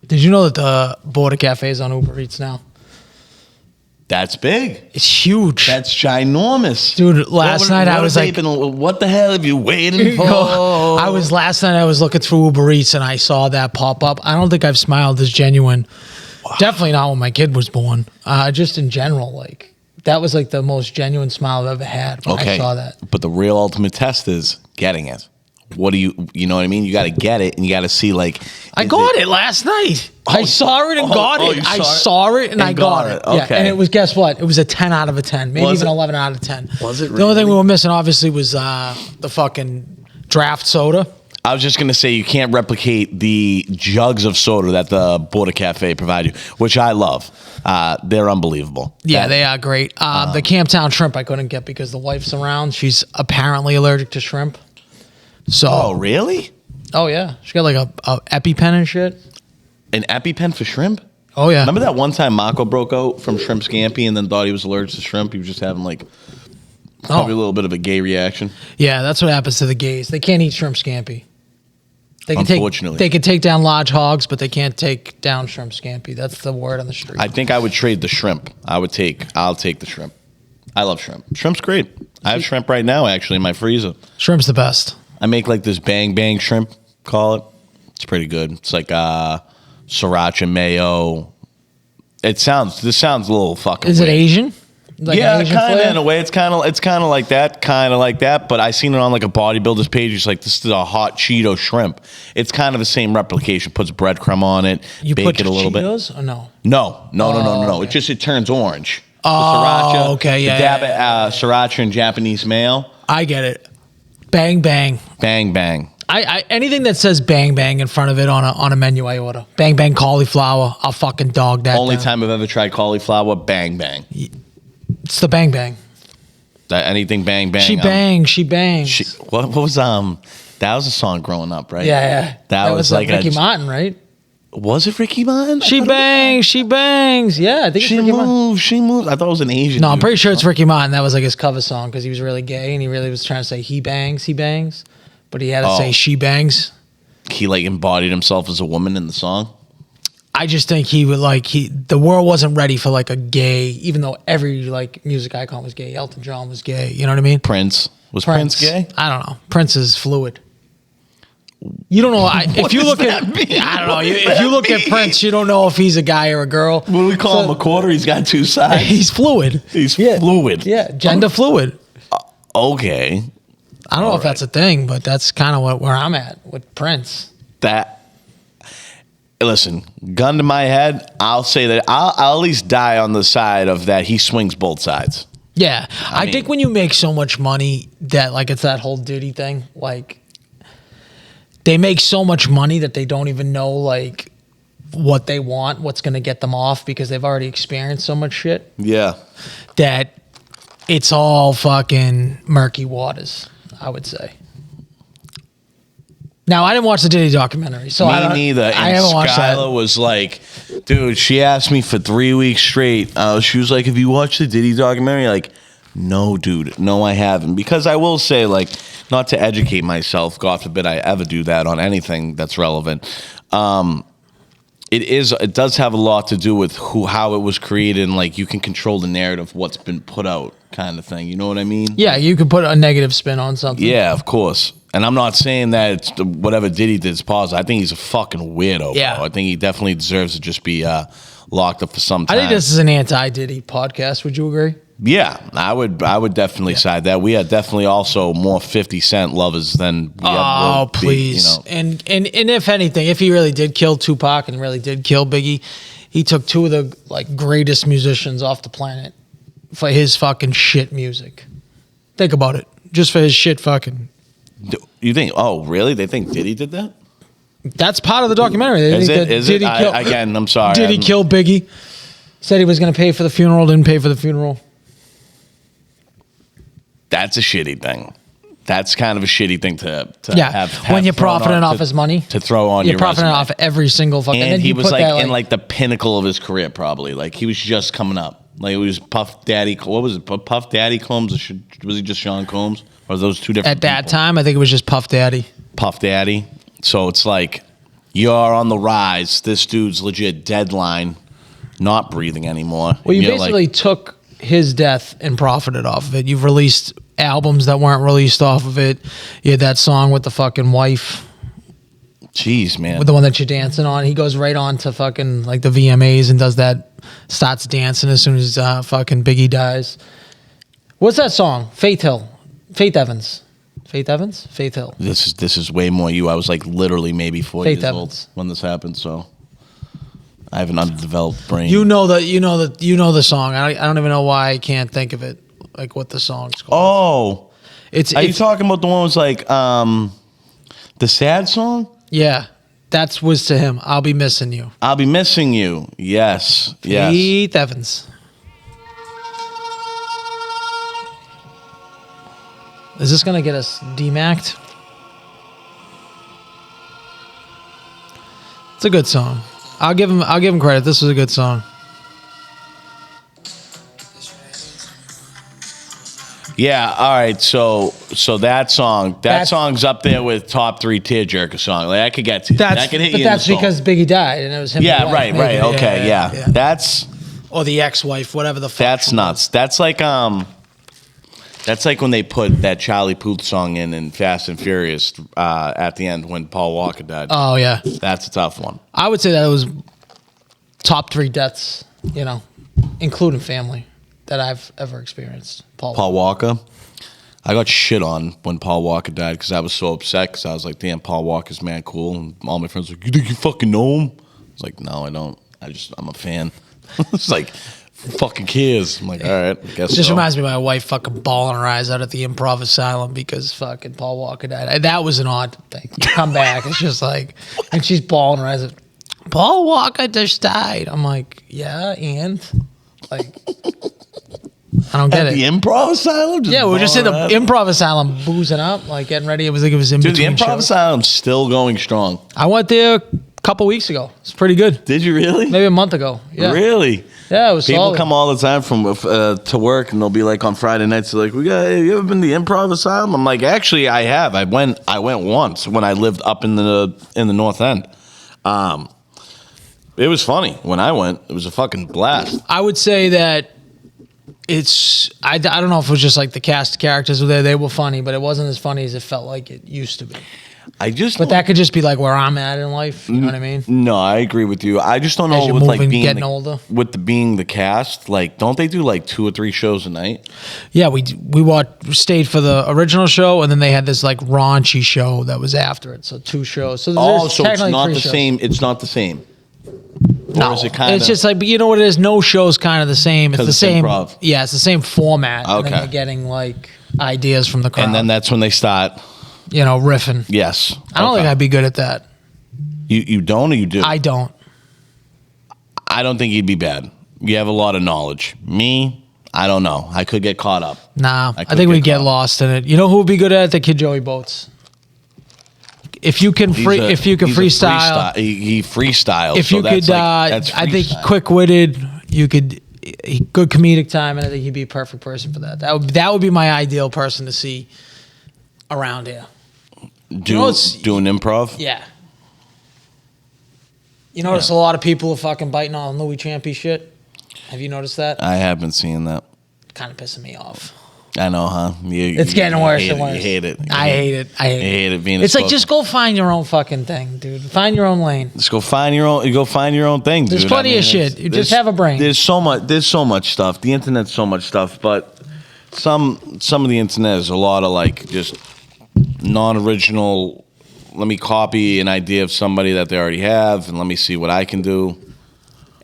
Did you know that the Border Cafe is on Uber Eats now? That's big. It's huge. That's ginormous. Dude, last night I was like, what the hell have you waiting for? Last night I was looking through Uber Eats and I saw that pop up. I don't think I've smiled this genuine. Wow. Definitely not when my kid was born. Just in general, like that was like the most genuine smile I've ever had when I saw that. But the real ultimate test is getting it. What do you know what I mean? You got to get it and you got to see like. I got it last night. I saw it and got it. I saw it and I got it. Okay. Yeah, and it was, guess what? It was a 10 out of a 10, maybe even 11 out of 10. Was it really? The only thing we were missing obviously was the fucking draft soda. I was just going to say you can't replicate the jugs of soda that the Border Cafe provide you, which I love. They're unbelievable. Yeah, they are great. The Camptown shrimp I couldn't get because the wife's around. She's apparently allergic to shrimp. So, oh, really? Oh, yeah. She got like a EpiPen and shit. An EpiPen for shrimp? Oh, yeah. Remember that one time Mako broke out from shrimp scampi and then thought he was allergic to shrimp? He was just having like probably a little bit of a gay reaction. Yeah, that's what happens to the gays. They can't eat shrimp scampi. Unfortunately. They can take down large hogs, but they can't take down shrimp scampi. That's the word on the street. I think I would trade the shrimp. I'll take the shrimp. I love shrimp. Shrimp's great. I have shrimp right now, actually, in my freezer. Shrimp's the best. I make like this bang bang shrimp, call it. It's pretty good. It's like sriracha mayo. This sounds a little fucking Is weird. it Asian? Like yeah, kind of flair? in a way. It's kind of like that. But I seen it on like a bodybuilder's page. It's like, this is a hot Cheeto shrimp. It's kind of the same replication. Puts breadcrumb on it. You bake put it a little Cheetos bit. Or no? No. Okay. It turns orange. Oh, the sriracha, okay, yeah. The dab at sriracha and Japanese mayo. I get it. Bang bang. Bang bang. I anything that says bang bang in front of it on a menu, I order. Bang bang cauliflower. I'll fucking dog that. Only down. time I've ever tried cauliflower. Bang bang. It's the bang bang. Anything bang bang. She bangs. What was that was a song growing up, right? Yeah. That was like Ricky Martin, right? Was it Ricky Martin? She bangs. Yeah, I think it's Ricky Martin. She moves. I thought it was an Asian. No, I'm pretty sure it's Ricky Martin. That was like his cover song because he was really gay and he really was trying to say he bangs, but he had to say she bangs. He like embodied himself as a woman in the song. I just think the world wasn't ready for like a gay, even though every like music icon was gay. Elton John was gay. You know what I mean? Prince Prince gay? I don't know. Prince is fluid. You don't know. If you look at, I don't know. If you look at Prince, you don't know if he's a guy or a girl. What do we call him? A quarter? He's got two sides. He's fluid. Fluid. Yeah, gender fluid. Okay. I don't know if that's a thing, but that's kind of where I'm at with Prince. Listen, gun to my head, I'll say that I'll at least die on the side of that he swings both sides. Yeah. I think when you make so much money that like it's that whole Diddy thing, like they make so much money that they don't even know like what they want, what's going to get them off because they've already experienced so much shit. Yeah. That it's all fucking murky waters, I would say. Now, I didn't watch the Diddy documentary, so Me neither. And I haven't watched that. Skylar was like, dude, she asked me for 3 weeks straight. She was like, have you watched the Diddy documentary? Like, no, dude. No, I haven't. Because I will say, like, not to educate myself, God forbid I ever do that on anything that's relevant. It does have a lot to do with how it was created, and like you can control the narrative, what's been put out, kind of thing. You know what I mean? Yeah, you could put a negative spin on something. Yeah, of course. And I'm not saying that it's whatever Diddy did is positive. I think he's a fucking weirdo. Yeah. Bro. I think he definitely deserves to just be locked up for some time. I think this is an anti-Diddy podcast. Would you agree? Yeah, I would definitely side that. We are definitely also more 50 Cent lovers than we ever will be, please. And if anything, if he really did kill Tupac and really did kill Biggie, he took two of the like greatest musicians off the planet for his fucking shit music. Think about it. Just for his shit fucking. You think, oh, really? They think Diddy did that? That's part of the documentary. They Is think it? Is it? Again, I'm sorry. Did he kill Biggie? Said he was going to pay for the funeral, didn't pay for the funeral. That's a shitty thing. That's kind of a shitty thing to have when you're profiting off his money. To throw on your You're profiting resume. off every single fucking. And he was that, in like the pinnacle of his career, probably. Like he was just coming up. Like it was Puff Daddy. What was it? Puff Daddy Combs? Was he just Sean Combs? Or are those two different At that people? time, I think it was just Puff Daddy. Puff Daddy. So it's like you're on the rise. This dude's legit deadline, not breathing anymore. Well, you You're basically took his death and profited off of it. You've released albums that weren't released off of it. You had that song with the fucking wife. Jeez, man. With the one that you're dancing on. He goes right on to fucking like the VMAs and does that, starts dancing as soon as fucking Biggie dies. What's that song? Faith Hill. Faith Evans. Faith Evans? Faith Hill. This is way more you. I was like literally maybe 4 Faith years Evans. old when this happened, so I have an undeveloped brain. You know the song. I don't even know why I can't think of it. Like what the song's called. Oh. It's Are you talking about the one was like the sad song? Yeah. That was to him. I'll be missing you. I'll be missing you. Yes. Yes. Faith Evans. Is this gonna get us demacked? It's a good song. I'll give him credit. This was a good song. Yeah, all right. So that song's up there with top 3 tearjerker song. Like I could get to that could hit you. But that's because Biggie died and it was him. Yeah, and the wife. right. Okay, yeah. That's or the ex-wife, whatever the fuck. That's nuts. That's like when they put that Charlie Puth song in Fast and Furious at the end when Paul Walker died. Oh yeah, that's a tough one. I would say that it was top 3 deaths, including family, that I've ever experienced. Paul Walker. I got shit on when Paul Walker died because I was so upset because I was like, damn, Paul Walker's mad cool. And all my friends were like, you think you fucking know him? I was like, no, I don't. I'm a fan. It's like, who fucking cares? I'm like, all right, I guess It just so. reminds me of my wife fucking bawling her eyes out at the Improv Asylum because fucking Paul Walker died. That was an odd thing. You come back, it's just like, and she's bawling her eyes out. Paul Walker just died. I'm like, yeah, and like, I don't get At it. the Improv Asylum? Yeah, we were just in the Improv Asylum boozing up, like getting ready. It was in Dude, the between Improv shows. Asylum's still going strong. I went there a couple weeks ago. It's pretty good. Did you really? Maybe a month ago. Yeah. Really? Yeah, it was People solid. come all the time from to work, and they'll be like on Friday nights. They're like, "Hey, you ever been to the Improv Asylum?" I'm like, "Actually, I have. I went once when I lived up in the North End. It was funny when I went. It was a fucking blast. I would say that it's I don't know if it was just like the cast characters were there. They were funny, but it wasn't as funny as it felt like it used to be. But that could just be like where I'm at in life. You know what I mean? No, I agree with you. I just don't As know you're with like moving, being getting older. with being the cast. Like, don't they do like 2 or 3 shows a night? Yeah, we stayed for the original show, and then they had this like raunchy show that was after it. So 2 shows. So there's So it's technically not 3 the shows. same. It's not the same. No, Or is it kind it's just like, but you know what it is? No show's kind of the same. It's 'Cause the it's same. improv. Yeah, it's the same format. And Okay. then you're getting like ideas from the crowd. And then that's when they start. Riffing. Yes. I don't think I'd be good at that. You don't or you do? I don't. I don't think you'd be bad. You have a lot of knowledge. Me, I don't know. I could get caught up. Nah, I could think we'd get caught. lost in it. You know who would be good at it? The kid Joey Boats. If you can He's a freestyle, he freestyles. if so you that's could, that's I think freestyle. quick-witted. You could good comedic time, and I think he'd be a perfect person for that. That would be my ideal person to see around here. doing improv. Yeah. You notice a lot of people are fucking biting on Louis Champy shit. Have you noticed that? I have been seeing that. Kind of pissing me off. I know, huh? It's getting worse and worse. You hate it. I hate it. I hate it. Being it's like, just go find your own fucking thing, dude. Find your own lane. Just go find your own. Go find your own thing, dude. There's plenty of shit. You just have a brain. There's so much stuff. The internet's so much stuff, but some of the internet is a lot of like just non-original. Let me copy an idea of somebody that they already have, and let me see what I can do.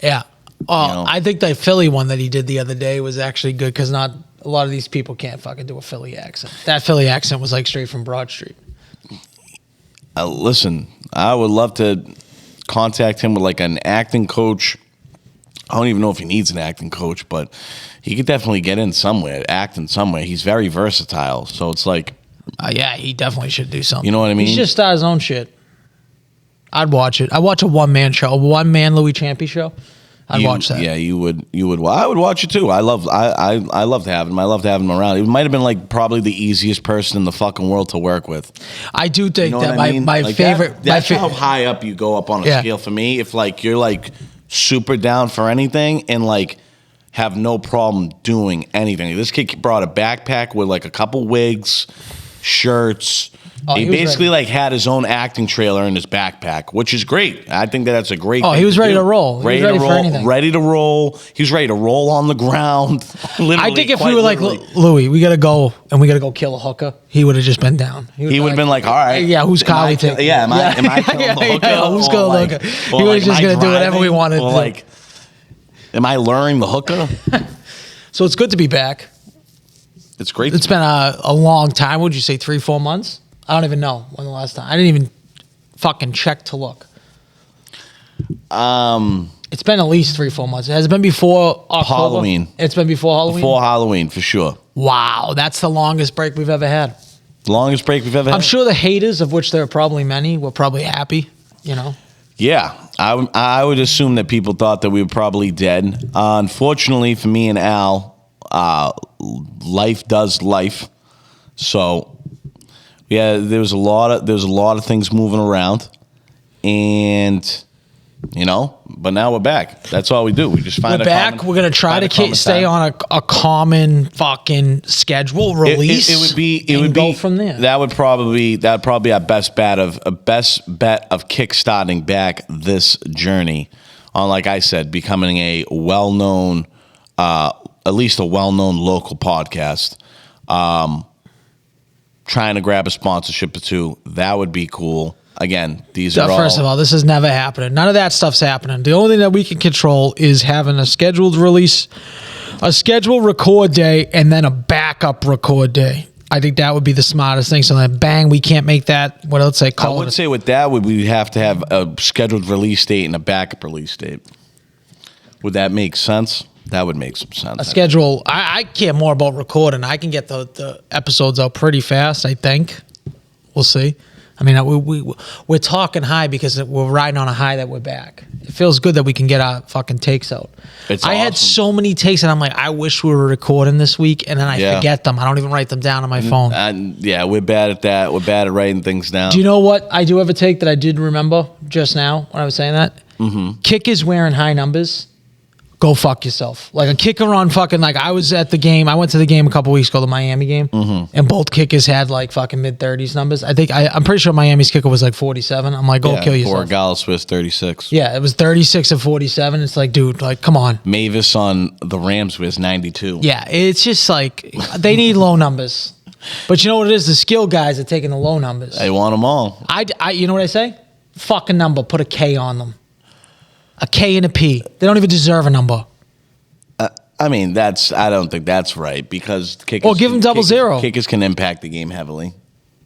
Yeah. Oh, I think that Philly one that he did the other day was actually good because not a lot of these people can't fucking do a Philly accent. That Philly accent was like straight from Broad Street. Listen, I would love to contact him with like an acting coach. I don't even know if he needs an acting coach, but he could definitely get in somewhere, act in somewhere. He's very versatile, so it's like, yeah, he definitely should do something. You know what I mean? He should start his own shit. I'd watch it. I'd watch a one-man show, a one-man Louis Champy show. I'd watch that. Yeah, you would. Well, I would watch it too. I love to have him. I love to have him around. It might have been like probably the easiest person in the fucking world to work with. I do think that my like favorite. That's how high up you go up on a scale for me. If like you're like super down for anything and like have no problem doing anything. This kid brought a backpack with like a couple wigs, shirts. He basically like had his own acting trailer in his backpack, which is great. I think that's a great. He was ready to roll. Ready to roll. Ready to roll. He was ready to roll on the ground. I think if we were like Louis, we gotta go and we gotta go kill a hooker, he would have just been down. He would have been like, all right, yeah, who's Kylie taking? Yeah, am I killing the hooker? Who's killing the hooker? He was just gonna do whatever we wanted. Like, am I luring the hooker? So it's good to be back. It's great. It's been a long time. Would you say 3-4 months? I don't even know when the last time. I didn't even fucking check to look. It's been at least 3-4 months. Has it been before October? Halloween. It's been before Halloween? Before Halloween, for sure. Wow, that's the longest break we've ever had. Longest break we've ever had. I'm sure the haters, of which there are probably many, were probably happy, you know? Yeah, I would assume that people thought that we were probably dead. Unfortunately for me and Al, life does life. So... yeah, there was a lot of things moving around, and but now we're back. That's all we do. We just find we're back. We're gonna try to stay on a common fucking schedule release. It would be go from there. That'd probably be our best bet of kickstarting back this journey on, like I said, becoming a well-known, at least a well-known local podcast. Trying to grab a sponsorship or two, that would be cool. Again, these are all... First of all, this is never happening. None of that stuff's happening. The only thing that we can control is having a scheduled release, a scheduled record day, and then a backup record day. I think that would be the smartest thing. So then, bang, we can't make that. What else I call it? I would say with that, we'd have to have a scheduled release date and a backup release date. Would that make sense? That would make some sense. A schedule. I care more about recording. I can get the episodes out pretty fast, I think. We'll see. I mean, we're talking high because we're riding on a high that we're back. It feels good that we can get our fucking takes out. I had so many takes, and I'm like, I wish we were recording this week, and then I forget them. I don't even write them down on my phone. Yeah, we're bad at that. We're bad at writing things down. Do you know what I do have a take that I did remember just now when I was saying that? Mm-hmm. Kickers wearing high numbers. Go fuck yourself. Like a kicker on fucking, like I was at the game. I went to the game a couple weeks ago, the Miami game, and both kickers had like fucking mid-30s numbers. I'm pretty sure Miami's kicker was like 47. I'm like, go kill yourself. Borregales was 36. Yeah, it was 36 and 47. It's like, dude, like, come on. Mavis on the Rams was 92. Yeah, it's just like, they need low numbers. But you know what it is? The skill guys are taking the low numbers. They want them all. You know what I say? Fucking number. Put a K on them. A K and a P. They don't even deserve a number. I mean, I don't think that's right because kickers. Or give them double zero. Kickers can impact the game heavily.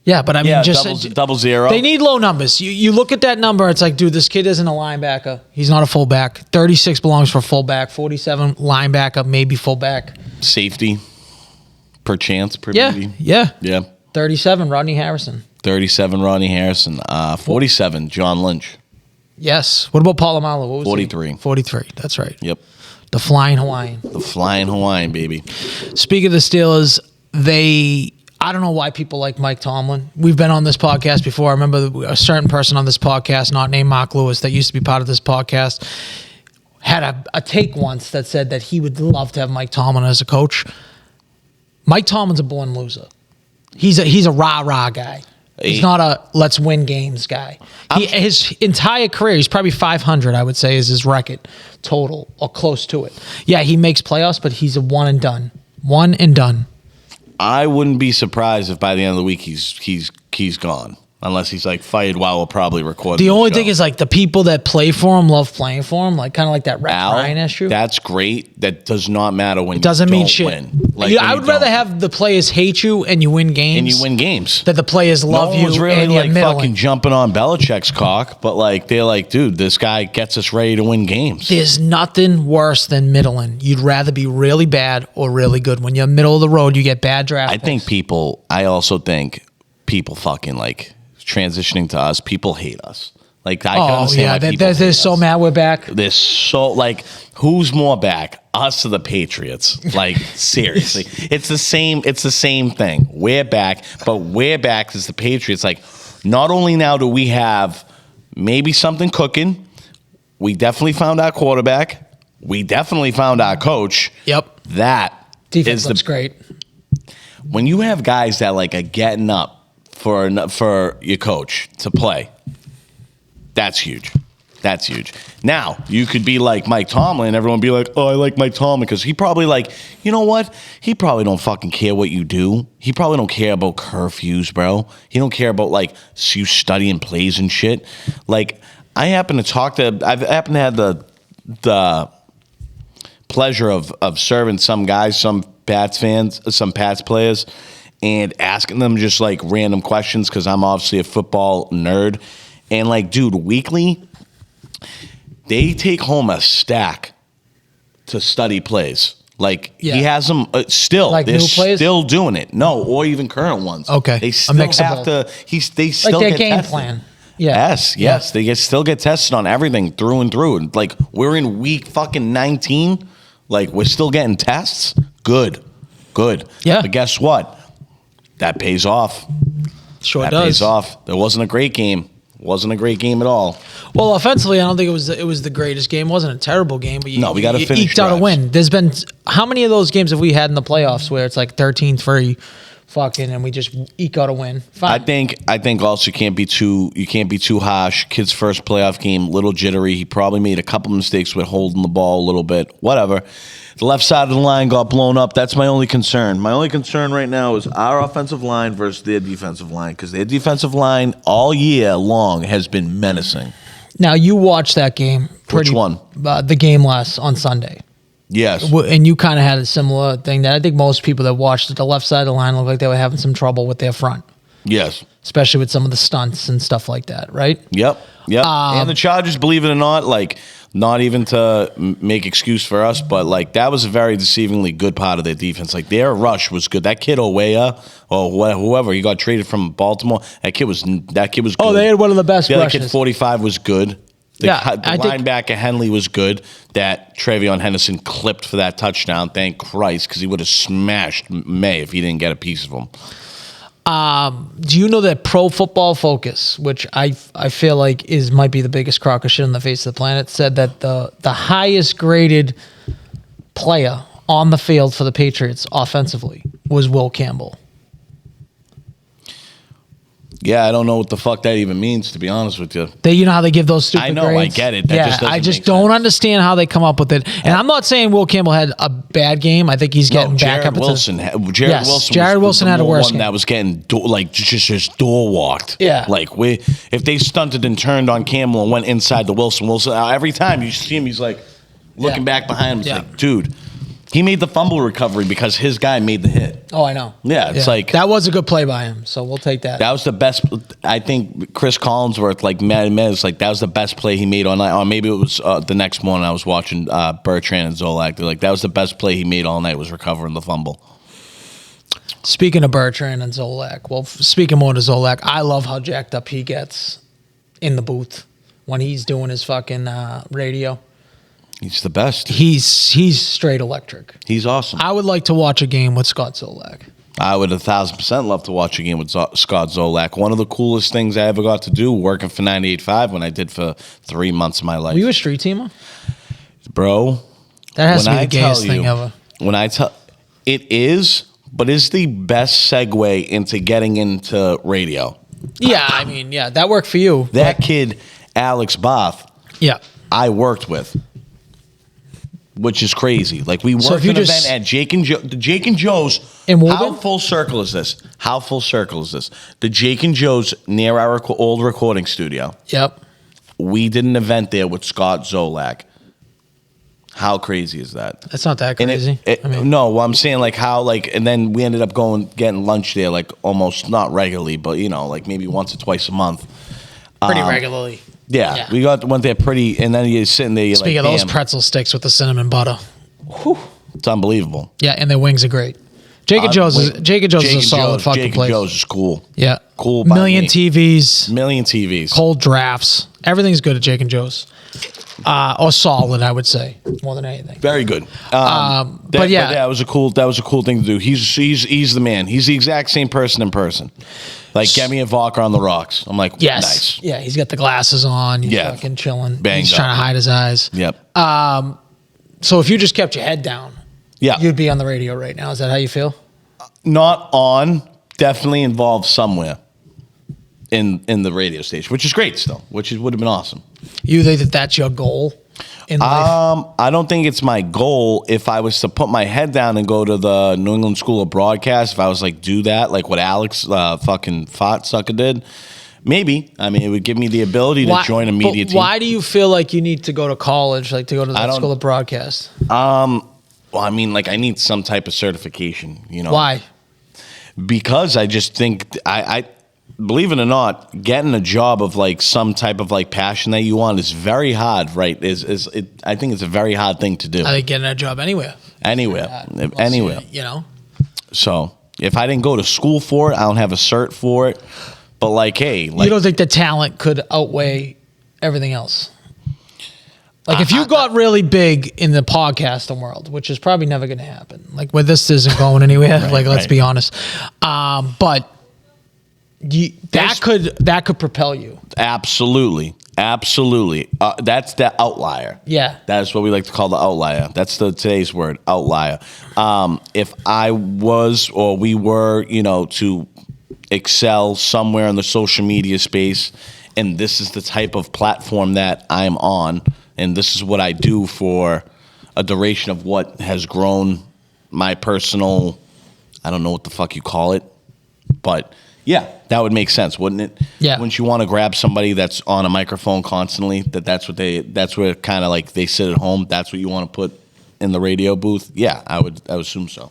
Yeah, but I mean, just double zero. They need low numbers. You look at that number, it's like, dude, this kid isn't a linebacker. He's not a fullback. 36 belongs for fullback. 47 linebacker, maybe fullback. Safety, per chance, per duty. Yeah. 37, Rodney Harrison. 37, Rodney Harrison. 47, John Lynch. Yes. What about Polamalu? What was 43. He? 43. That's right. Yep. The Flying Hawaiian. The Flying Hawaiian, baby. Speaking of the Steelers, I don't know why people like Mike Tomlin. We've been on this podcast before. I remember a certain person on this podcast, not named Mark Lewis, that used to be part of this podcast, had a take once that said that he would love to have Mike Tomlin as a coach. Mike Tomlin's a born loser. He's a rah-rah guy. He's not a let's win games guy. His entire career, he's probably 500, I would say, is his record total or close to it. Yeah, he makes playoffs, but he's a one and done. One and done. I wouldn't be surprised if by the end of the week he's gone. Unless he's like fired while we'll probably record. The only thing is like the people that play for him love playing for him, like kind of like that Rex Ryan issue. That's great. That does not matter when it doesn't you mean don't shit. Win. Like I would rather have the players hate you and you win games. That the players love you. No one's really and like fucking jumping on Belichick's cock, but like they're like, dude, this guy gets us ready to win games. There's nothing worse than middling. You'd rather be really bad or really good. When you're middle of the road, you get bad draft picks. I also think people fucking like transitioning to us, people hate us. Like I can understand why people they're so mad we're back. They're so like, who's more back, us or the Patriots? Like seriously, it's the same thing. We're back, but we're back as the Patriots. Like, not only now do we have maybe something cooking, we definitely found our quarterback, we definitely found our coach. Yep, that defense looks great. When you have guys that like are getting up for your coach to play, that's huge. That's huge. Now, you could be like Mike Tomlin, and everyone be like, oh, I like Mike Tomlin, because he probably like, you know what? He probably don't fucking care what you do. He probably don't care about curfews, bro. He don't care about like you studying plays and shit. Like, I've happened to have the pleasure of serving some guys, some Pats fans, some Pats players, and asking them just like random questions because I'm obviously a football nerd. And like, dude, weekly, they take home a stack to study plays. Like, he has them still. Like they're new plays? still doing it. No, or even current ones. Okay. They still have to. They still like their get game tested. plan. Yeah. Yes. They still get tested on everything through and through. Like, we're in week fucking 19. Like, we're still getting tests. Good. Yeah. But guess what? That pays off. Sure that does. Pays off. There wasn't a great game. Wasn't a great game at all. Well, offensively, I don't think it was the greatest game. It wasn't a terrible game, but we got to finish. Eked out a win. There's been how many of those games have we had in the playoffs where it's like 13-3, fucking, and we just eke out a win? Fine. I think also you can't be too harsh. Kid's first playoff game, little jittery. He probably made a couple mistakes with holding the ball a little bit. Whatever. The left side of the line got blown up. That's my only concern. My only concern right now is our offensive line versus their defensive line, because their defensive line all year long has been menacing. Now, you watched that game. Which one? The game last on Sunday. Yes. And you kind of had a similar thing that I think most people that watched it, the left side of the line looked like they were having some trouble with their front. Yes. Especially with some of the stunts and stuff like that, right? Yep. And the Chargers, believe it or not, like, not even to make excuse for us, but like that was a very deceivingly good part of their defense. Like their rush was good. That kid Owea or whoever, he got traded from Baltimore. That kid was good. Oh, they had one of the best rushes. The other kid 45 was good. The linebacker Henley was good. That Travion Henderson clipped for that touchdown. Thank Christ, because he would have smashed May if he didn't get a piece of him. Do you know that Pro Football Focus, which I feel like might be the biggest crock of shit on the face of the planet, said that the highest graded player on the field for the Patriots offensively was Will Campbell? Yeah, I don't know what the fuck that even means, to be honest with you. You know how they give those stupid grades? I know, I get it. I just don't understand how they come up with it. And I'm not saying Will Campbell had a bad game. I think he's getting back up. Jared Wilson had a worse game. That was getting just door walked. Yeah. Like if they stunted and turned on Campbell and went inside the Wilson, every time you see him, he's like looking back behind him. It's like, dude. He made the fumble recovery because his guy made the hit. Oh, I know. Yeah, it's like... That was a good play by him, so we'll take that. That was the best... I think Chris Collinsworth, like, it's like, that was the best play he made all night. Or maybe it was the next morning I was watching Bertrand and Zolak. They're like, that was the best play he made all night, was recovering the fumble. Speaking of Bertrand and Zolak, well, speaking more to Zolak, I love how jacked up he gets in the booth when he's doing his fucking radio. He's the best. He's straight electric. He's awesome. I would like to watch a game with Scott Zolak. I would 1,000% love to watch a game with Scott Zolak. One of the coolest things I ever got to do working for 98.5 when I did for 3 months of my life. Were you a street teamer? Bro. That has to be the gayest thing ever. It is, but is the best segue into getting into radio. Yeah, I mean, yeah, that worked for you. That kid, Alex Both, Yeah. I worked with, which is crazy. Like, we worked an event at Jake and Joe's. In Woburn? How full circle is this? The Jake and Joe's near our old recording studio. Yep. We did an event there with Scott Zolak. How crazy is that? That's not that crazy. No, well, I'm saying like how like, and then we ended up getting lunch there like almost not regularly, but like maybe once or twice a month. Pretty regularly. Yeah, we went there pretty, and then you're sitting there. Speaking of those pretzel sticks with the cinnamon butter, it's unbelievable. Yeah, and their wings are great. Jake and Joe's is a solid fucking place. Jake and Joe's is cool. Yeah, cool. Million TVs, cold drafts. Everything's good at Jake and Joe's. Or solid, I would say, more than anything. Very good. But yeah, that was a cool thing to do. He's the man. He's the exact same person in person. Like, get me a vodka on the rocks. I'm like, yes, nice. Yeah, he's got the glasses on. He's fucking chilling. He's trying to hide his eyes. Yep. So if you just kept your head down, you'd be on the radio right now. Is that how you feel? Not on. Definitely involved somewhere in the radio station, which is great still, would have been awesome. You think that that's your goal in life? I don't think it's my goal. If I was to put my head down and go to the New England School of Broadcast, if I was like do that, like what Alex fucking Sucker did, maybe. I mean, it would give me the ability to join a media team. Why do you feel like you need to go to college, like to go to the School of Broadcast? Well, I mean, like I need some type of certification. Why? Because I just think I believe it or not, getting a job of like some type of like passion that you want is very hard, right? I think it's a very hard thing to do. I think getting a job anywhere. Anywhere. So if I didn't go to school for it, I don't have a cert for it. But like, hey, you don't think the talent could outweigh everything else? Like if you got really big in the podcasting world, which is probably never going to happen. Like where this isn't going anywhere. Let's be honest. But that could propel you. Absolutely. That's the outlier. Yeah, that's what we like to call the outlier. That's today's word, outlier. If I was or we were, to excel somewhere in the social media space, and this is the type of platform that I'm on, and this is what I do for a duration of what has grown my personal, I don't know what the fuck you call it, but yeah, that would make sense, wouldn't it? Yeah. Wouldn't you want to grab somebody that's on a microphone constantly? That's where kind of like they sit at home. That's what you want to put in the radio booth. Yeah, I would assume so.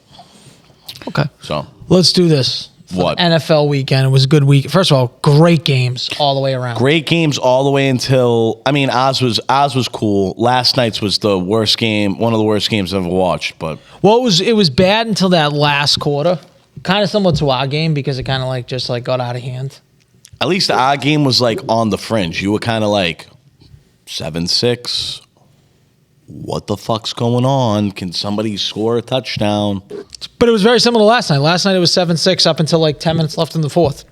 Okay. So let's do this. What? NFL weekend. It was a good week. First of all, great games all the way around. Great games all the way until, I mean, Oz was cool. Last night's was the worst game, one of the worst games I've ever watched. But it was bad until that last quarter. Kind of similar to our game because it kind of just got out of hand. At least our game was like on the fringe. You were kind of like 7-6. What the fuck's going on? Can somebody score a touchdown? But it was very similar to last night. Last night it was 7-6 up until 10 minutes left in the fourth.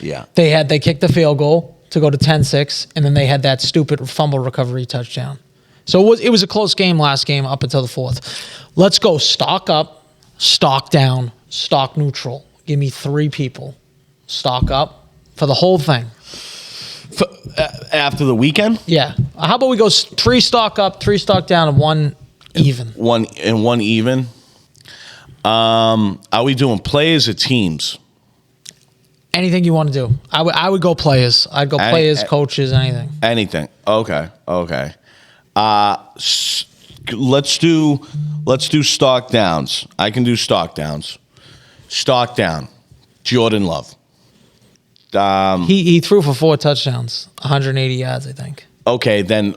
Yeah. They kicked the field goal to go to 10-6, and then they had that stupid fumble recovery touchdown. So it was a close game last game up until the fourth. Let's go stock up, stock down, stock neutral. Give me 3 people. Stock up for the whole thing. After the weekend? Yeah. How about we go 3 stock up, 3 stock down, and 1 even? One even. Are we doing players or teams? Anything you want to do. I would go players. I'd go players, coaches, anything. Anything. Okay. Let's do stock downs. I can do stock downs. Stock down. Jordan Love. He threw for 4 touchdowns, 180 yards, I think. Okay, then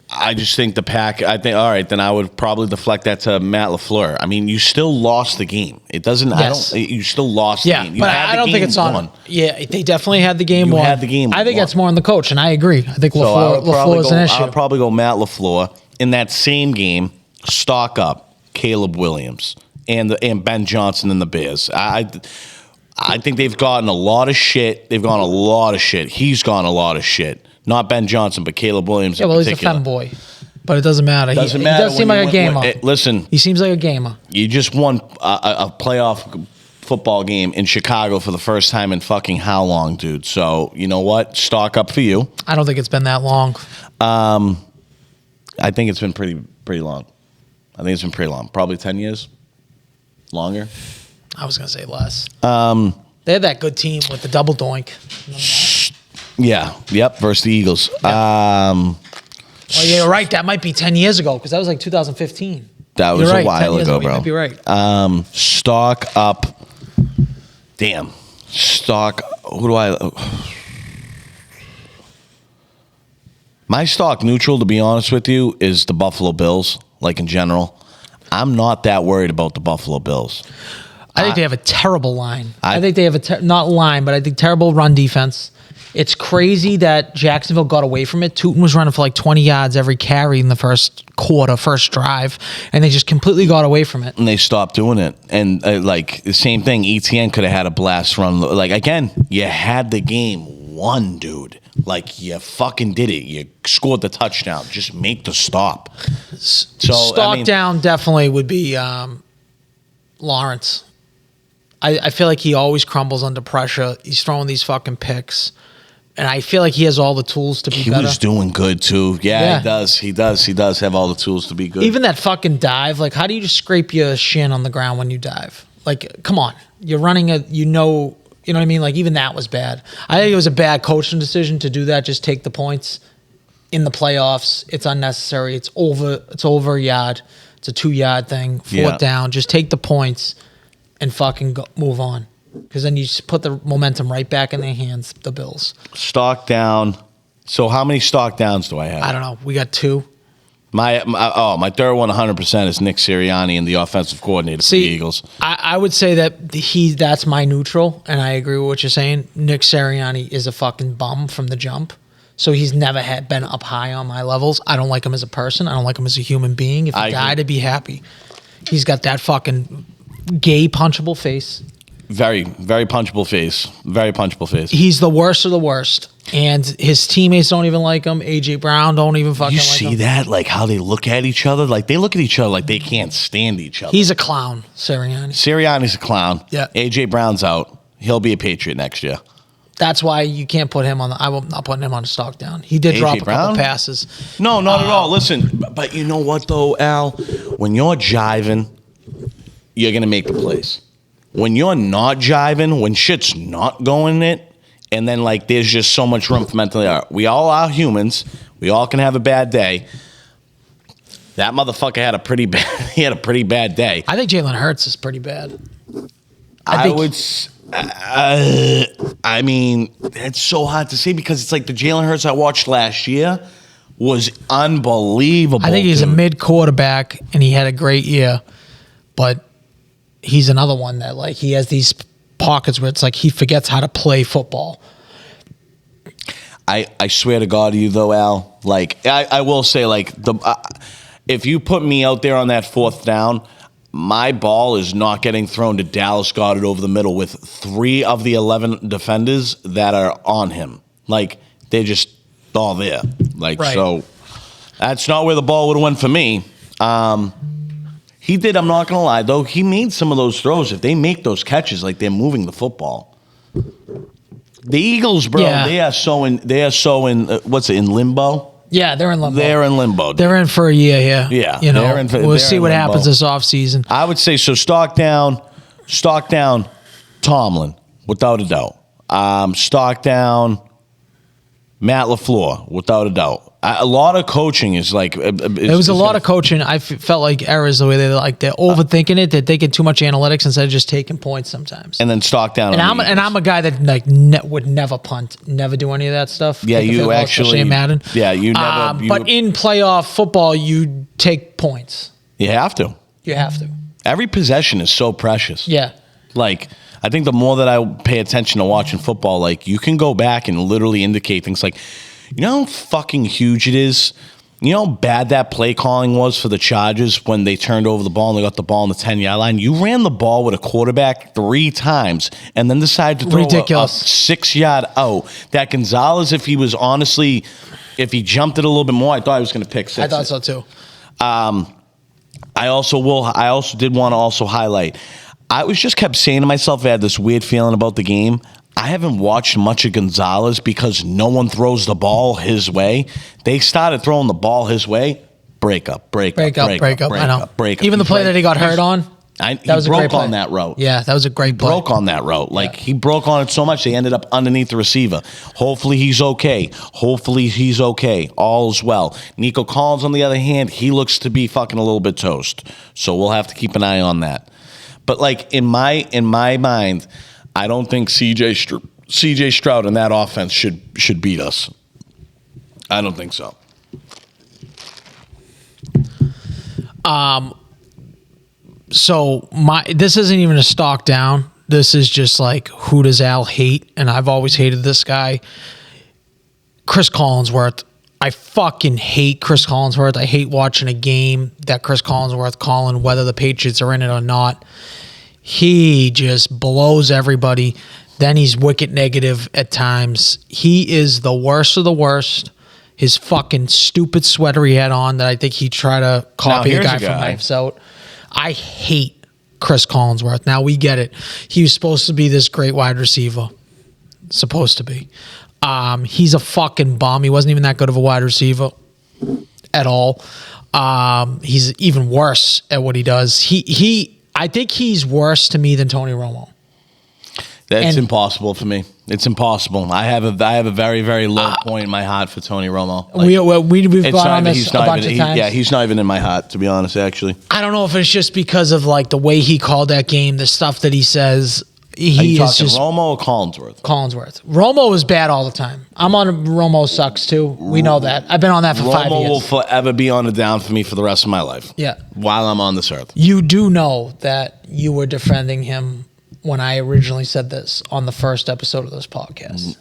I just think the Pack. I think all right. Then I would probably deflect that to Matt LaFleur. I mean, you still lost the game. It doesn't. Yes. You still lost the game. You but had I don't think it's on. Yeah, they definitely had the game won. Had the game. I think that's more on the coach, and I agree. I think LaFleur is an issue. I'll probably go Matt LaFleur in that same game. Stock up Caleb Williams and Ben Johnson and the Bears. I think they've gotten a lot of shit. They've gone a lot of shit. He's gone a lot of shit. Not Ben Johnson, but Caleb Williams in particular. He's a femboy. But it doesn't matter. Doesn't He matter. does seem when like a gamer. Listen, He seems like a gamer. you just won a playoff football game in Chicago for the first time in fucking how long, dude? So, you know what? Stock up for you. I don't think it's been that long. I think it's been pretty long. I think it's been pretty long. Probably 10 years. Longer. I was going to say less. They had that good team with the double doink. Yeah. Yep. Versus the Eagles. Well, yeah, you're right. That might be 10 years ago because that was like 2015. That was right, a while 10 years ago, bro. You might be right. Stock up. Damn. Stock. Who do I? My stock neutral, to be honest with you, is the Buffalo Bills, like in general. I'm not that worried about the Buffalo Bills. I think they have a terrible line. I think they have not line, but I think terrible run defense. It's crazy that Jacksonville got away from it. Tootin was running for like 20 yards every carry in the first quarter, first drive, and they just completely got away from it. And they stopped doing it. And like the same thing, ETN could have had a blast run. Like, again, you had the game won, dude. Like, you fucking did it. You scored the touchdown. Just make the stop. So Stock down definitely would be Lawrence. I feel like he always crumbles under pressure. He's throwing these fucking picks. And I feel like he has all the tools to be better. He was doing good, too. Yeah, he does. He does have all the tools to be good. Even that fucking dive. Like, how do you just scrape your shin on the ground when you dive? Like, come on. You're running you know what I mean? Like, even that was bad. I think it was a bad coaching decision to do that. Just take the points in the playoffs. It's unnecessary. It's over a yard. It's a 2-yard thing. Fourth down. Just take the points and fucking move on. Because then you just put the momentum right back in their hands, the Bills. Stock down. So how many stock downs do I have? I don't know. We got 2. My third one 100% is Nick Sirianni and the offensive coordinator for the Eagles. I would say that that's my neutral, and I agree with what you're saying. Nick Sirianni is a fucking bum from the jump. So he's never been up high on my levels. I don't like him as a person. I don't like him as a human being. If he died, I'd be happy. He's got that fucking gay punchable face. Very, very punchable face. Very punchable face. He's the worst of the worst. And his teammates don't even like him. A.J. Brown don't even fucking like him. You see that? Like how they look at each other? Like they look at each other like they can't stand each other. He's a clown, Sirianni. Sirianni's a clown. Yeah. A.J. Brown's out. He'll be a Patriot next year. That's why you can't put him on I will not putting him on a stock down. He did drop a couple passes. No, not at all. Listen, but you know what though, Al? When you're jiving, you're gonna make the plays. When you're not jiving, when shit's not going it, and then like there's just so much room for mental error. We all are humans. We all can have a bad day. That motherfucker had a pretty bad day. I think Jalen Hurts is pretty bad. I mean, it's so hard to say because it's like the Jalen Hurts I watched last year was unbelievable. I think he's a mid quarterback and he had a great year, but he's another one that like he has these pockets where it's like he forgets how to play football. I swear to God to you though, Al. Like I will say, like if you put me out there on that fourth down, my ball is not getting thrown to Dallas Goedert over the middle with 3 of the 11 defenders that are on him. Like they're just all there. Like so, that's not where the ball would have went for me. He did. I'm not gonna lie though. He made some of those throws. If they make those catches, like they're moving the football. The Eagles, bro, they are so in what's it, in limbo? Yeah, they're in limbo. They're in limbo. They're in for a year here. Yeah, you know, we'll see what happens this offseason. I would say so. Stock down. Tomlin, without a doubt. Stock down. Matt LaFleur, without a doubt. A lot of coaching is like... There was a lot of coaching. I felt like errors the way they're overthinking it. They're thinking too much analytics instead of just taking points sometimes. And then stock down. And I'm a guy that like would never punt, never do any of that stuff. Yeah, you actually... Especially in Madden. Yeah, you never... But in playoff football, you take points. You have to. You have to. Every possession is so precious. Yeah. Like... I think the more that I pay attention to watching football, like you can go back and literally indicate things like, you know how fucking huge it is You know how bad that play calling was for the Chargers when they turned over the ball and they got the ball on the 10-yard line? You ran the ball with a quarterback 3 times and then decided to throw a 6-yard out. That Gonzalez, if he jumped it a little bit more, I thought he was going to pick 6. I thought so too. I also did want to also highlight. I was just kept saying to myself, I had this weird feeling about the game. I haven't watched much of Gonzalez because no one throws the ball his way. They started throwing the ball his way. Break up. I know. Even the play that he got hurt on. He broke on that route. Yeah, that was a great play. Broke on that route. He broke on it so much they ended up underneath the receiver. Hopefully he's okay. All's well. Nico Collins, on the other hand, he looks to be fucking a little bit toast. So we'll have to keep an eye on that. But in my mind, I don't think CJ Stroud in that offense should beat us. I don't think so. So this isn't even a stock down. This is just who does Al hate? And I've always hated this guy, Chris Collinsworth. I fucking hate Chris Collinsworth. I hate watching a game that Chris Collinsworth calling, whether the Patriots are in it or not. He just blows everybody. Then he's wicked negative at times. He is the worst of the worst. His fucking stupid sweater he had on that I think he tried to copy the guy from Knives Out. I hate Chris Collinsworth. Now we get it. He was supposed to be this great wide receiver. Supposed to be. He's a fucking bum. He wasn't even that good of a wide receiver at all. He's even worse at what he does. I think he's worse to me than Tony Romo. That's impossible for me. It's impossible. I have a very, very low point in my heart for Tony Romo. We've gone on this a bunch of times. Yeah, he's not even in my heart, to be honest, actually. I don't know if it's just because of the way he called that game, the stuff that he says. Are you talking Romo or Collinsworth? Collinsworth. Romo is bad all the time. I'm on Romo sucks too. We know that. I've been on that for 5 years. Romo will forever be on the down for me for the rest of my life. Yeah. While I'm on this earth. You do know that you were defending him when I originally said this on the first episode of this podcast.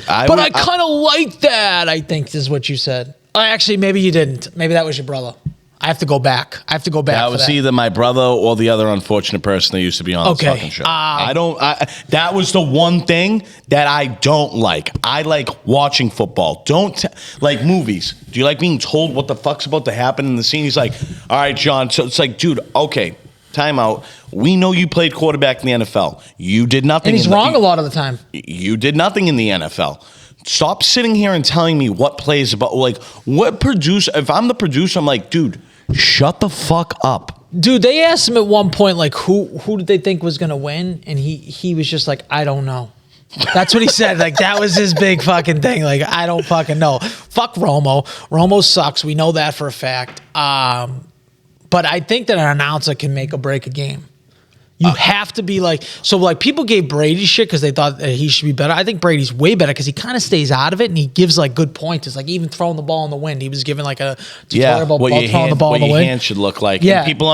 I kind of like that, I think is what you said. Actually, maybe you didn't. Maybe that was your brother. I have to go back. That was either my brother or the other unfortunate person that used to be on this fucking show. That was the one thing that I don't like. I like watching football. Like movies. Do you like being told what the fuck's about to happen in the scene? He's like, all right, John. So it's like, dude, okay, time out. We know you played quarterback in the NFL. You did nothing. And he's wrong a lot of the time. You did nothing in the NFL. Stop sitting here and telling me what plays about, what producer. If I'm the producer, I'm like, dude, shut the fuck up. Dude, they asked him at one point, who did they think was going to win? And he was just like, I don't know. That's what he said. That was his big fucking thing. I don't fucking know. Fuck Romo. Romo sucks. We know that for a fact. But I think that an announcer can make or break a game. You have to be people gave Brady shit because they thought that he should be better. I think Brady's way better because he kind of stays out of it and he gives good points. It's even throwing the ball in the wind. He was given a tutorial about throwing the ball in the wind. What your hand should look like. Yeah. And people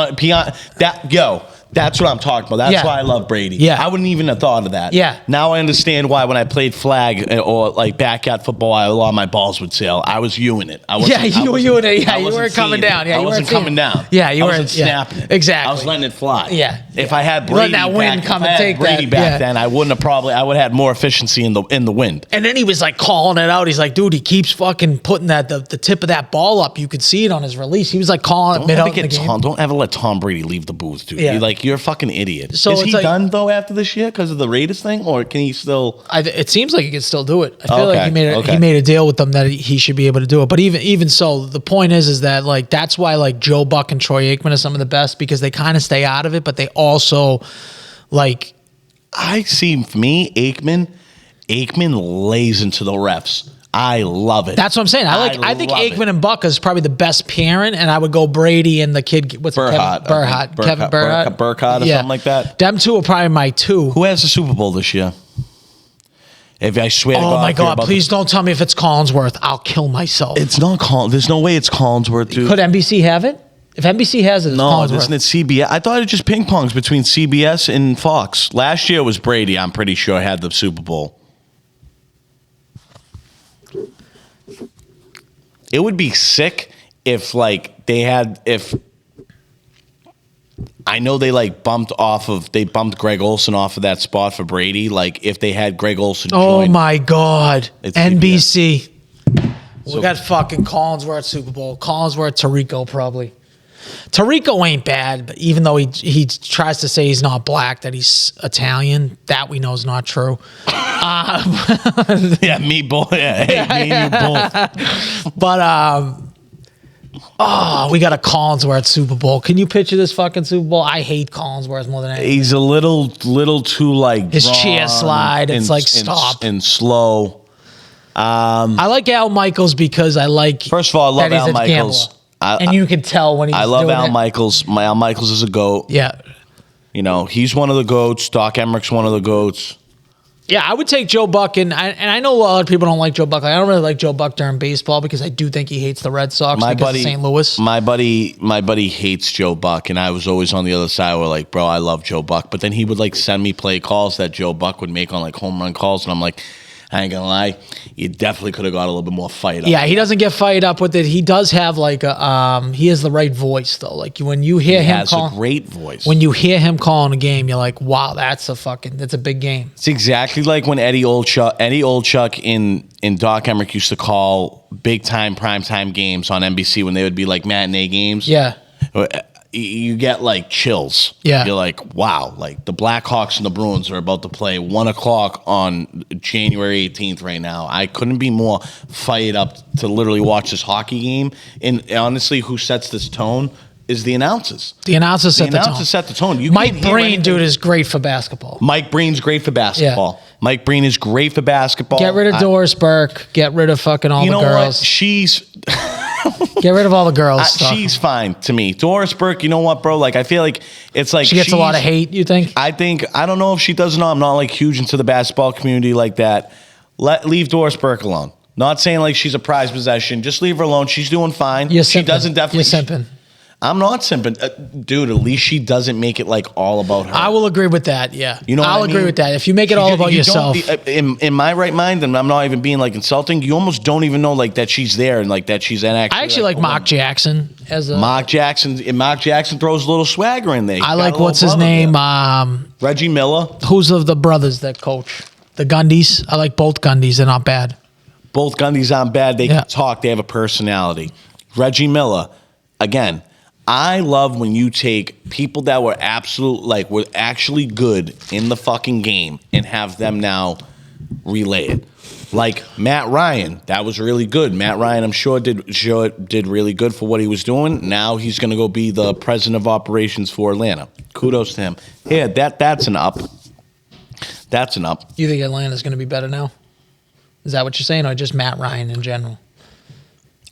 that's what I'm talking about. That's why I love Brady. Yeah. I wouldn't even have thought of that. Yeah. Now I understand why when I played flag or backyard football, a lot of my balls would sail. I was Ewing it. You were it. Yeah, you weren't coming down. Yeah, I wasn't coming down. Yeah, you weren't snapping it. Exactly. I was letting it fly. Yeah. If I had Brady that wind come and take Brady that. back then, I would have had more efficiency in the wind. And then he was calling it out. He's like, dude, he keeps fucking putting the tip of that ball up. You could see it on his release. He was calling it mid out in the game. Don't ever let Tom Brady leave the booth, dude. Yeah. You're a fucking idiot. So is he done though after this year because of the Raiders thing, or can he still? It seems like he can still do it. I feel like he made a deal with them that he should be able to do it. But even so, the point is that that's why Joe Buck and Troy Aikman are some of the best because they kind of stay out of it, but they also I see for me Aikman lays into the refs. I love it. That's what I'm saying. I think Aikman and Buck is probably the best pairing, and I would go Brady and the kid. What's Burkhardt? Kevin Burkhardt, or something like that. Them two are probably my two. Who has the Super Bowl this year? If I swear to God. Oh my God! Please don't tell me if it's Collinsworth. I'll kill myself. It's not Collins. There's no way it's Collinsworth, dude. Could NBC have it? If NBC has it, it's Collinsworth. Isn't it CBS? I thought it just ping pongs between CBS and Fox. Last year was Brady. I'm pretty sure had the Super Bowl. It would be sick if like they had I know they like bumped Greg Olson off of that spot for Brady. Like if they had Greg Olson Oh join, my God. It's NBC. So- We got fucking Collinsworth Super Bowl. Collinsworth, Tirico probably. Tirico ain't bad, but even though he tries to say he's not black, that he's Italian, that we know is not true. yeah, me both. Yeah, hey, me and you both. But we got a Collinsworth Super Bowl. Can you picture this fucking Super Bowl? I hate Collinsworth more than anything. He's a little too like His chair slide. It's like stop and slow. I like Al Michaels because I like. First of all, I love that he's Al a Michaels. gambler. And you can tell when he's I love doing Al it. Michaels. Al Michaels is a GOAT. Yeah. You know, he's one of the GOATs. Doc Emmerich's one of the GOATs. Yeah, I would take Joe Buck, and I know a lot of people don't like Joe Buck. I don't really like Joe Buck during baseball because I do think he hates the Red Sox because of St. Louis. My buddy hates Joe Buck, and I was always on the other side where like, bro, I love Joe Buck. But then he would like send me play calls that Joe Buck would make on like home run calls, and I'm like, I ain't gonna lie, you definitely could have got a little bit more fight up. Yeah, he doesn't get fired up with it. He does have like a he has the right voice though. Like when you hear him has a great voice. When you hear him calling a game, you're like, wow, that's a big game. It's exactly like when Eddie Olchuk in Doc Emmerich used to call big time primetime games on NBC when they would be like matinee games. Yeah. You get like chills. Yeah. You're like, wow, like the Blackhawks and the Bruins are about to play 1:00 on January 18th right now. I couldn't be more fired up to literally watch this hockey game. And honestly, who sets this tone is the announcers. The announcers set the tone. Set the tone. You Mike can't hear Breen, anything. dude, is great for basketball. Mike Breen's great for basketball. Yeah. Mike Breen is great for basketball. Get rid of Doris Burke. Get rid of fucking all the girls. You know what? She's... Get rid of all the girls. She's fine to me. Doris Burke, you know what, bro? Like, I feel like it's like she gets a lot of hate, you think? I don't know if she does or not. I'm not like huge into the basketball community like that. Leave Doris Burke alone. Not saying like she's a prized possession. Just leave her alone. She's doing fine. You're she simping. doesn't definitely. You're simping. I'm not simping. Dude, at least she doesn't make it like all about her. I will agree with that, yeah. You know what I I'll mean? agree with that. If you make it all about yourself. In my right mind, and I'm not even being like insulting, you almost don't even know like that she's there and like that she's an actually. I actually like Mark Jackson as a. Mark Jackson throws a little swagger in there. I like what's his name? Reggie Miller. Who's of the brothers that coach? The Gundys. I like both Gundys. They're not bad. Both Gundys aren't bad. They can talk. They have a personality. Reggie Miller, again. I love when you take people that were were actually good in the fucking game and have them now relay it. Like Matt Ryan, that was really good. Matt Ryan, I'm sure did really good for what he was doing. Now he's going to go be the president of operations for Atlanta. Kudos to him. Yeah, that's an up. That's an up. You think Atlanta's going to be better now? Is that what you're saying, or just Matt Ryan in general?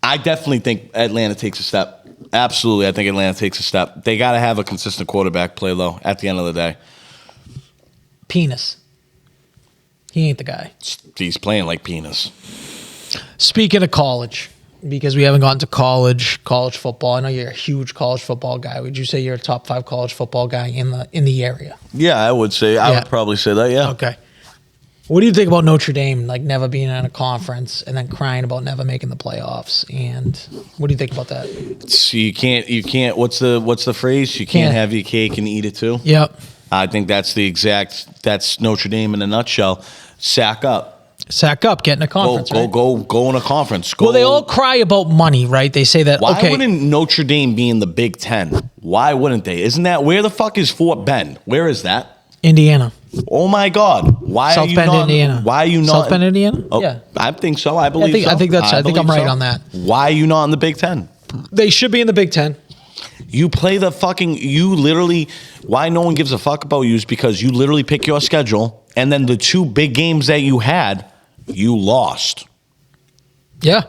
I definitely think Atlanta takes a step. Absolutely, I think Atlanta takes a step. They got to have a consistent quarterback play, though, at the end of the day. Penis. He ain't the guy. He's playing like penis. Speaking of college, because we haven't gotten to college football. I know you're a huge college football guy. Would you say you're a top 5 college football guy in the area? Yeah, I would say. I would probably say that, yeah. Okay. What do you think about Notre Dame, like never being in a conference and then crying about never making the playoffs? And what do you think about that? So you can't. What's the phrase? You can't have your cake and eat it too. Yep. I think that's Notre Dame in a nutshell. Sack up. Get in a conference. Go in a conference. Well, they all cry about money, right? They say that. Why wouldn't Notre Dame be in the Big Ten? Why wouldn't they? Isn't that where the fuck is Fort Bend? Where is that? Indiana. Oh my God! Why South are you Bend, not? Indiana. Why are you not? South Bend, Indiana. Oh, yeah, I think so. I believe. I think I'm right on that. Why are you not in the Big Ten? They should be in the Big Ten. You play why no one gives a fuck about you is because you literally pick your schedule, and then the 2 big games that you had, you lost. Yeah.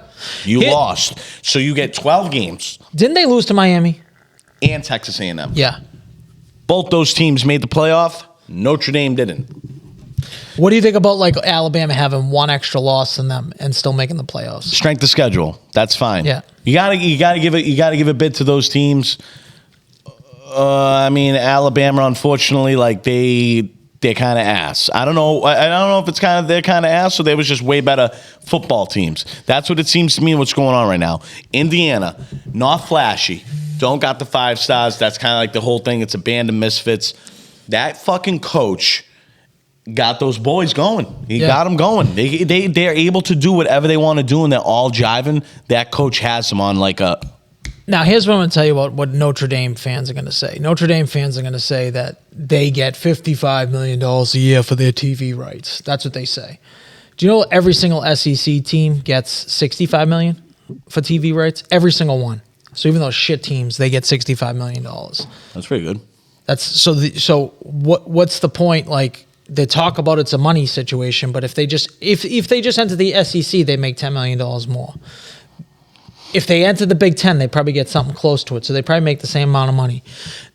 You lost. So you get 12 games. Didn't they lose to Miami? And Texas A&M. Yeah. Both those teams made the playoff. Notre Dame didn't. What do you think about like Alabama having 1 extra loss than them and still making the playoffs? Strength of schedule. That's fine. Yeah. You gotta give a bid to those teams. I mean, Alabama, unfortunately, like they they're kind of ass. I don't know. I don't know if it's kind of they're kind of ass or they was just way better football teams. That's what it seems to me what's going on right now. Indiana, not flashy. Don't got the 5 stars. That's kind of like the whole thing. It's a band of misfits. That fucking coach got those boys going. He got them going. They're able to do whatever they want to do, and they're all jiving. That coach has them on like a... Now, here's what I'm going to tell you about what Notre Dame fans are going to say. Notre Dame fans are going to say that they get $55 million a year for their TV rights. That's what they say. Do you know every single SEC team gets $65 million for TV rights? Every single one. So even those shit teams, they get $65 million. That's pretty good. That's so what's the point? Like, they talk about it's a money situation, but if they just enter the SEC, they make $10 million more. If they enter the Big Ten, they probably get something close to it. So they probably make the same amount of money.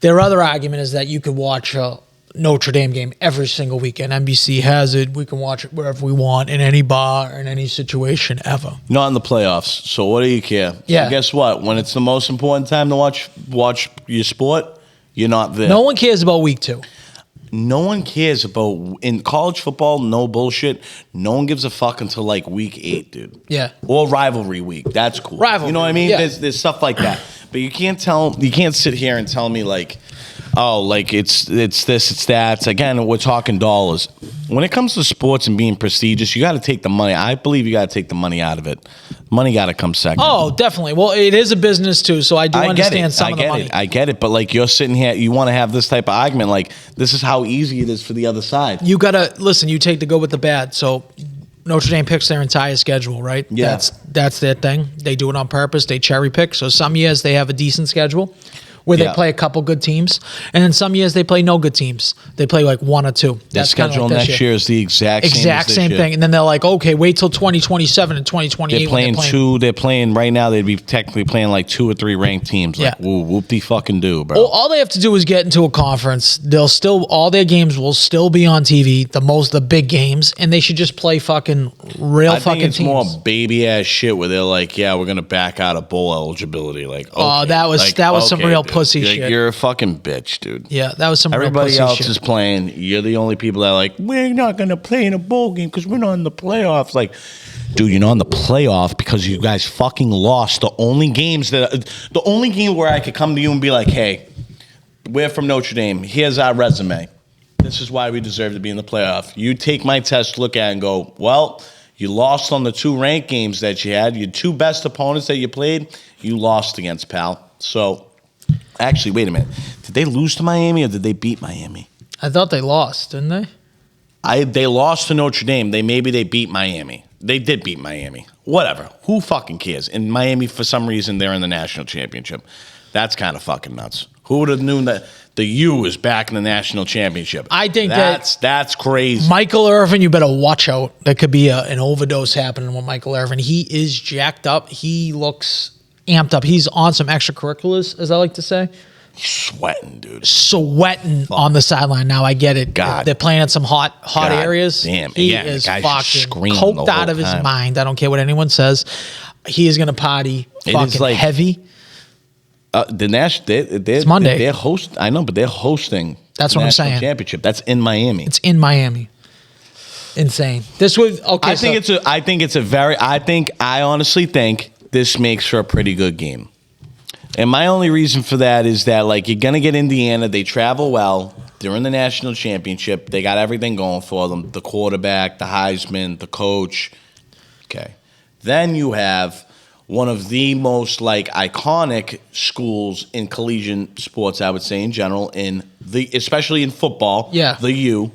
Their other argument is that you could watch a Notre Dame game every single weekend. NBC has it. We can watch it wherever we want, in any bar, in any situation ever. Not in the playoffs. So what do you care? Yeah. So guess what? When it's the most important time to watch your sport, you're not there. No one cares about week 2. No one cares about, in college football, no bullshit. No one gives a fuck until like week 8, dude. Yeah. Or rivalry week. That's cool. Rivalry, you know what I mean? yeah. There's stuff like that. But you can't sit here and tell me like, oh, like it's this, it's that. Again, we're talking dollars. When it comes to sports and being prestigious, you got to take the money. I believe you got to take the money out of it. Money got to come second. Oh, definitely. Well, it is a business too, so I do understand some of the money. I get it. But like you're sitting here, you want to have this type of argument. Like this is how easy it is for the other side. You got to listen. You take the good with the bad. So Notre Dame picks their entire schedule, right? Yeah. That's their thing. They do it on purpose. They cherry pick. So some years they have a decent schedule where they play a couple good teams, and then some years they play no good teams. They play like 1 or 2. The schedule like next year is the exact same thing. And then they're like, okay, wait till 2027 and 2028. They're playing 2. They're playing right now. They'd be technically playing like 2 or 3 ranked teams. Like, whoop-de-fucking-do, bro. Well, all they have to do is get into a conference. All their games will still be on TV. The big games, and they should just play fucking real fucking teams. I think it's more baby ass shit where they're like, yeah, we're gonna back out of bowl eligibility. Like, okay, oh, that was some real pussy shit. You're a fucking bitch, dude. Yeah, that was some Everybody real pussy else shit. is playing. You're the only people that are like, we're not going to play in a bowl game because we're not in the playoffs. Like, dude, you're not in the playoff because you guys fucking lost the only game where I could come to you and be like, hey, we're from Notre Dame. Here's our resume. This is why we deserve to be in the playoff. You take my test, look at it, and go, well, you lost on the 2 ranked games that you had. Your 2 best opponents that you played, you lost against, pal. So... Actually, wait a minute. Did they lose to Miami or did they beat Miami? I thought they lost, didn't they? They lost to Notre Dame. Maybe they beat Miami. They did beat Miami. Whatever. Who fucking cares? In Miami, for some reason, they're in the national championship. That's kind of fucking nuts. Who would have known that the U is back in the national championship? I think that's crazy. Michael Irvin, you better watch out. There could be an overdose happening with Michael Irvin. He is jacked up. He looks amped up. He's on some extracurriculars, as I like to say. He's sweating, dude. Sweating on the sideline. Now I get it. God. They're playing at some hot areas. Damn. He is fucking coked out of his mind. I don't care what anyone says. He is going to party fucking heavy. It's Monday. I know, but they're hosting. That's what I'm saying. Championship. That's in Miami. It's in Miami. Insane. This would okay. I honestly think this makes for a pretty good game. And my only reason for that is that, like, you're going to get Indiana. They travel well. They're in the national championship. They got everything going for them. The quarterback, the Heisman, the coach. Okay. Then you have one of the most, like, iconic schools in collegiate sports, I would say, in general, especially in football. Yeah. The U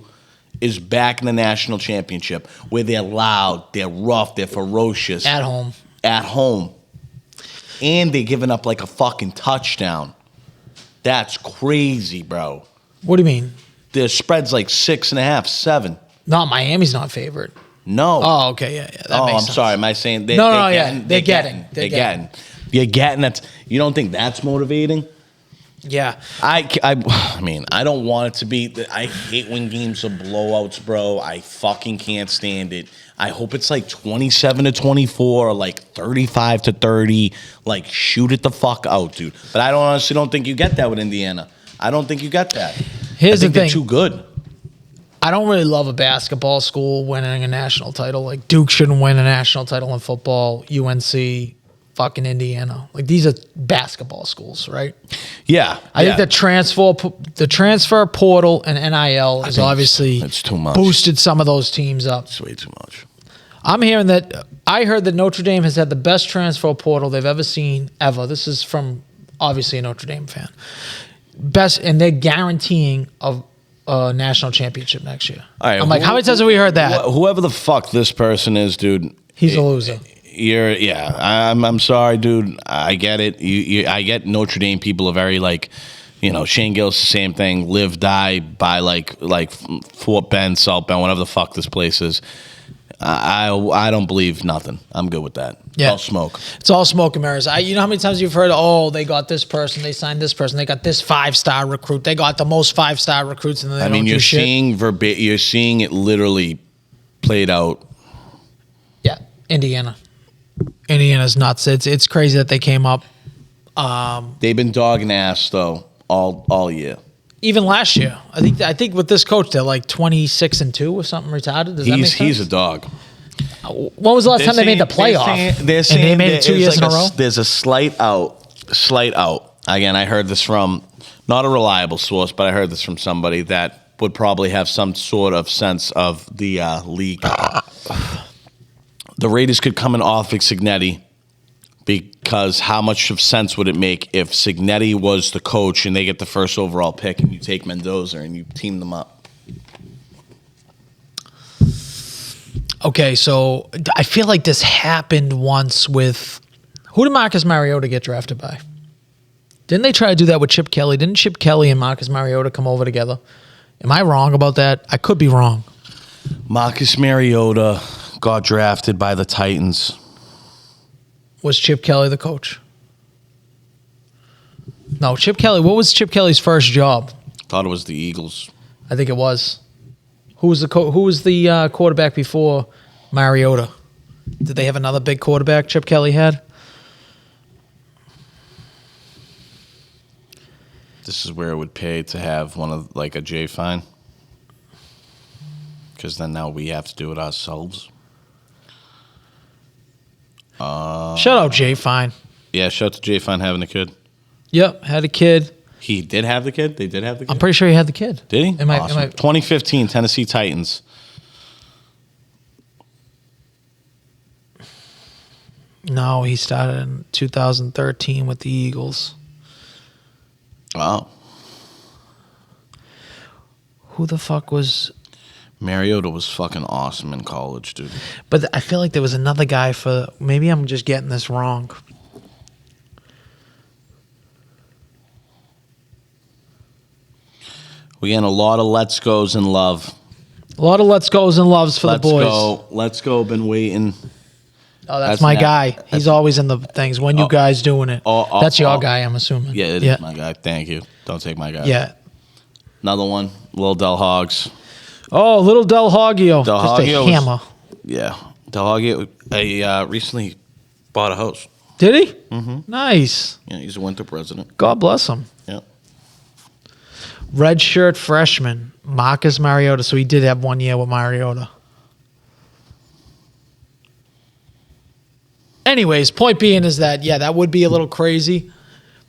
is back in the national championship where they're loud, they're rough, they're ferocious. At home. And they're giving up like a fucking touchdown. That's crazy, bro. What do you mean? The spread's like 6.5, 7. No, Miami's not favored. No. Oh, okay, yeah. That makes sense. I'm sorry. Am I saying They're getting. You're getting that. You don't think that's motivating? Yeah. I mean, I don't want it to be. I hate when games are blowouts, bro. I fucking can't stand it. I hope it's like 27-24 or like 35-30. Like, shoot it the fuck out, dude. But I honestly don't think you get that with Indiana. I don't think you get that. Here's the thing. They're too good. I don't really love a basketball school winning a national title. Like Duke shouldn't win a national title in football. UNC, fucking Indiana. Like these are basketball schools, right? Yeah. I think the transfer portal and NIL is obviously it's too much. Boosted some of those teams up. It's way too much. I heard that Notre Dame has had the best transfer portal they've ever seen ever. This is from obviously a Notre Dame fan. Best, and they're guaranteeing a national championship next year. All right, I'm like, how many times have we heard that? Whoever the fuck this person is, dude. He's a loser. I'm sorry, dude. I get it. I get Notre Dame people are very like, Shane Gill's the same thing. Live, die by like Fort Bend, South Bend, whatever the fuck this place is. I don't believe nothing. I'm good with that. Yeah. It's all smoke. It's all smoke and mirrors. You know how many times you've heard, oh, they got this person, they signed this person, they got this 5-star recruit, they got the most 5-star recruits, and then they don't do shit. You're seeing it literally played out. Yeah, Indiana's nuts. It's crazy that they came up. They've been dogging ass though all year. Even last year, I think with this coach, they're like 26-2 or something retarded. Does that make sense? He's a dog. When was the last time they made the playoff? They're saying and they made it 2 years in a row? There's a slight out. Again, I heard this from not a reliable source, but I heard this from somebody that would probably have some sort of sense of the league. The Raiders could come in off of Signetti, because how much of sense would it make if Signetti was the coach and they get the first overall pick and you take Mendoza and you team them up? Okay, so I feel like this happened once with... Who did Marcus Mariota get drafted by? Didn't they try to do that with Chip Kelly? Didn't Chip Kelly and Marcus Mariota come over together? Am I wrong about that? I could be wrong. Marcus Mariota got drafted by the Titans. Was Chip Kelly the coach? No, Chip Kelly. What was Chip Kelly's first job? Thought it was the Eagles. I think it was. Who was the quarterback before Mariota? Did they have another big quarterback Chip Kelly had? This is where it would pay to have one of like a Jay Fine, because then now we have to do it ourselves. Shout out Jay Fine. Yeah, shout out to Jay Fine having a kid. Yep, had a kid. He did have the kid? They did have the kid? I'm pretty sure he had the kid. Did he? Awesome. 2015, Tennessee Titans. No, he started in 2013 with the Eagles. Wow. Who the fuck was... Mariota was fucking awesome in college, dude. But I feel like there was another guy for... Maybe I'm just getting this wrong. We getting a lot of let's goes and love. A lot of let's goes and loves for the boys. Let's go. Been waiting. Oh, that's my guy. He's always in the things. When you guys doing it? That's your guy, I'm assuming. Yeah, it is my guy. Thank you. Don't take my guy. Yeah. Another one. Lil Del Hogs. Oh, little Del Hoggio. Just a hammer. Yeah. Del Hoggio. I recently bought a house. Did he? Mm-hmm. Nice. Yeah, he's a winter president. God bless him. Yeah. Red shirt freshman, Marcus Mariota. So he did have 1 year with Mariota. Anyways, point being is that, yeah, that would be a little crazy.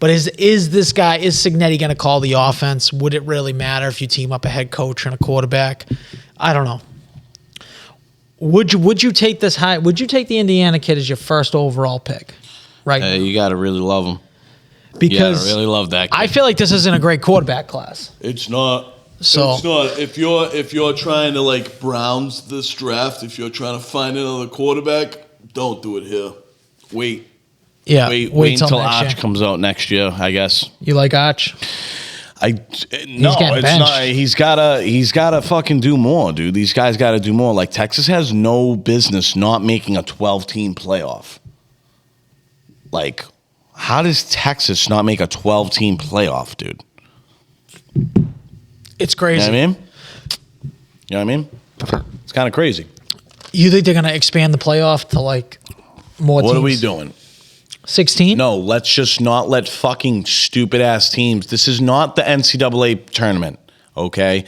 But is Signetti going to call the offense? Would it really matter if you team up a head coach and a quarterback? I don't know. Would you take this high? Would you take the Indiana kid as your first overall pick? Right. You got to really love him. Because I really love that kid. I feel like this isn't a great quarterback class. It's not. So it's not. If you're trying to like Browns this draft, if you're trying to find another quarterback, don't do it here. Wait. Yeah. Wait until Arch comes out next year, I guess. You like Arch? No, it's not. He's gotta fucking do more, dude. These guys gotta do more. Like Texas has no business not making a 12-team playoff. Like, how does Texas not make a 12-team playoff, dude? It's crazy. You know what I mean? It's kind of crazy. You think they're gonna expand the playoff to like more teams? What are we doing? 16? No, let's just not let fucking stupid ass teams. This is not the NCAA tournament, okay?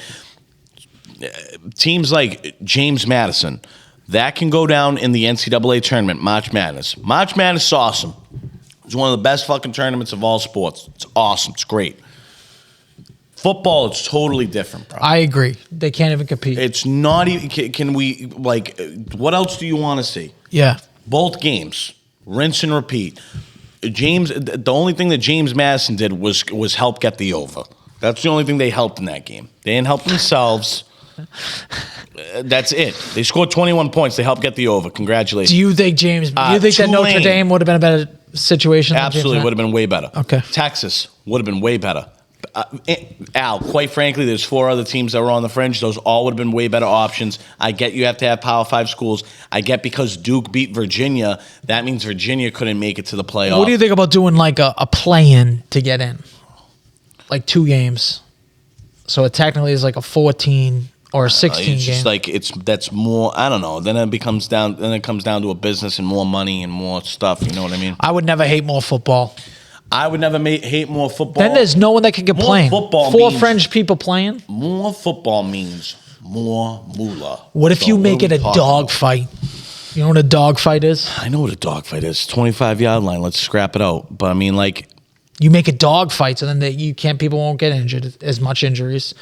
teams like James Madison, that can go down in the NCAA tournament, March Madness. March Madness is awesome. It's one of the best fucking tournaments of all sports. It's awesome. It's great. Football, it's totally different, bro. I agree. They can't even compete. It's not even. Can we, like, what else do you want to see? Yeah. Both games, rinse and repeat. The only thing that James Madison did was help get the over. That's the only thing they helped in that game. They didn't help themselves. That's it. They scored 21 points. They helped get the over. Congratulations. Do you think that Notre Dame would have been a better situation? Absolutely, would have been way better. Okay. Texas would have been way better. Al, quite frankly, there's 4 other teams that were on the fringe. Those all would have been way better options. I get you have to have Power 5 schools. I get because Duke beat Virginia, that means Virginia couldn't make it to the playoff. What do you think about doing like a play-in to get in? Like 2 games. So it technically is like a 14 or a 16 it's just game. like that's more. I don't know. Then it comes down to a business and more money and more stuff. You know what I mean? I would never hate more football. I would never hate more football. Then there's no one that can complain. Football 4 means, French people playing. More football means more moolah. What if So you what make are it we a talking dog about? fight? You know what a dog fight is? I know what a dog fight is. 25-yard line. Let's scrap it out. But I mean, like, You make a dog fight, so then people won't get injured as much injuries,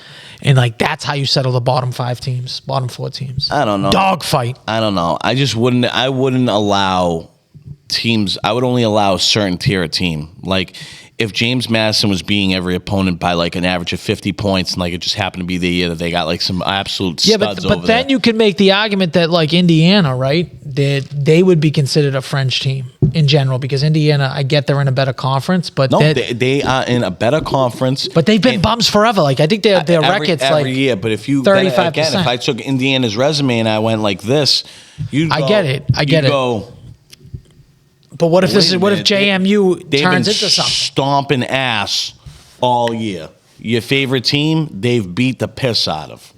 and like that's how you settle the bottom 4 teams. I don't know. Dog fight. I don't know. I wouldn't allow teams. I would only allow a certain tier of team. Like, if James Madison was beating every opponent by like an average of 50 points, and like it just happened to be the year that they got like some absolute studs over but then there. you can make the argument that like Indiana, right? That they would be considered a French team in general because Indiana, I get they're in a better conference, but No, they are in a better conference. but they've been bums forever. Like I think their record's every like year. But if you 35%. again, if I took Indiana's resume and I went like this, I get it. Go, But what if Wait a minute. JMU they've turns been into something? stomping ass all year. Your favorite team, they've beat the piss out of.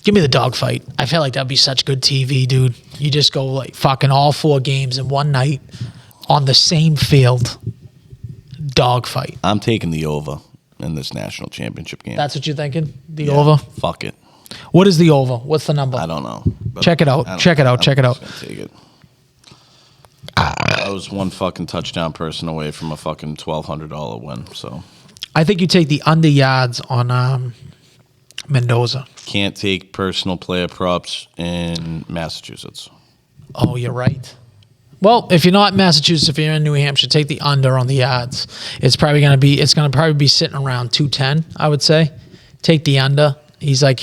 Give me the dog fight. I feel like that'd be such good TV, dude. You just go like fucking all 4 games in one night on the same field. Dog fight. I'm taking the over in this national championship game. That's what you're thinking? The Yeah, over? Fuck it. What is the over? What's the number? I don't know. But Check it out. I don't Check it know. out. Check it out. I'm just gonna take it. I was one fucking touchdown person away from a fucking $1,200 win. So I think you take the under yards on Mendoza. can't take personal player props in Massachusetts. Oh, you're right. Well, if you're not in Massachusetts, if you're in New Hampshire, take the under on the yards. It's probably going to be sitting around 210, I would say. Take the under. He's like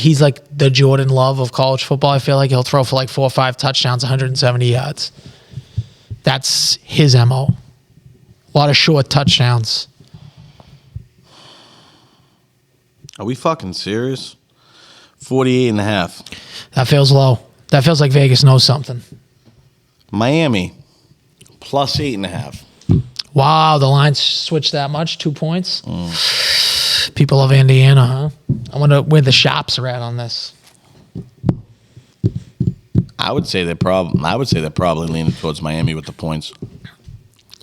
the Jordan Love of college football. I feel like he'll throw for like 4 or 5 touchdowns, 170 yards. That's his MO. A lot of short touchdowns. Are we fucking serious? 48.5. That feels low. That feels like Vegas knows something. Miami, plus 8.5. Wow, the line switched that much? 2 points? People of Indiana, huh? I wonder where the shops are at on this. I would say they're probably leaning towards Miami with the points.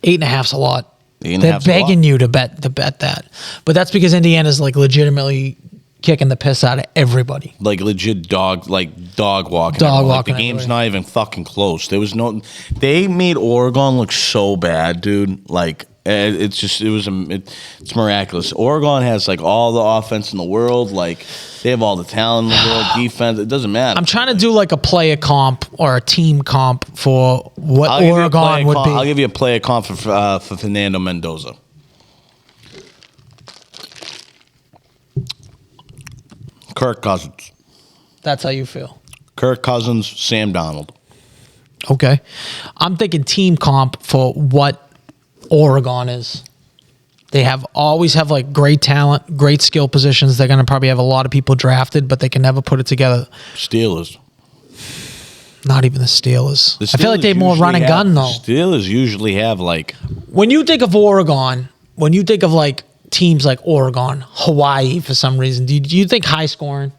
8.5's a lot. 8.5's They're a lot. begging you to bet that, but that's because Indiana's like legitimately kicking the piss out of everybody. Like legit dog walking. Dog Like, walking the game's everybody. not even fucking close. They made Oregon look so bad, dude. Like it's miraculous. Oregon has like all the offense in the world. Like they have all the talent in the world, defense. It doesn't matter. I'm trying to do like a player comp or a team comp for what I'll give you a Oregon player would comp- be. I'll give you a player comp for Fernando Mendoza. Kirk Cousins. That's how you feel. Kirk Cousins, Sam Donald. Okay. I'm thinking team comp for what Oregon is. They always have like great talent, great skill positions. They're going to probably have a lot of people drafted, but they can never put it together. Steelers. Not even the Steelers. The I feel like Steelers they're more usually run and have- gun though. Steelers usually have like When you think of Oregon, when you think of like teams like Oregon, Hawaii for some reason, do you think high scoring?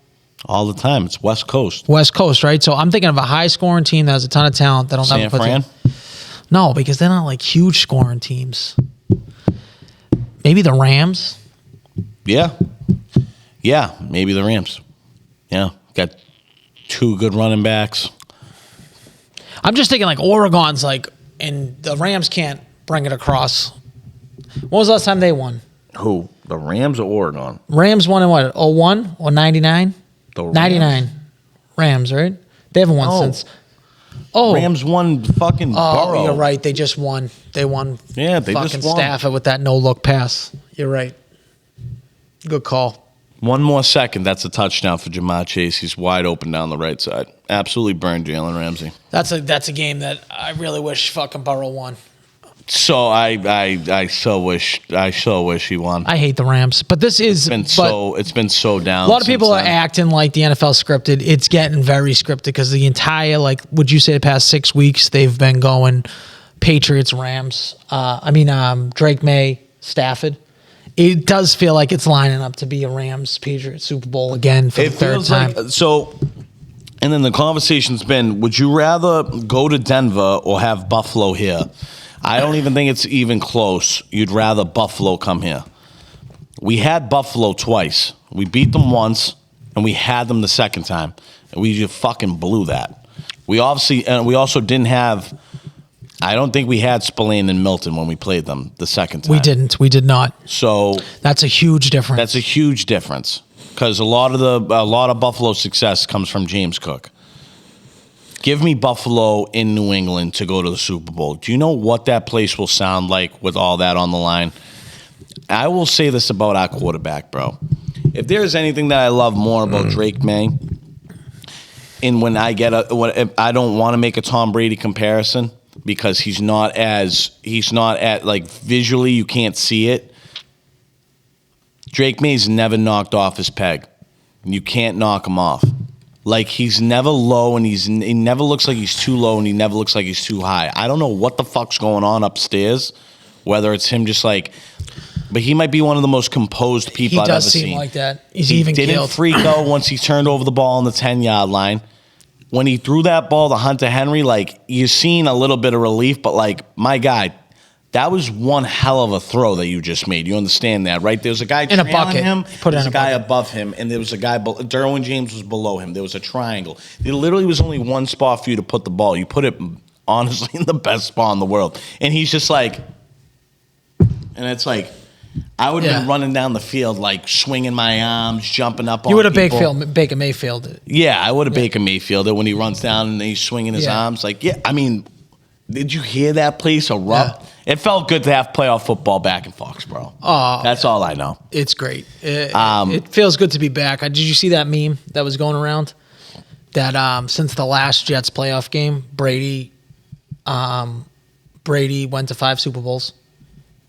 all the time. It's West Coast. West Coast, right? So I'm thinking of a high scoring team that has a ton of talent that'll San never put Fran? No, because they're not like huge scoring teams. Maybe the Rams. Yeah. Yeah, maybe the Rams. Yeah, got 2 good running backs. I'm just thinking like Oregon's like, and the Rams can't bring it across. When was the last time they won? Who? The Rams or Oregon? Rams won in what, 01 or 99? The Rams? 99. Rams, right? They haven't won since. Oh. Rams won fucking Burrow. You're right. They just won. They won. Yeah, they fucking just won. Stafford with that no-look pass. You're right. Good call. One more second. That's a touchdown for Jamar Chase. He's wide open down the right side. Absolutely burned Jalen Ramsey. That's a game that I really wish fucking Burrow won. So I so wish he won. I hate the Rams, but this is it's been so down. A lot of people are then. acting like the NFL scripted. It's getting very scripted because the entire, like, would you say the past 6 weeks they've been going Patriots, Rams. Drake May, Stafford. It does feel like it's lining up to be a Rams Patriots Super Bowl again for the third time. And then the conversation's been: would you rather go to Denver or have Buffalo here? I don't even think it's even close. You'd rather Buffalo come here. We had Buffalo twice. We beat them once, and we had them the second time. And we just fucking blew that. We also didn't have. I don't think we had Spillane and Milton when we played them the second time. We didn't. We did not. So that's a huge difference. That's a huge difference because a lot of Buffalo's success comes from James Cook. Give me Buffalo in New England to go to the Super Bowl. Do you know what that place will sound like with all that on the line? I will say this about our quarterback, bro. If there's anything that I love more about Drake May, and when I I don't want to make a Tom Brady comparison because he's not at like visually you can't see it. Drake May's never knocked off his peg. You can't knock him off. Like, he's never low, and he never looks like he's too low, and he never looks like he's too high. I don't know what the fuck's going on upstairs, whether it's him just like... But he might be one of the most composed people I've ever seen. He does seem like that. He didn't freak out once he turned over the ball on the 10-yard line. When he threw that ball to Hunter Henry, like, you're seeing a little bit of relief, but, like, my guy... That was one hell of a throw that you just made. You understand that, right? There's a guy in a bucket. Him. There's a guy above him, and there was a guy. Derwin James was below him. There was a triangle. There literally was only one spot for you to put the ball. You put it honestly in the best spot in the world, and he's just like, and it's like, I would have been running down the field like swinging my arms, jumping up. You would have Baker Mayfield it. Yeah, I would have Baker Mayfield it when he runs down and he's swinging his arms. Like, I mean, did you hear that place erupt? Yeah. It felt good to have playoff football back in Foxborough. Oh, that's all I know. It's great. It feels good to be back. Did you see that meme that was going around? That since the last Jets playoff game, Brady went to 5 Super Bowls,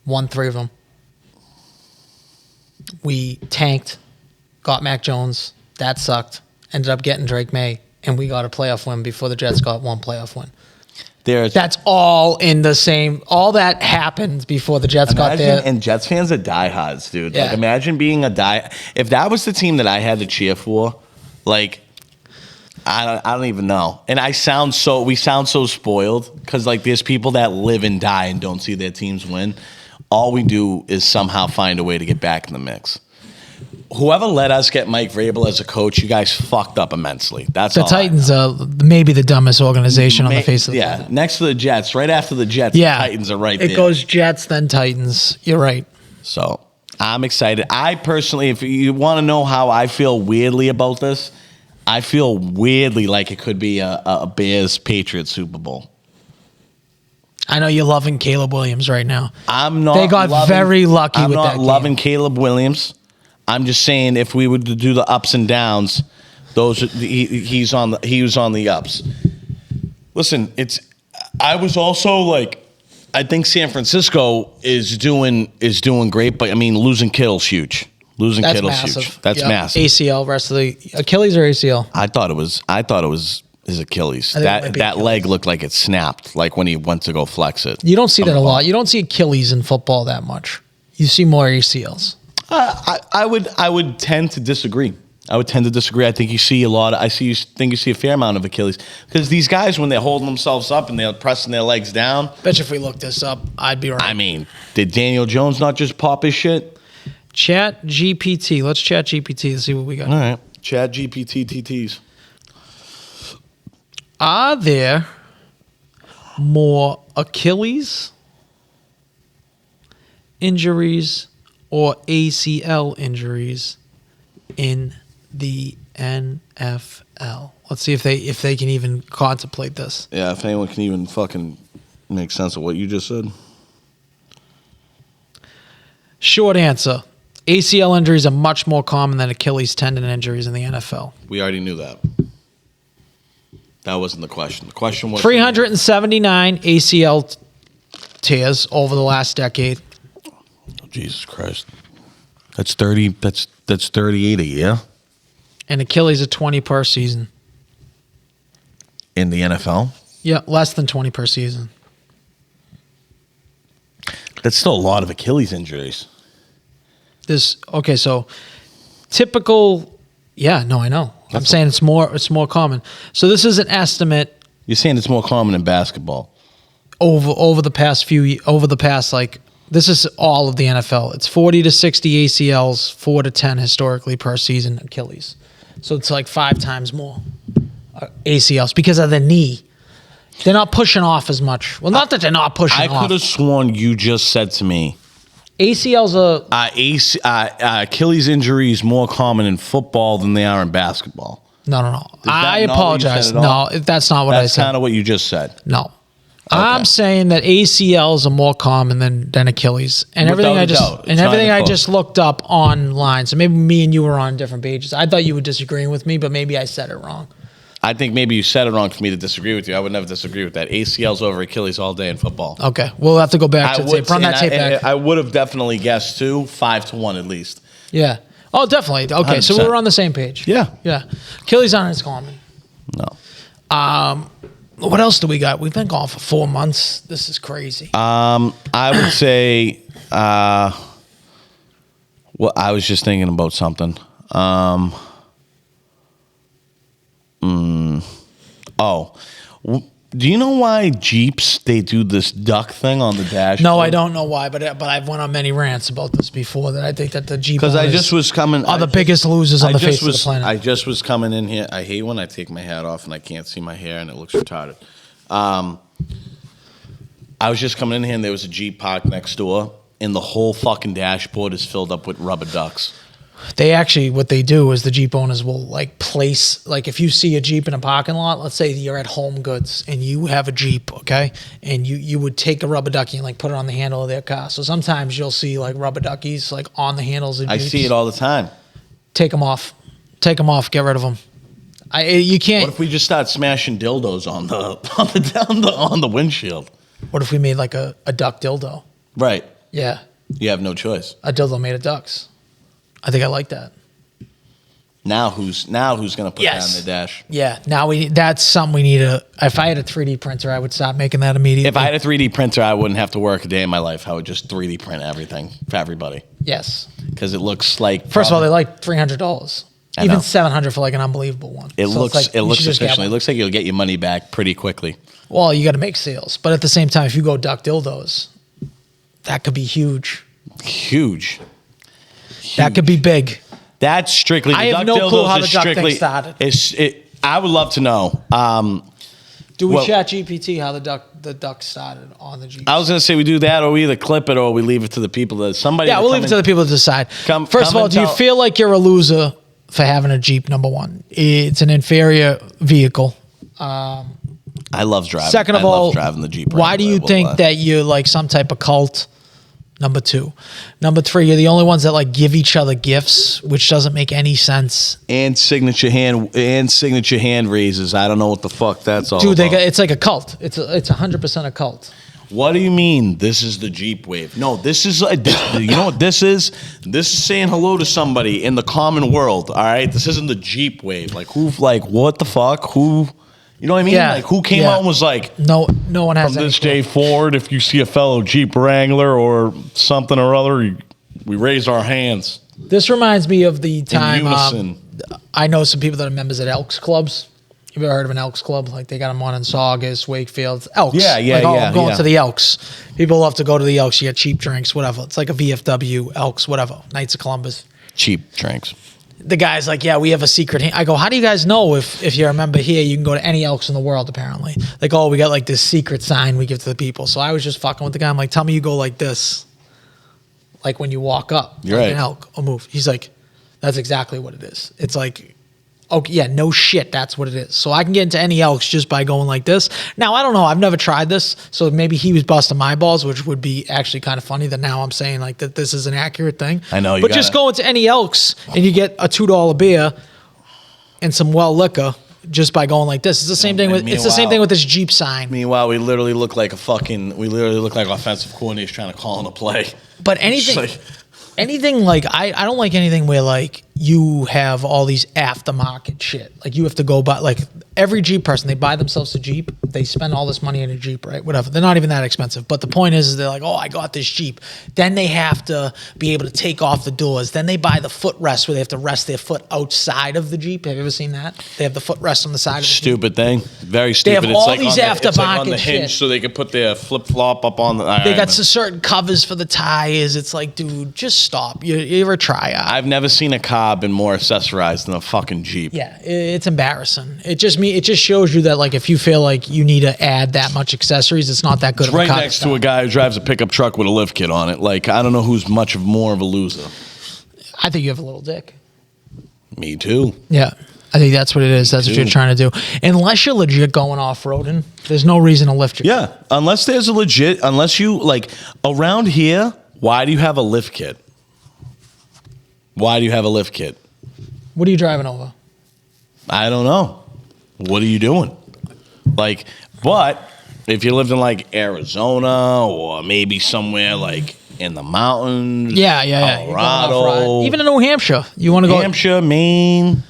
won 3 of them. We tanked, got Mac Jones. That sucked. Ended up getting Drake May, and we got a playoff win before the Jets got one playoff win. That's all in the same. All that happened before the Jets got there. And Jets fans are diehards, dude. Yeah. Like, imagine being if that was the team that I had to cheer for, like, I don't even know. And we sound so spoiled because, like, there's people that live and die and don't see their teams win. All we do is somehow find a way to get back in the mix. Whoever let us get Mike Vrabel as a coach, you guys fucked up immensely. That's the Titans are maybe the dumbest organization on the face of the planet. Next to the Jets, right after the Jets, the Titans are right there. It goes Jets, then Titans. You're right. So I'm excited. I personally, if you want to know how I feel weirdly about this, I feel weirdly like it could be a Bears-Patriots Super Bowl. I know you're loving Caleb Williams right now. I'm not. They got very lucky with that game. I'm not loving Caleb Williams. I'm just saying, if we were to do the ups and downs, he was on the ups. Listen, I was also like, I think San Francisco is doing great, but I mean, losing Kittle's huge. That's huge. That's massive. ACL, rest of the Achilles or ACL? I thought it was his Achilles. That leg looked like it snapped, like when he went to go flex it. You don't see that a lot. You don't see Achilles in football that much. You see more ACLs. I would tend to disagree. I think you see a lot. You see a fair amount of Achilles because these guys, when they're holding themselves up and they're pressing their legs down. Bet you if we look this up, I'd be right. I mean, did Daniel Jones not just pop his shit? Chat GPT. Let's chat GPT to see what we got. All right. Chat GPT TTs. Are there more Achilles injuries or ACL injuries in the NFL? Let's see if they can even contemplate this. Yeah, if anyone can even fucking make sense of what you just said. Short answer. ACL injuries are much more common than Achilles tendon injuries in the NFL. We already knew that. That wasn't the question. The question was 379 ACL tears over the last decade. Oh, Jesus Christ. That's 30 that's 38 a year And Achilles are 20 per season. in the NFL. Yeah, less than 20 per season. That's still a lot of Achilles injuries. So typical, yeah, no, I know. I'm saying it's more common. So this is an estimate You're saying it's more common in basketball. over the past like this is all of the NFL. It's 40 to 60 ACLs, 4 to 10 historically per season Achilles. So it's like 5 times more ACLs because of the knee. They're not pushing off as much. Well, not that they're not pushing I off. could have sworn you just said to me ACLs are Achilles injuries more common in football than they are in basketball. no. that I not what you apologize. said at No, all? that's not what I That's said. kind of what you just said. No. I'm saying that ACLs are more common than Achilles. And Without everything a I just doubt. It's and not everything even I close. just looked up online. So maybe me and you were on different pages. I thought you were disagreeing with me, but maybe I said it wrong. I think maybe you said it wrong for me to disagree with you. I would never disagree with that. ACLs over Achilles all day in football. Okay. We'll have to go back to the tape. Run that tape back. I would have definitely guessed 5-1 at least. Yeah. Oh, definitely. Okay, so 100%. we're on the same page. Yeah. Yeah. Achilles aren't as common. No. What else do we got? We've been gone for 4 months. This is crazy. I would say, well, I was just thinking about something. Do you know why Jeeps, they do this duck thing on the dash? No, I don't know why, but I've went on many rants about this before. That I think that the Jeep Because I owners just was coming. are the biggest losers on the face of the planet. I just was coming in here. I hate when I take my hat off and I can't see my hair and it looks retarded. I was just coming in here and there was a Jeep parked next door and the whole fucking dashboard is filled up with rubber ducks. They actually, what they do is the Jeep owners will like place, like if you see a Jeep in a parking lot, let's say you're at Home Goods and you have a Jeep, okay? And you would take a rubber ducky and like put it on the handle of their car. So sometimes you'll see like rubber duckies like on the handles of Jeeps. I see it all the time. Take them off. Take them off. Get rid of them. You can't. What if we just start smashing dildos on the windshield? What if we made like a duck dildo? Right. Yeah. You have no choice. A dildo made of ducks. I think I like that. Now who's gonna put that on the dash? Yeah. Now that's something we need to. If I had a 3D printer, I would stop making that immediately. If I had a 3D printer, I wouldn't have to work a day in my life. I would just 3D print everything for everybody. Yes. Because it looks like. First of all, they're like $300. I Even know. $700 for like an unbelievable one. It So looks it's like, it you looks should just get efficient. It one. looks like you'll get your money back pretty quickly. Well, you got to make sales, but at the same time, if you go duck dildos, that could be huge. Huge. That could be big. That's strictly. I have duck no clue dildos how is the duck thing strictly- started. I would love to know. Do we Well- chat GPT how the duck started on the Jeep? I was gonna say we do that, or we either clip it, or we leave it to the people that somebody. Yeah, we'll leave it to the people to decide. First come of all, and do you tell- feel like you're a loser for having a Jeep? Number one, it's an inferior vehicle. I love driving. Second of I all, love driving the Jeep. why do you think that you're like some type of cult? Number two. Number three, you're the only ones that like give each other gifts, which doesn't make any sense. And signature hand raises. I don't know what the fuck that's all Dude, about. it's like a cult. It's 100% a cult. What do you mean? This is the Jeep wave? No, this is. You know what this is? This is saying hello to somebody in the common world. All right, this isn't the Jeep wave. Like who? Like what the fuck? Who? You know what I mean? Yeah, Like who came yeah. out and was like, No one has from any this clue. day forward, if you see a fellow Jeep Wrangler or something or other, we raise our hands This reminds me of the in time unison. I know some people that are members at Elks clubs. You ever heard of an Elks club? Like they got them on in Saugus, Wakefield, Elks. Yeah, like, oh, yeah, I'm going yeah. to the Elks. People love to go to the Elks. You get cheap drinks, whatever. It's like a VFW, Elks, whatever. Knights of Columbus. Cheap drinks. the guy's like, yeah, we have a secret. I go, how do you guys know if you're a member here, you can go to any Elks in the world, apparently. Like, oh, we got like this secret sign we give to the people. So I was just fucking with the guy. I'm like, tell me you go like this. Like when you walk up, You're like right. an elk or move. He's like, that's exactly what it is. It's like, okay, yeah, no shit, that's what it is. So I can get into any Elks just by going like this. Now, I don't know. I've never tried this. So maybe he was busting my balls, which would be actually kind of funny that now I'm saying like that this is an accurate thing. I know. But just go into any Elks and you get a $2 beer and some well liquor just by going like this. It's the same thing with this Jeep sign. Meanwhile, we literally look like offensive coordinators trying to call in a play. But anything like I don't like anything where like you have all these aftermarket shit. Like you have to go buy like every Jeep person, they buy themselves a Jeep, they spend all this money in a Jeep, right? Whatever. They're not even that expensive. But the point is they're like, oh, I got this Jeep. Then they have to be able to take off the doors. Then they buy the footrest where they have to rest their foot outside of the Jeep. Have you ever seen that? They have the footrest on the side of the Jeep. Stupid thing. Very stupid. They have all these it's like on aftermarket the hinge shit. so they can put their flip-flop up on the... They got some certain covers for the tires. It's like, dude, just stop. You're a tryout. I've never seen a car been more accessorized than a fucking Jeep. Yeah, it's embarrassing. It just shows you that like if you feel like you need to add that much accessories, it's not that good. It's right next to a guy who drives a pickup truck with a lift kit on it. Like I don't know who's more of a loser. I think you have a little dick. Me too. Yeah, I think that's what it is. That's what you're trying to do. Unless you're legit going off-roading, there's no reason to lift your Yeah, unless you like around here. Why do you have a lift kit? Why do you have a lift kit? What are you driving over? I don't know. What are you doing? Like, but if you lived in like Arizona or maybe somewhere like in the mountains, Yeah. Colorado, Even in New Hampshire, you want to go. Hampshire, Maine.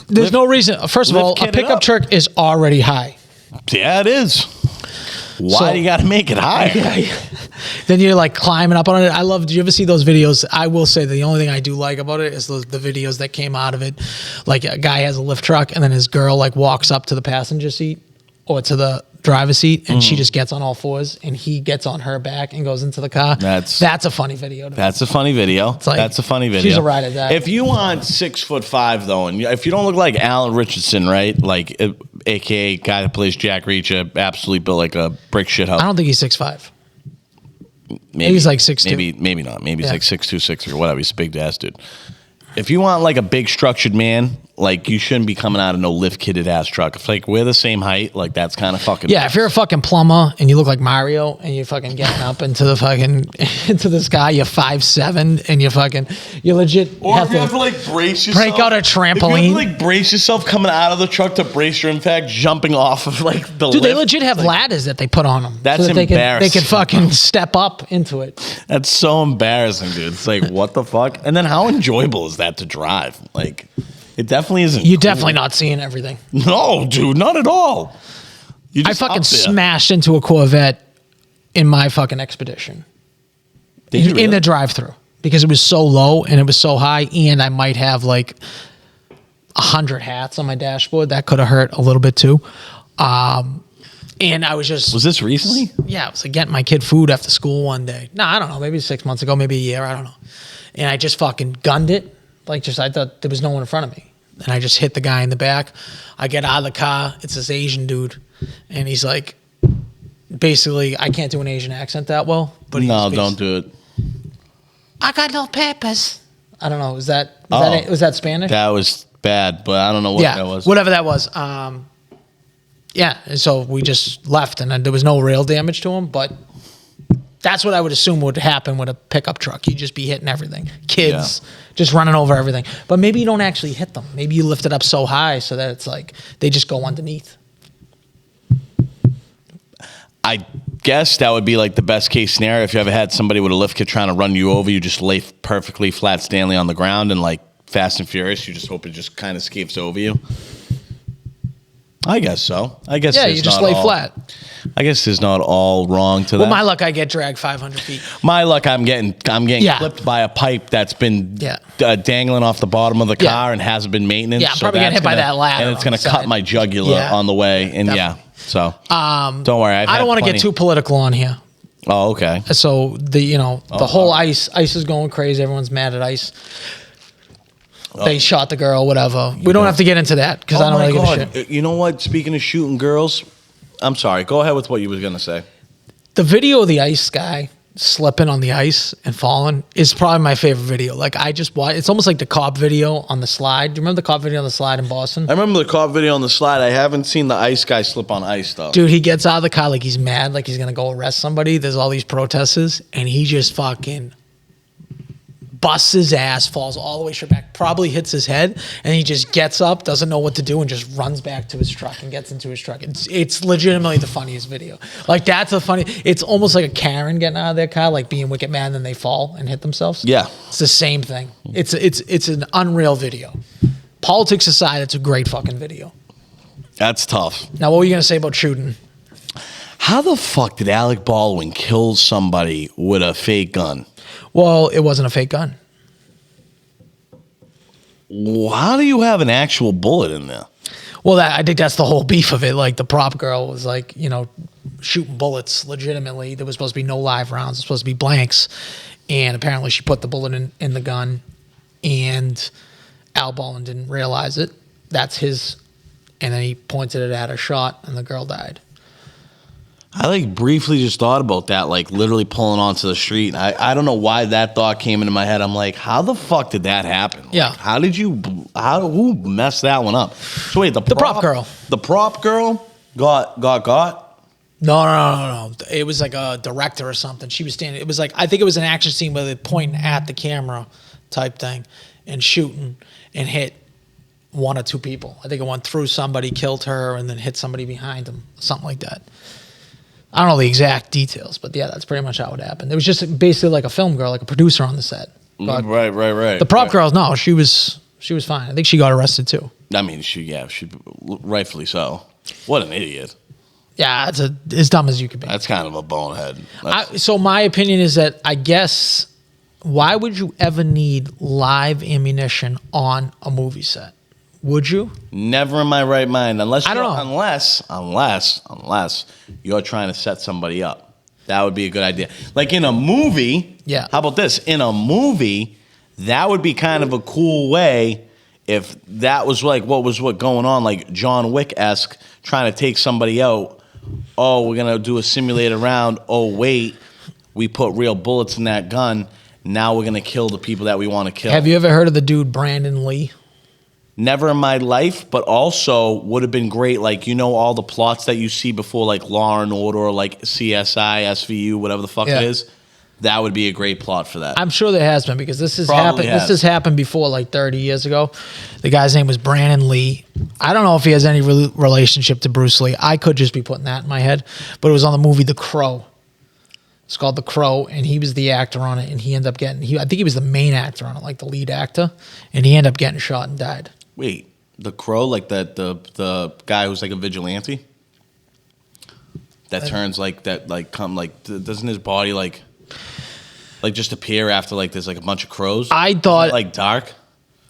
There's no reason. First of all, a pickup truck is already high. Yeah, it is. Why do you got to make it higher? Then you're like climbing up on it. Do you ever see those videos? I will say the only thing I do like about it is the videos that came out of it. Like a guy has a lift truck and then his girl like walks up to the passenger seat or to the driver's seat and she just gets on all fours and he gets on her back and goes into the car. That's a funny video. That's a funny video. That's a funny video. She's a ride or die. If you want 6'5" though, and if you don't look like Alan Richardson, right? Like, AKA guy that plays Jack Reacher, absolutely built like a brick shit house. I don't think he's 6'5". Maybe he's like 6'2". Maybe not. Maybe he's like 6'2", 6'3", whatever. He's a big ass dude. If you want like a big structured man, like you shouldn't be coming out of no lift kitted ass truck. If like we're the same height, like that's kind of fucking. Yeah, if you're a fucking plumber and you look like Mario and you're fucking getting up into the fucking into the sky, you're 5'7" and you legit or have if you to have to like brace yourself. break out a trampoline. If you have to like brace yourself coming out of the truck to brace your impact, jumping off of like the lift. Dude, they legit have ladders that they put on them. That's so that embarrassing. They can fucking step up into it. That's so embarrassing, dude. It's like, what the fuck? And then how enjoyable is that to drive? Like, it definitely isn't. You're definitely not seeing everything. No, dude, not at all. I fucking smashed into a Corvette in my fucking Expedition. Did you really? In the drive-thru because it was so low and it was so high, and I might have like 100 hats on my dashboard. That could have hurt a little bit too. And I was just... Was this recently? Yeah, I was like getting my kid food after school one day. No, I don't know. Maybe 6 months ago, maybe a year. I don't know. And I just fucking gunned it. Like, I thought there was no one in front of me. And I just hit the guy in the back. I get out of the car. It's this Asian dude. And he's like, basically, I can't do an Asian accent that well. But No, don't do it. I got no papers. I don't know. Was that Spanish? That was bad, but I don't know what that was. Whatever that was. Yeah, and so we just left, and there was no real damage to him, but that's what I would assume would happen with a pickup truck. You'd just be hitting everything. Kids, just running over everything. But maybe you don't actually hit them. Maybe you lift it up so high so that it's like they just go underneath. I guess that would be like the best case scenario. If you ever had somebody with a lift kit trying to run you over, you just lay perfectly flat Stanley on the ground and like Fast and Furious, you just hope it just kind of escapes over you. I guess so. I guess you just lay flat. I guess there's not all wrong to that. Well, my luck, I get dragged 500 feet. My luck, I'm getting clipped by a pipe that's been dangling off the bottom of the car and hasn't been maintenance. Yeah, I'm probably getting hit by that ladder. And it's going to cut my jugular on the way. And so don't worry. I don't want to get too political on here. Oh, okay. So the whole ice is going crazy. Everyone's mad at ice. They shot the girl, whatever. We don't have to get into that because I don't really give a shit. You know what? Speaking of shooting girls, I'm sorry. Go ahead with what you were going to say. The video of the ice guy slipping on the ice and falling is probably my favorite video. Like, I just watch. It's almost like the cop video on the slide. Do you remember the cop video on the slide in Boston? I remember the cop video on the slide. I haven't seen the ice guy slip on ice, though. Dude, he gets out of the car like he's mad, like he's going to go arrest somebody. There's all these protesters, and he just fucking busts his ass, falls all the way straight back, probably hits his head, and he just gets up, doesn't know what to do, and just runs back to his truck and gets into his truck. It's legitimately the funniest video. Like, that's the funny. It's almost like a Karen getting out of their car, like being wicked mad, and then they fall and hit themselves. Yeah. It's the same thing. It's an unreal video. Politics aside, it's a great fucking video. That's tough. Now, what were you going to say about shooting? How the fuck did Alec Baldwin kill somebody with a fake gun? Well, it wasn't a fake gun. How do you have an actual bullet in there? Well, I think that's the whole beef of it. Like, the prop girl was like, shooting bullets legitimately. There was supposed to be no live rounds. It was supposed to be blanks. And apparently she put the bullet in the gun. And Al Baldwin didn't realize it. That's his. And then he pointed it at her, shot, and the girl died. I briefly just thought about that, literally pulling onto the street. I don't know why that thought came into my head. I'm like, how the fuck did that happen? Yeah. Who messed that one up? So wait, the prop girl. The prop girl got? No. It was like a director or something. She was standing. It was like, I think it was an action scene where they're pointing at the camera type thing and shooting and hit one or two people. I think it went through somebody, killed her, and then hit somebody behind them. Something like that. I don't know the exact details, but yeah, that's pretty much how it happened. It was just basically like a film girl, like a producer on the set. But right. The prop girl, no, she was fine. I think she got arrested too. I mean, she rightfully so. What an idiot. Yeah, it's as dumb as you could be. That's kind of a bonehead. So my opinion is that I guess, why would you ever need live ammunition on a movie set? Would you? Never in my right mind, unless unless you're trying to set somebody up. That would be a good idea. Like in a movie. Yeah. How about this? In a movie, that would be kind of a cool way if that was what going on, like John Wick-esque, trying to take somebody out. Oh, we're gonna do a simulated round. Oh, wait, we put real bullets in that gun. Now we're gonna kill the people that we want to kill. Have you ever heard of the dude Brandon Lee? Never in my life, but also would have been great. All the plots that you see before, like Law and Order, or like CSI, SVU, whatever the fuck it is. That would be a great plot for that. I'm sure there has been, because this has happened. This has happened before, like 30 years ago. The guy's name was Brandon Lee. I don't know if he has any relationship to Bruce Lee. I could just be putting that in my head, but it was on the movie The Crow. It's called The Crow, and he was the actor on it, and he ended up getting. I think he was the main actor on it, like the lead actor, and he ended up getting shot and died. Wait, The Crow, like that the guy who's like a vigilante that turns doesn't his body like just appear after there's a bunch of crows? I thought dark.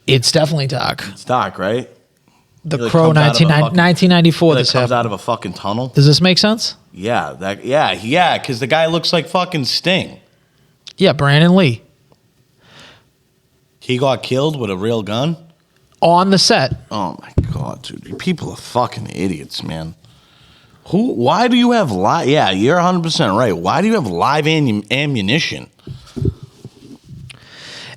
It's definitely dark. It's dark, right? The Crow, 1994. This comes happened. out of a fucking tunnel. Does this make sense? Yeah, because the guy looks like fucking Sting. Yeah, Brandon Lee. He got killed with a real gun? On the set. Oh my God, dude. People are fucking idiots, man. Why do you have live? Yeah, you're 100% right. Why do you have live ammunition?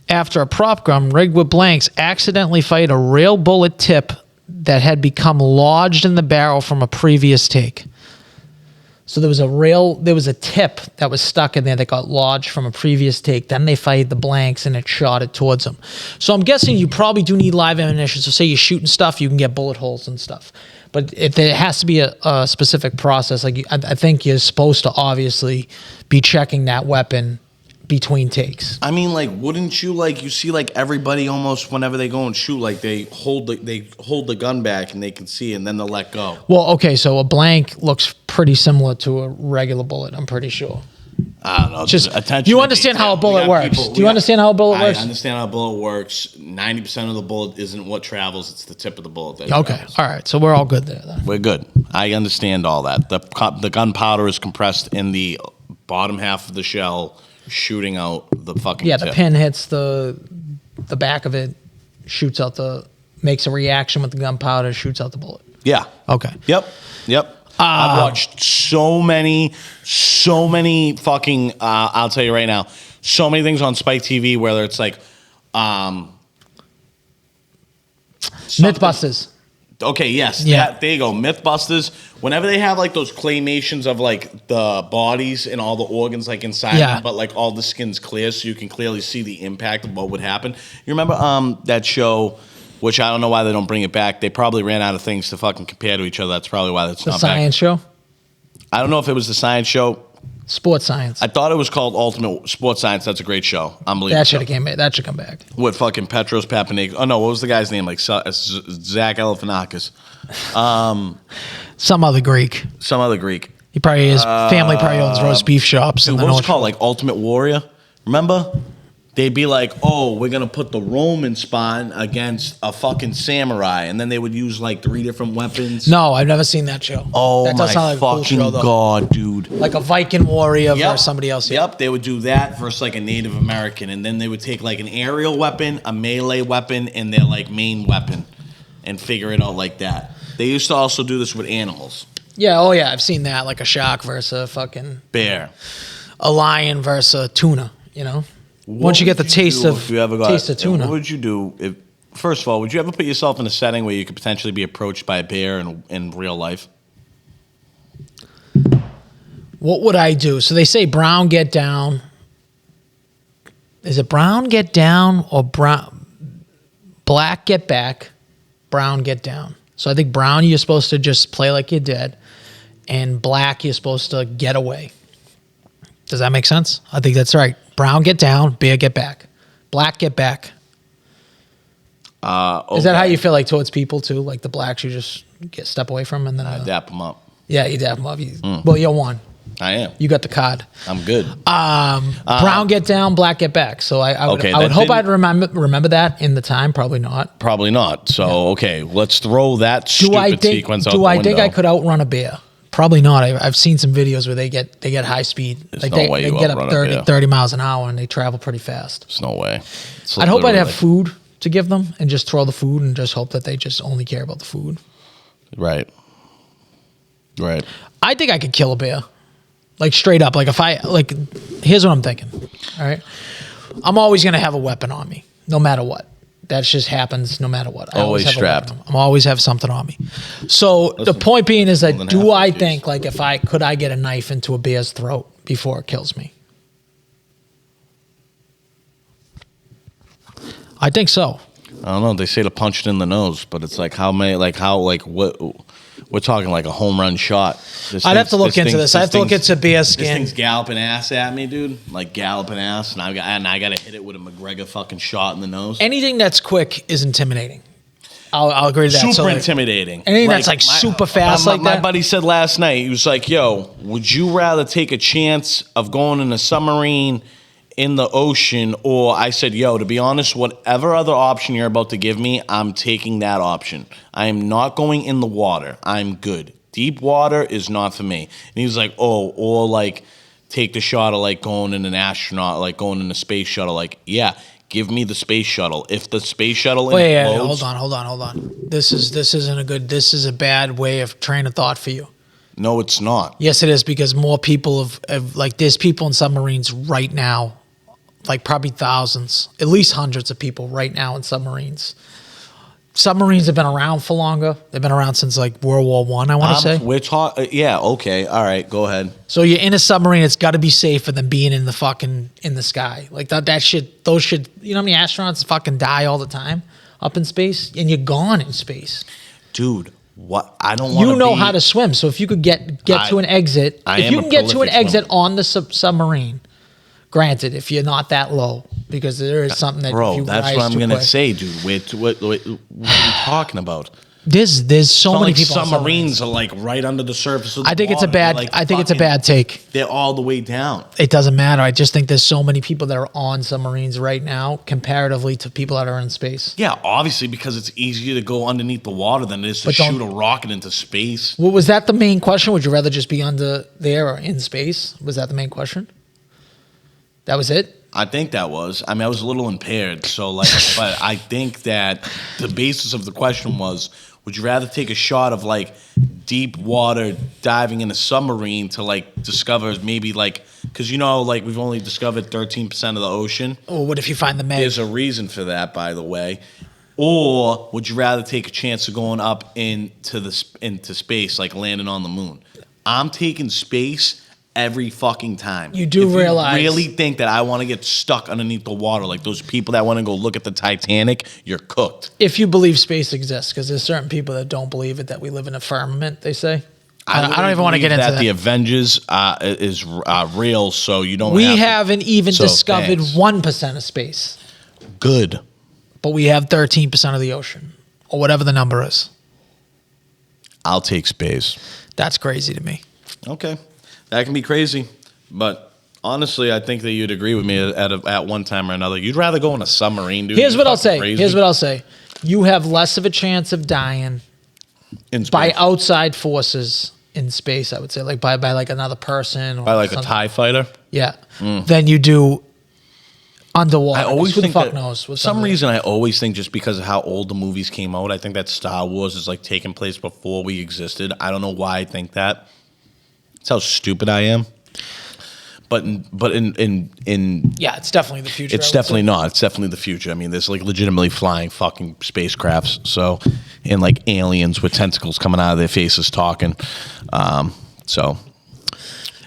After a prop gun rigged with blanks accidentally fired a real bullet tip that had become lodged in the barrel from a previous take. So there was a tip that was stuck in there that got lodged from a previous take. Then they fired the blanks and it shot it towards them. So I'm guessing you probably do need live ammunition. So say you're shooting stuff, you can get bullet holes and stuff. But there has to be a specific process. I think you're supposed to obviously be checking that weapon between takes. I mean, wouldn't you you see everybody almost whenever they go and shoot, they hold the gun back and they can see and then they'll let go. Well, okay, so a blank looks pretty similar to a regular bullet, I'm pretty sure. I don't know. Just attention. You understand how a bullet works? Do you understand how a bullet works? I understand how a bullet works. 90% of the bullet isn't what travels; it's the tip of the bullet that okay, travels. All right. So we're all good there. Then. We're good. I understand all that. The gunpowder is compressed in the bottom half of the shell, shooting out the fucking tip. The pin hits the back of it. shoots out makes a reaction with the gunpowder, shoots out the bullet. Yeah. Okay. Yep. I've watched so many fucking, I'll tell you right now, so many things on Spike TV, whether it's like, Mythbusters. Okay, yes. Yeah. There you go. Mythbusters. Whenever they have like those claymations of like the bodies and all the organs like inside Yeah. them, but like all the skin's clear so you can clearly see the impact of what would happen. You remember that show, which I don't know why they don't bring it back. They probably ran out of things to fucking compare to each other. That's probably why that's The not science back. show? I don't know if it was the science show. Sports science. I thought it was called Ultimate Sports Science. That's a great show. Unbelievable. That should have came back. That should come back. With fucking Petros Papanikos. Oh, no, what was the guy's name? Like Zach Galifianakis. Some other Greek. Some other Greek. He probably his family probably owns roast beef shops. Dude, in the what was North it called? Shore. Like Ultimate Warrior? Remember? They'd be like, oh, we're going to put the Roman spawn against a fucking samurai. And then they would use like 3 different weapons. No, I've never seen that show. Oh, that my does sound like a cool fucking show, though. God, dude. Like a Viking warrior Yep. versus somebody else. Yep, they would do that versus like a Native American. And then they would take like an aerial weapon, a melee weapon, and their like main weapon and figure it out like that. They used to also do this with animals. Yeah, oh yeah, I've seen that. Like a shark versus a fucking... Bear. A lion versus a tuna, you know? Once you get the taste of tuna. What would you do if, first of all, would you ever put yourself in a setting where you could potentially be approached by a bear in real life? What would I do? So they say brown get down. Is it brown get down or black get back, brown get down? So I think brown you're supposed to just play like you're dead, and black you're supposed to get away. Does that make sense? I think that's right. Brown get down, bear get back, black get back. Okay. Is that how you feel like towards people too? Like the blacks you just step away from and then dap them up. Yeah, you dap them up. Well, you're one. I am. You got the card. I'm good. Brown get down, black get back. So I would, Okay, I would that hope I'd didn't- remember that in the time. Probably not. Probably not. So, okay, let's throw that Do stupid I think? sequence out the Do I window. think I could outrun a bear? Probably not. I've seen some videos where they get high speed. There's Like no way they you get up outrun a bear. 30 miles an hour and they travel pretty fast. There's no way. It's I'd hope I'd literally have like- food to give them and just throw the food and just hope that they just only care about the food. Right. Right. I think I could kill a bear. Like straight up. Like if I like here's what I'm thinking. All right. I'm always gonna have a weapon on me, no matter what. That just happens no matter what. I Always have a strapped. weapon. I'm always have something on me. So the point being is that do I think like if I could I get a knife into a bear's throat before it kills me? I think so. I don't know. They say to punch it in the nose, but it's like how many, what? We're talking like a home run shot. I'd have to look into this. I have to look into bear This skin. thing's galloping ass at me, dude. Like galloping ass, and I got to hit it with a McGregor fucking shot in the nose. Anything that's quick is intimidating. I'll agree to that. Super So, like, intimidating. anything that's like super fast like my that. buddy said last night, he was like, yo, would you rather take a chance of going in a submarine in the ocean? Or I said, yo, to be honest, whatever other option you're about to give me, I'm taking that option. I am not going in the water. I'm good. Deep water is not for me. And he was like, oh, or like take the shot of like going in an astronaut, like going in a space shuttle. Like, yeah. Give me the space shuttle. If the space shuttle Wait, implodes, hold on. This isn't a good. This is a bad way of train of thought for you. no, it's not. Yes, it is because more people have like there's people in submarines right now, like probably thousands, at least hundreds of people right now in submarines. Submarines have been around for longer. They've been around since like World War I. I want to say. We're talking. Yeah. Okay. All right. Go ahead. So you're in a submarine. It's got to be safer than being in the fucking in the sky. Like that shit. Those shit. You know how many astronauts fucking die all the time up in space, and you're gone in space. Dude, what? I don't want You know how to swim, so if you could get to an exit, if you can get to an exit on the submarine, granted, if you're not that low, because there is something that if Bro, you that's rise what I'm too gonna quick. say, dude. What are you talking about? There's so It's not many like people. on submarines are like right under the surface of the I think it's a water. bad. They're like I think it's a fucking- bad take. They're all the way down. It doesn't matter. I just think there's so many people that are on submarines right now, comparatively to people that are in space. Yeah, obviously because it's easier to go underneath the water than it is to But don't- shoot a rocket into space. Well, was that the main question? Would you rather just be under there or in space? Was that the main question? That was it. I think that was. I mean, I was a little impaired, so like, but I think that the basis of the question was: would you rather take a shot of like deep water diving in a submarine to like discover maybe like, because like we've only discovered 13% of the ocean. Or what if you find the Meg? There's a reason for that, by the way. Or would you rather take a chance of going up into space, like landing on the moon? I'm taking space every fucking time. You do realize. You really think that I want to get stuck underneath the water like those people that want to go look at the Titanic? You're cooked. If you believe space exists, because there's certain people that don't believe it, that we live in a firmament, they say. I don't even want to get into that. The Avengers is real, so you don't We haven't even discovered 1% of space. Good. But we have 13% of the ocean, or whatever the number is. I'll take space. That's crazy to me. Okay. That can be crazy, but honestly, I think that you'd agree with me at one time or another. You'd rather go on a submarine, dude. Here's what I'll say. You have less of a chance of dying by outside forces in space, I would say, like by like another person. Or by like something. A TIE fighter? Yeah. Than you do underwater. I always think that, for some reason, I always think just because of how old the movies came out, I think that Star Wars is like taking place before we existed. I don't know why I think that. That's how stupid I am. But in yeah, it's definitely the future. It's definitely not. It's definitely the future. I mean, there's like legitimately flying fucking spacecrafts. So, and like aliens with tentacles coming out of their faces talking. So,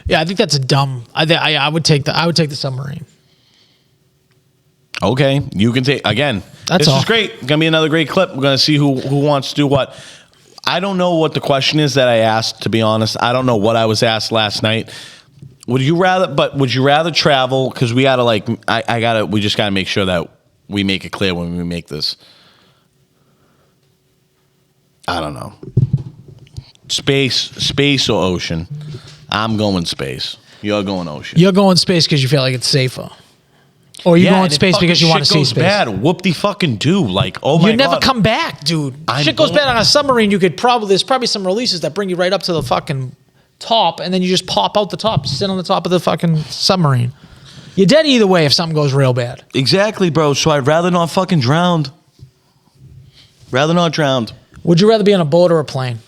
yeah, I think that's a dumb. I would take the submarine. Okay, you can take again. This is great. Gonna be another great clip. We're gonna see who wants to do what. I don't know what the question is that I asked, to be honest. I don't know what I was asked last night. Would you rather travel? Because we gotta we just gotta make sure that we make it clear when we make this. I don't know. Space or ocean? I'm going space. You're going ocean. You're going space because you feel like it's safer. Or you going space because you want to see space. Bad. Whoop de fucking do. Like, oh my God. You never come back, dude. Shit goes bad on a submarine. There's probably some releases that bring you right up to the fucking top, and then you just pop out the top, sit on the top of the fucking submarine. You're dead either way if something goes real bad. Exactly, bro. So I'd rather not fucking drown. Rather not drowned. Would you rather be on a boat or a plane?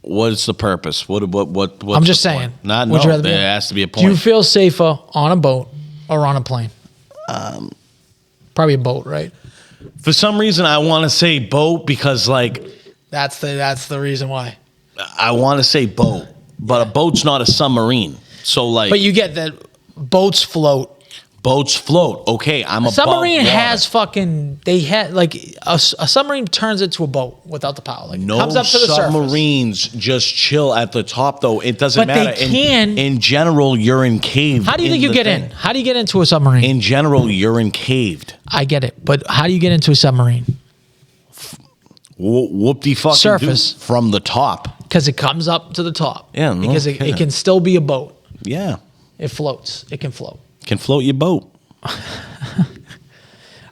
What's the purpose? What? I'm just saying. Would you rather there has to be a point. Do you feel safer on a boat or on a plane? Probably a boat, right? For some reason, I want to say boat because, like, that's the reason why. I want to say boat, but a boat's not a submarine. So, like, but you get that boats float. Boats float. Okay, I'm a submarine has fucking. They had like a submarine turns into a boat without the power. Like no comes up to the submarines surface. Just chill at the top though. It doesn't matter. They can. In general, you're encaved. How do you think you get in? How do you get into a submarine? In general, you're encaved. I get it, but how do you get into a submarine? Whoop-de-fucking surface from the top because it comes up to the top. Yeah, because it can still be a boat. Yeah, it floats. It can float. Can float your boat.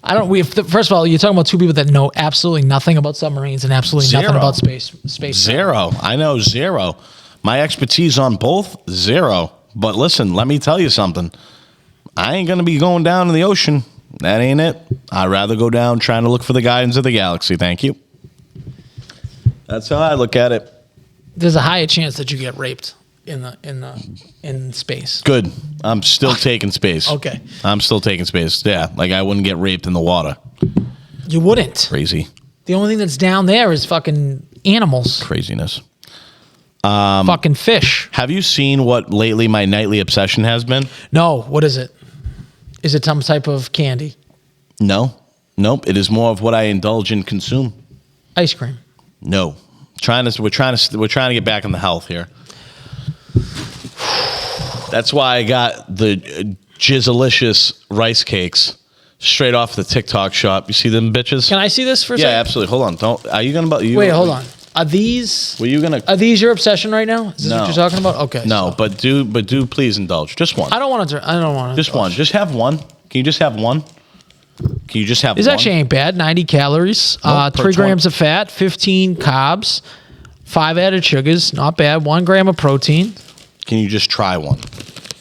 First of all, you're talking about two people that know absolutely nothing about submarines and absolutely nothing about space. Zero. I know zero. My expertise on both, zero. But listen, let me tell you something. I ain't going to be going down in the ocean. That ain't it. I'd rather go down trying to look for the guardians of the galaxy. Thank you. That's how I look at it. There's a higher chance that you get raped in space. Good. I'm still taking space. Okay. I'm still taking space. Yeah, like I wouldn't get raped in the water. You wouldn't. Crazy. The only thing that's down there is fucking animals. Craziness. Fucking fish. Have you seen what lately my nightly obsession has been? No. What is it? Is it some type of candy? No. Nope. It is more of what I indulge and consume. Ice cream. No. We're trying to get back in the health here. That's why I got the Jizzalicious rice cakes straight off the TikTok shop. You see them bitches? Can I see this for a second? Yeah, absolutely. Hold on. Are you gonna? Wait, hold on. Are these? Were you gonna? Are these your obsession right now? Is this what you're talking about? Okay. No, so. but do please indulge. Just one. I don't want to. Just one. Just have one. Can you just have one? Can you just have this one? Actually ain't bad. 90 calories, 3 grams of fat, 15 carbs, 5 added sugars. Not bad. 1 gram of protein. Can you just try one?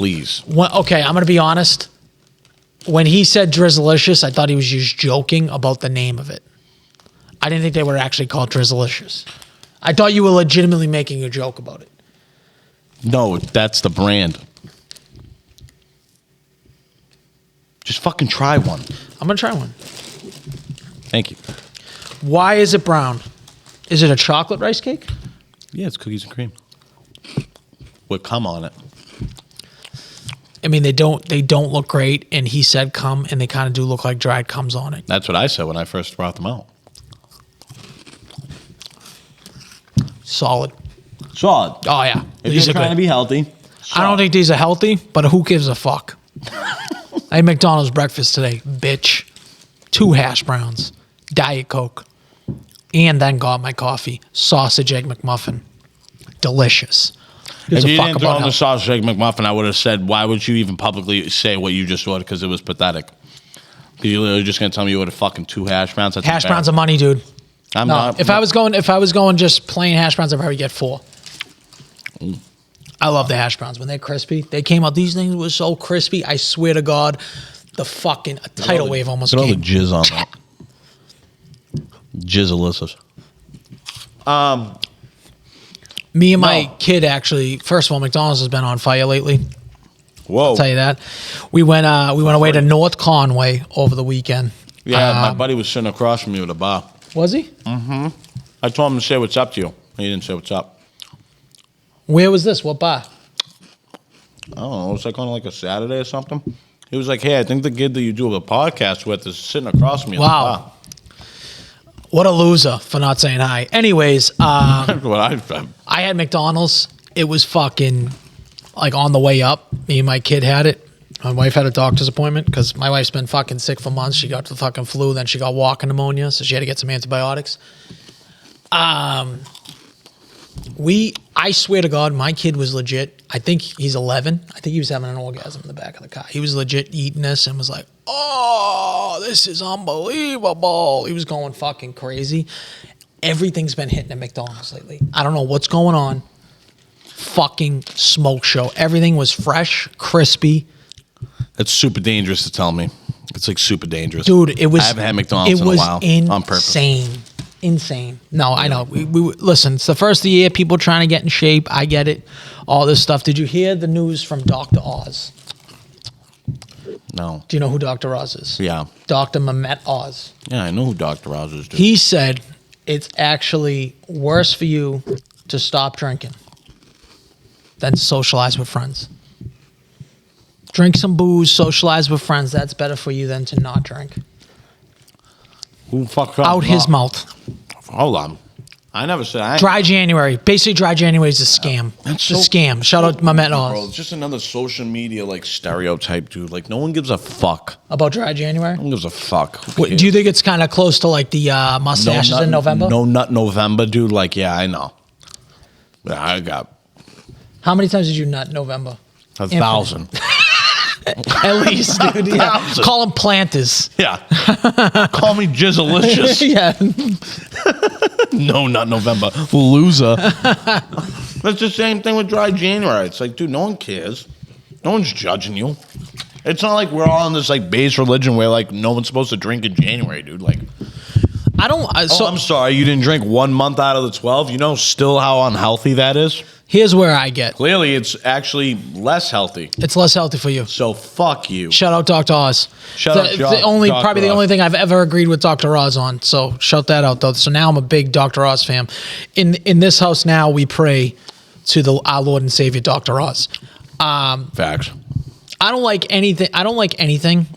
please. Okay, I'm going to be honest. When he said Drizzlicious, I thought he was just joking about the name of it. I didn't think they were actually called Drizzlicious. I thought you were legitimately making a joke about it. No, that's the brand. Just fucking try one. I'm going to try one. Thank you. Why is it brown? Is it a chocolate rice cake? Yeah, it's cookies and cream with cum on it. I mean, they don't look great, and he said cum, and they kind of do look like dried cums on it. That's what I said when I first brought them out. Solid. Solid. Oh, yeah. If These you're are trying to good. be healthy. I don't think these are healthy, but who gives a fuck? I had McDonald's breakfast today, bitch. 2 hash browns, Diet Coke, and then got my coffee. Sausage egg McMuffin. Delicious. If you didn't throw in the sausage egg McMuffin, I would have said, why would you even publicly say what you just ordered? Because it was pathetic. You're literally just going to tell me you ordered fucking 2 hash browns? That's hash browns are money, dude. I'm no, not. If I was going just plain hash browns, I'd probably get 4. I love the hash browns. When they're crispy, they came out. These things were so crispy. I swear to God, a tidal wave almost Look at all came. the jizz on that. Jizzalicious. Me and my kid actually. First of all, McDonald's has been on fire lately. Whoa. I'll tell you that. We went away to North Conway over the weekend. Yeah, my buddy was sitting across from you at a bar. Was he? Mm-hmm. I told him to say what's up to you. He didn't say what's up. Where was this? What bar? I don't know. It was like on like a Saturday or something. He was like, hey, I think the kid that you do a podcast with is sitting across from me. Wow. What a loser for not saying hi. Anyways, I had McDonald's. It was fucking like on the way up. Me and my kid had it. My wife had a doctor's appointment because my wife's been fucking sick for months. She got the fucking flu, then she got walking pneumonia, so she had to get some antibiotics. I swear to God, my kid was legit. I think he's 11. I think he was having an orgasm in the back of the car. He was legit eating this and was like, oh, this is unbelievable. He was going fucking crazy. Everything's been hitting at McDonald's lately. I don't know what's going on. Fucking smoke show. Everything was fresh, crispy. It's super dangerous to tell me. It's like super dangerous. Dude, it was. I haven't had McDonald's in a while. On purpose. Insane. No, I know. We listen, it's the first of the year, people trying to get in shape. I get it. All this stuff. Did you hear the news from Dr. Oz? No. Do you know who Dr. Oz is? Yeah. Dr. Mehmet Oz. Yeah, I know who Dr. Oz is, dude. He said it's actually worse for you to stop drinking than to socialize with friends. Drink some booze, socialize with friends. That's better for you than to not drink. Who fucked up? Out his mouth. Hold on. I never said. Dry January. Basically, Dry January is a scam. It's a scam. Shout out Mehmet Oz. Bro, it's just another social media like stereotype, dude. Like no one gives a fuck. About Dry January? No one gives a fuck. What, do you think it's kind of close to like the mustaches in November? No nut November, dude. Like, yeah, I know. Yeah, I got. How many times did you nut November? 1,000. At least, dude. Yeah. Call them planters. Yeah. Call me Jizzalicious. Yeah. No, not November. Loser. That's the same thing with Dry January. It's like, dude, no one cares. No one's judging you. It's not like we're all in this like base religion where like no one's supposed to drink in January, dude. Like, I don't. I'm sorry, you didn't drink 1 month out of the 12. You know still how unhealthy that is? Here's where I get. Clearly, it's actually less healthy. It's less healthy for you. So fuck you. Shout out Dr. Oz. Probably the only thing I've ever agreed with Dr. Oz on. So shout that out though. So now I'm a big Dr. Oz fan. In this house now we pray to our Lord and Savior Dr. Oz. Facts. I don't like anything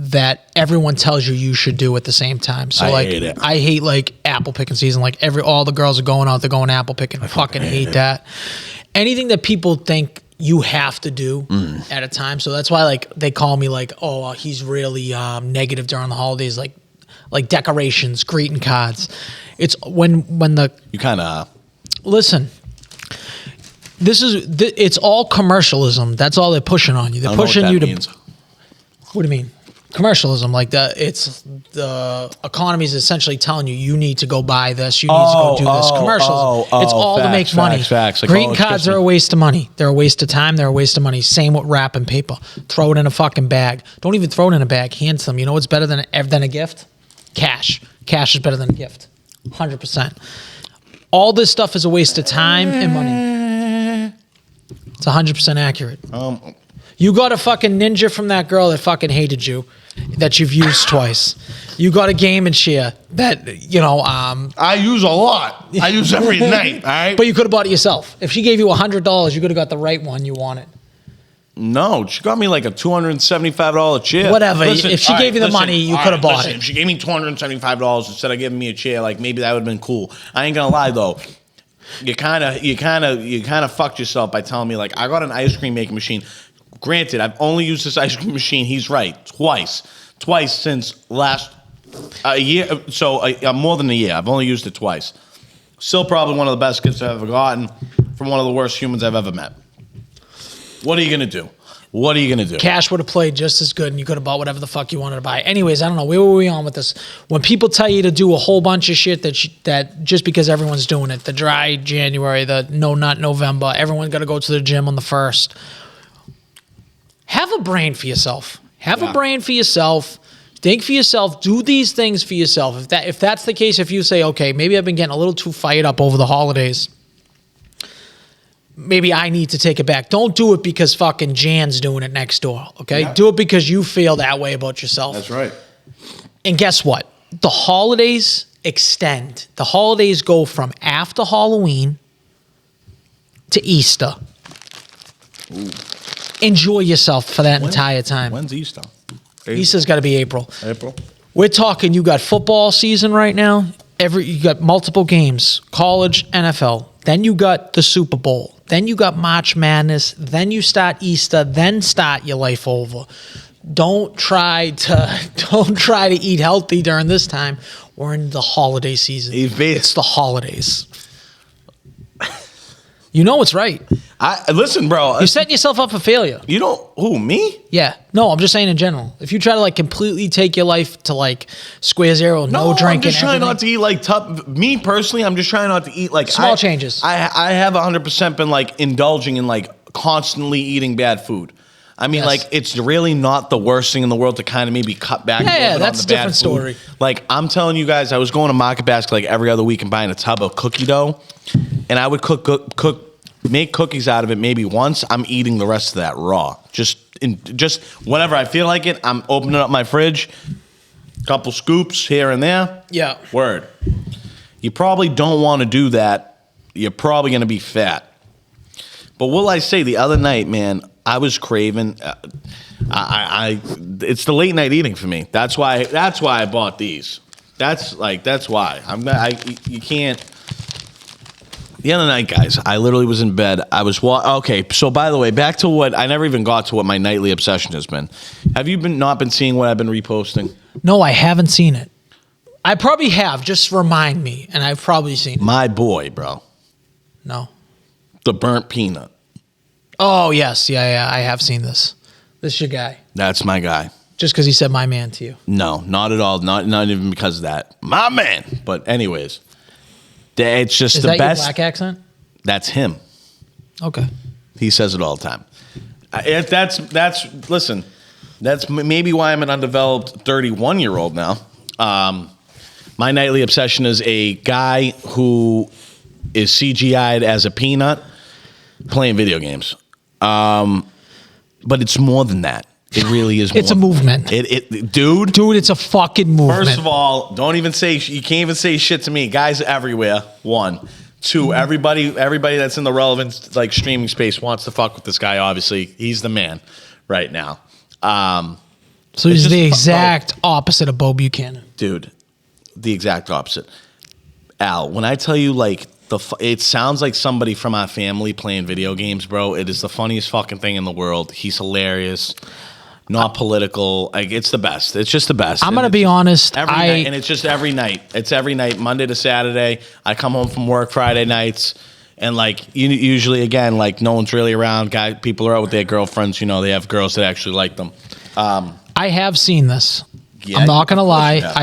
that everyone tells you should do at the same time. So I hate it. I hate like apple picking season. Like all the girls are going out, they're going apple picking. I fucking hate that. Anything that people think you have to do at a time. So that's why like they call me like, oh, he's really negative during the holidays, like decorations, greeting cards. It's when the You kind of listen. It's all commercialism. That's all they're pushing on you. They're pushing you to. Means. What do you mean? commercialism. Like the economy is essentially telling you need to go buy this, you need to go do this. Commercialism. It's all to make money. Facts. Like, Greeting cards are a waste of money. They're a waste of time. They're a waste of money. Same with wrapping paper. Throw it in a fucking bag. Don't even throw it in a bag. Hand to them. You know what's better than a gift? Cash. Cash is better than a gift. 100%. All this stuff is a waste of time and money. It's 100% accurate. You got a fucking ninja from that girl that fucking hated you, that you've used twice. You got a game and share that, I use a lot. I use every night, all right? But you could have bought it yourself. If she gave you $100, you could have got the right one you wanted. No, she got me like a $275 chair. Whatever. If she gave you the money, you could have bought it. If she gave me $275 instead of giving me a chair, like maybe that would have been cool. I ain't gonna lie though. You kind of fucked yourself by telling me like I got an ice cream making machine. Granted, I've only used this ice cream machine. He's right, twice since last a year. So more than a year. I've only used it twice. Still probably one of the best gifts I've ever gotten from one of the worst humans I've ever met. What are you gonna do? What are you gonna do? Cash would have played just as good, and you could have bought whatever the fuck you wanted to buy. Anyways, I don't know. Where were we on with this? When people tell you to do a whole bunch of shit that just because everyone's doing it, the dry January, the no nut November, everyone's got to go to the gym on the 1st. Have a brain for yourself. Have a brain for yourself. Think for yourself. Do these things for yourself. If that's the case, if you say, okay, maybe I've been getting a little too fired up over the holidays, maybe I need to take it back. Don't do it because fucking Jan's doing it next door, okay? Yeah. Do it because you feel that way about yourself. That's right. And guess what? The holidays extend. The holidays go from after Halloween to Easter. Ooh. Enjoy yourself for that entire time. When's Easter? Easter's got to be April. April. We're talking, you got football season right now. You got multiple games, college, NFL. Then you got the Super Bowl. Then you got March Madness. Then you start Easter. Then start your life over. Don't try to eat healthy during this time. We're in the holiday season. It's the holidays. You know what's right. Listen, bro. You're setting yourself up for failure. You don't. Who, me? Yeah. No, I'm just saying in general. If you try to completely take your life to square zero, no drinking, I'm just trying not to eat tough. Me personally, I'm just trying not to eat small changes. I have 100% been indulging in constantly eating bad food. I mean, Yes. it's really not the worst thing in the world to kind of maybe cut back. Yeah, on that's the a different story. I'm telling you guys, I was going to Market Basket every other week and buying a tub of cookie dough, and I would make cookies out of it maybe once. I'm eating the rest of that raw. Just whenever I feel like it, I'm opening up my fridge, couple scoops here and there. Yeah. Word. You probably don't want to do that. You're probably going to be fat. But will I say, the other night, man, I was craving. It's the late night eating for me. That's why I bought these. That's why. You can't. The other night, guys, I literally was in bed. I was okay. So, by the way, back to what I never even got to what my nightly obsession has been. Have you not been seeing what I've been reposting? No, I haven't seen it. I probably have. Just remind me, and I've probably seen it. My boy, bro. No. The burnt peanut. Oh yes, yeah. I have seen this. This is your guy. That's my guy. Just because he said "my man" to you. No, not at all. Not even because of that. My man. But anyways. It's just is the that best. Your black accent? That's him. Okay. He says it all the time. Listen, that's maybe why I'm an undeveloped 31-year-old now. My nightly obsession is a guy who is CGI'd as a peanut playing video games. But it's more than that. It really is. It's a movement. Dude, it's a fucking movement. First of all, you can't even say shit to me. Guys everywhere. 1, 2. Everybody that's in the relevant streaming space wants to fuck with this guy. Obviously, he's the man right now. So he's the exact opposite of Bo Buchanan, dude. The exact opposite. Al, when I tell you it sounds like somebody from our family playing video games, bro. It is the funniest fucking thing in the world. He's hilarious. Not political. It's the best. It's just the best. I'm going to be honest. Night, and it's just every night. It's every night, Monday to Saturday. I come home from work Friday nights. And usually, again, no one's really around. People are out with their girlfriends. They have girls that actually like them. I I have seen this. Yeah, I'm not gonna lie. you have.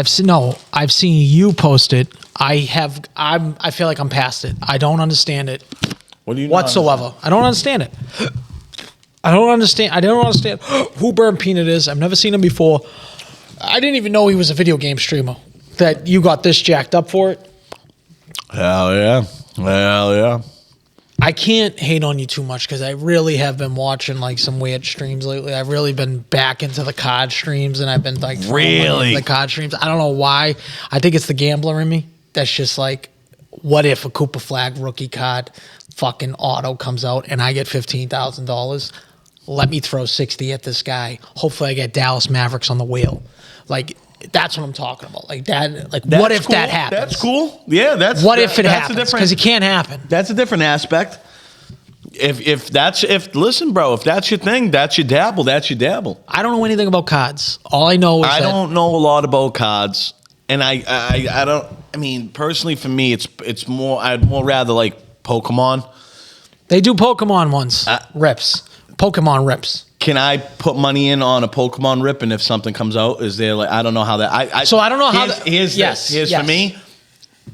I've seen you post it. I feel like I'm past it. I don't understand it What do you whatsoever. I don't understand it. I don't understand who Burn Peanut is. I've never seen him before. I didn't even know he was a video game streamer. That you got this jacked up for it. Hell yeah. Hell yeah. I can't hate on you too much because I really have been watching like some weird streams lately. I've really been back into the COD streams, and I've been like throwing money into the COD streams. I don't know why. I think it's the gambler in me. That's just like, what if a Cooper Flag rookie COD fucking auto comes out and I get $15,000? Let me throw 60 at this guy. Hopefully I get Dallas Mavericks on the wheel. Like, that's what I'm talking about. Like that. Like, what if cool. that happens? That's cool. Yeah, that's what if it that's happens? Because it can't happen. That's a different aspect. Listen, bro, if that's your thing, that's your dabble. That's your dabble. I don't know anything about CODs. All I know is I don't know a lot about CODs, and I don't. I mean, personally, for me, it's more. I'd more rather like Pokemon. They do Pokemon ones. Rips. Pokemon rips. Can I put money in on a Pokemon rip, and if something comes out, is there like I don't know how that. So I don't know how. Here's for me.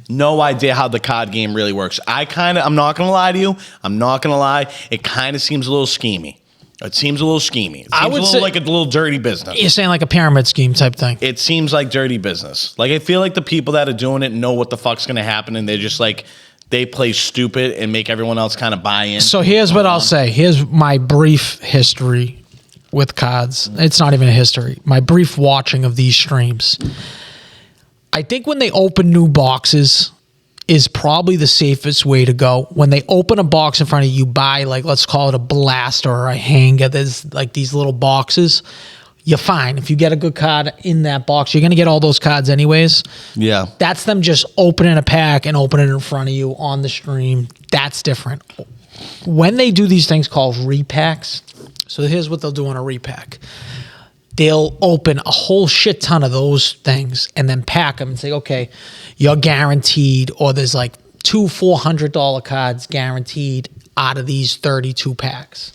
No idea how the COD game really works. I'm not gonna lie to you. I'm not gonna lie. It kind of seems a little schemy. It seems a little schemy. It seems say, like a little dirty business. You're saying like a pyramid scheme type thing. It seems like dirty business. Like I feel like the people that are doing it know what the fuck's gonna happen, and they're just like they play stupid and make everyone else kind of buy in. So here's what I'll say. Here's my brief history with CODs. It's not even a history. My brief watching of these streams. I think when they open new boxes is probably the safest way to go. When they open a box in front of you, buy like, let's call it a blaster or a hanger. There's like these little boxes. You're fine. If you get a good card in that box, you're going to get all those cards anyways. Yeah. That's them just opening a pack and opening it in front of you on the stream. That's different. When they do these things called repacks, so here's what they'll do on a repack. They'll open a whole shit ton of those things and then pack them and say, okay, you're guaranteed, or there's like two $400 cards guaranteed out of these 32 packs.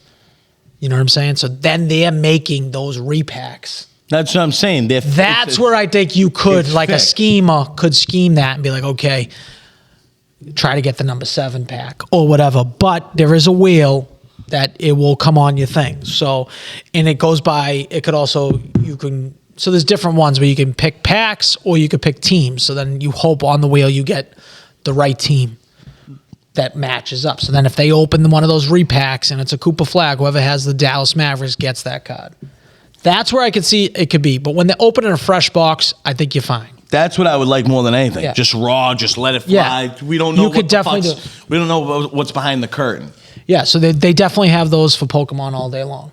You know what I'm saying? So then they're making those repacks. That's what I'm saying. That's where I think you could, like a schemer could scheme that and be like, okay, try to get the number 7 pack or whatever. But there is a wheel that it will come on your thing. So, and it goes by, it could also, so there's different ones where you can pick packs or you could pick teams. So then you hope on the wheel you get the right team that matches up. So then if they open one of those repacks and it's a Cooper Flag, whoever has the Dallas Mavericks gets that card. That's where I could see it could be. But when they open in a fresh box, I think you're fine. That's what I would like more than anything. Yeah. Just raw, just let it fly. Yeah. We don't know You could definitely we don't know what's behind the curtain. Yeah, so they definitely have those for Pokemon all day long.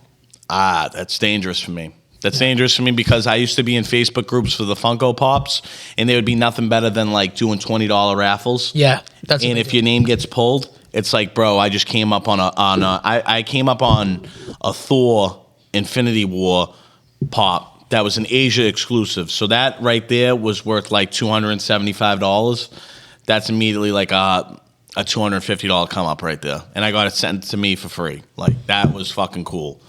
Ah, that's dangerous for me. That's dangerous for me because I used to be in Facebook groups for the Funko Pops, and there would be nothing better than like doing $20 raffles. Yeah, and if your name gets pulled, it's like, bro, I just came up I came up on a Thor Infinity War pop that was an Asia exclusive. So that right there was worth like $275. That's immediately like a $250 come up right there. And I got it sent to me for free. Like, that was fucking cool.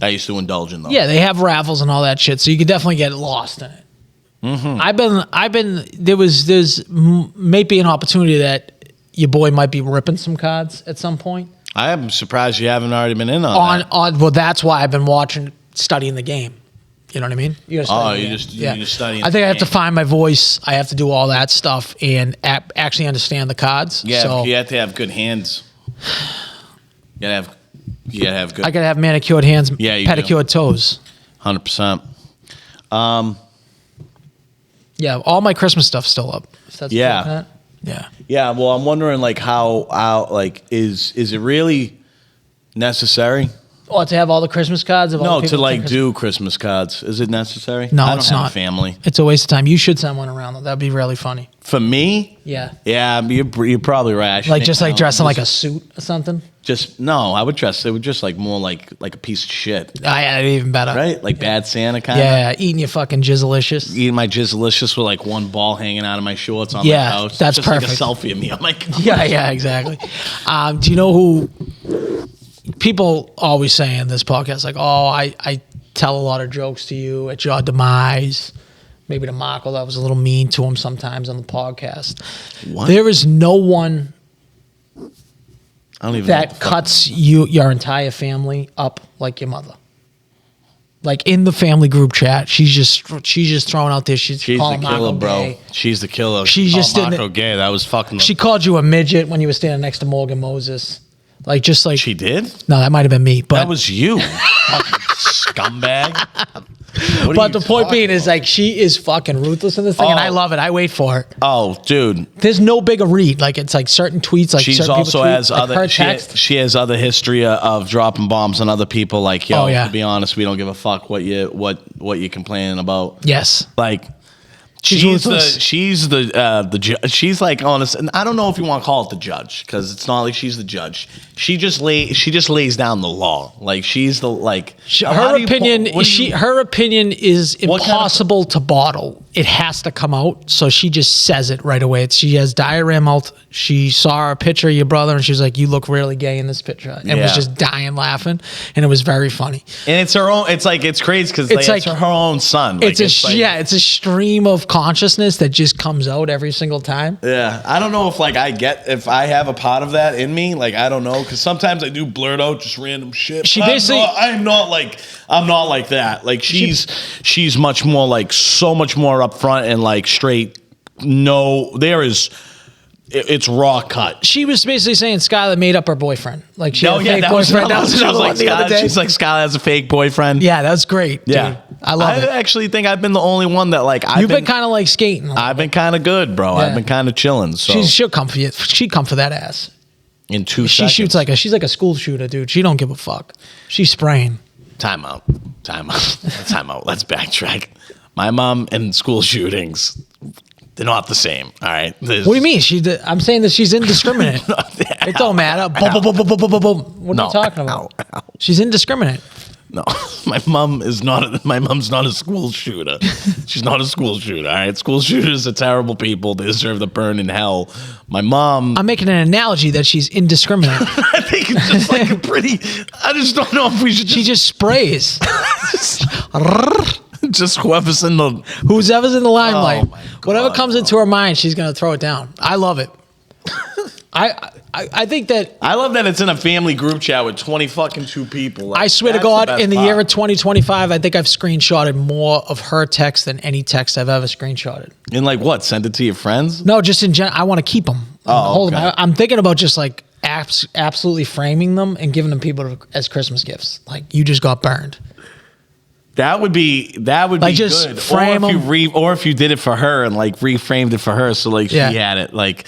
I used to indulge in those. Yeah, they have raffles and all that shit, so you could definitely get lost in it. Mm-hmm. There's maybe an opportunity that your boy might be ripping some cards at some point. I am surprised you haven't already been in on that. Well, that's why I've been studying the game. You know what I mean? You're just studying. I think I have to find my voice. I have to do all that stuff and actually understand the cards. Yeah, so you have to have good hands. You gotta have good. I gotta have manicured hands, pedicured toes. 100%. Yeah, all my Christmas stuff's still up. Yeah. Yeah. Well, I'm wondering like how like is it really necessary? Oh, to have all the Christmas cards? No, to like do Christmas cards. Is it necessary? No, I don't it's have not. A family. It's a waste of time. You should send one around though. That'd be really funny. For me? Yeah. Yeah, you're probably right. Like just like dressing like a suit or something. I would dress. It would just like more like a piece of shit. Yeah, even better. Right? Like bad Santa kind of. Yeah, eating your fucking jizzalicious. Eating my jizzalicious with like one ball hanging out of my shorts on my couch. That's just perfect. Like a selfie of me. I'm like, yeah, exactly. Do you know who people always say in this podcast, like, oh, I tell a lot of jokes to you at your demise. Maybe to Marco, that was a little mean to him sometimes on the podcast. What? There is no one I don't even that cuts your entire family up like your mother. Like in the family group chat, she's just throwing out there. She's the calling killer, Marco bro. gay. She's the killer. She's just didn't- Marco gay. That was fucking. She called you a midget when you were standing next to Morgan Moses. Like just like She did. no, that might have been me. But That was you, fucking scumbag. but the point being is like she is fucking ruthless in this thing, and I love it. I wait for it. Oh, dude. There's no bigger read. Like it's like certain tweets. Like She's certain also people tweet, has like other. her text. She has other history of dropping bombs on other people. Like, yo, Oh, yeah. to be honest, we don't give a fuck what you're complaining about. Yes. Like, She's ruthless. she's she's like honest, and I don't know if you want to call it the judge because it's not like she's the judge. She just lays down the law. Like she's the like Her opinion is impossible to bottle. It has to come out, so she just says it right away. She has diarrhea mouth. She saw a picture of your brother, and she was like, "You look really gay in this picture," and was just dying laughing, and it was very funny. And it's her own. It's like it's crazy because it's her own son. Like, it's a stream of consciousness that just comes out every single time. Yeah, I don't know if if I have a part of that in me. Like I don't know because sometimes I do blurt out just random shit. I'm not like that. Like she's much more like so much more upfront and like straight. No, it's raw cut. She was basically saying Skylar made up her boyfriend. Like she had a fake boyfriend. That was another one the other day. She's like, Skylar has a fake boyfriend. Yeah, that's great. Yeah. Dude. I love it. I actually think I've been the only one that like You've been kind of like skating. I've been kind of good, bro. Yeah. I've been kind of chilling. So she'll come for you. She'd come for that ass. In 2 She seconds. shoots she's like a school shooter, dude. She don't give a fuck. She's spraying. Time out. Let's backtrack. My mom and school shootings, they're not the same. All right. What do you mean? I'm saying that she's indiscriminate. It don't matter. Boom, boom, boom, boom, boom, boom, boom. What are you talking about? She's indiscriminate. No, my mom's not a school shooter. She's not a school shooter. All right. School shooters are terrible people. They deserve to burn in hell. My mom. I'm making an analogy that she's indiscriminate. I think it's just like I just don't know if we should She just sprays. just whoever's in the limelight. Oh my God, Whatever comes into her mind, she's going to throw it down. I love it. I think that I love that it's in a family group chat with 20 fucking 2 people. Like, I swear to God, in the year of 2025, I think I've screenshotted more of her text than any text I've ever screenshotted. And like what? Send it to your friends? No, just in general. I want to keep them. Hold okay. them. I'm thinking about just like absolutely framing them and giving them people as Christmas gifts. Like you just got burned. That would be like just good. Frame or if you did it for her and like reframed it for her, so like she had it. Like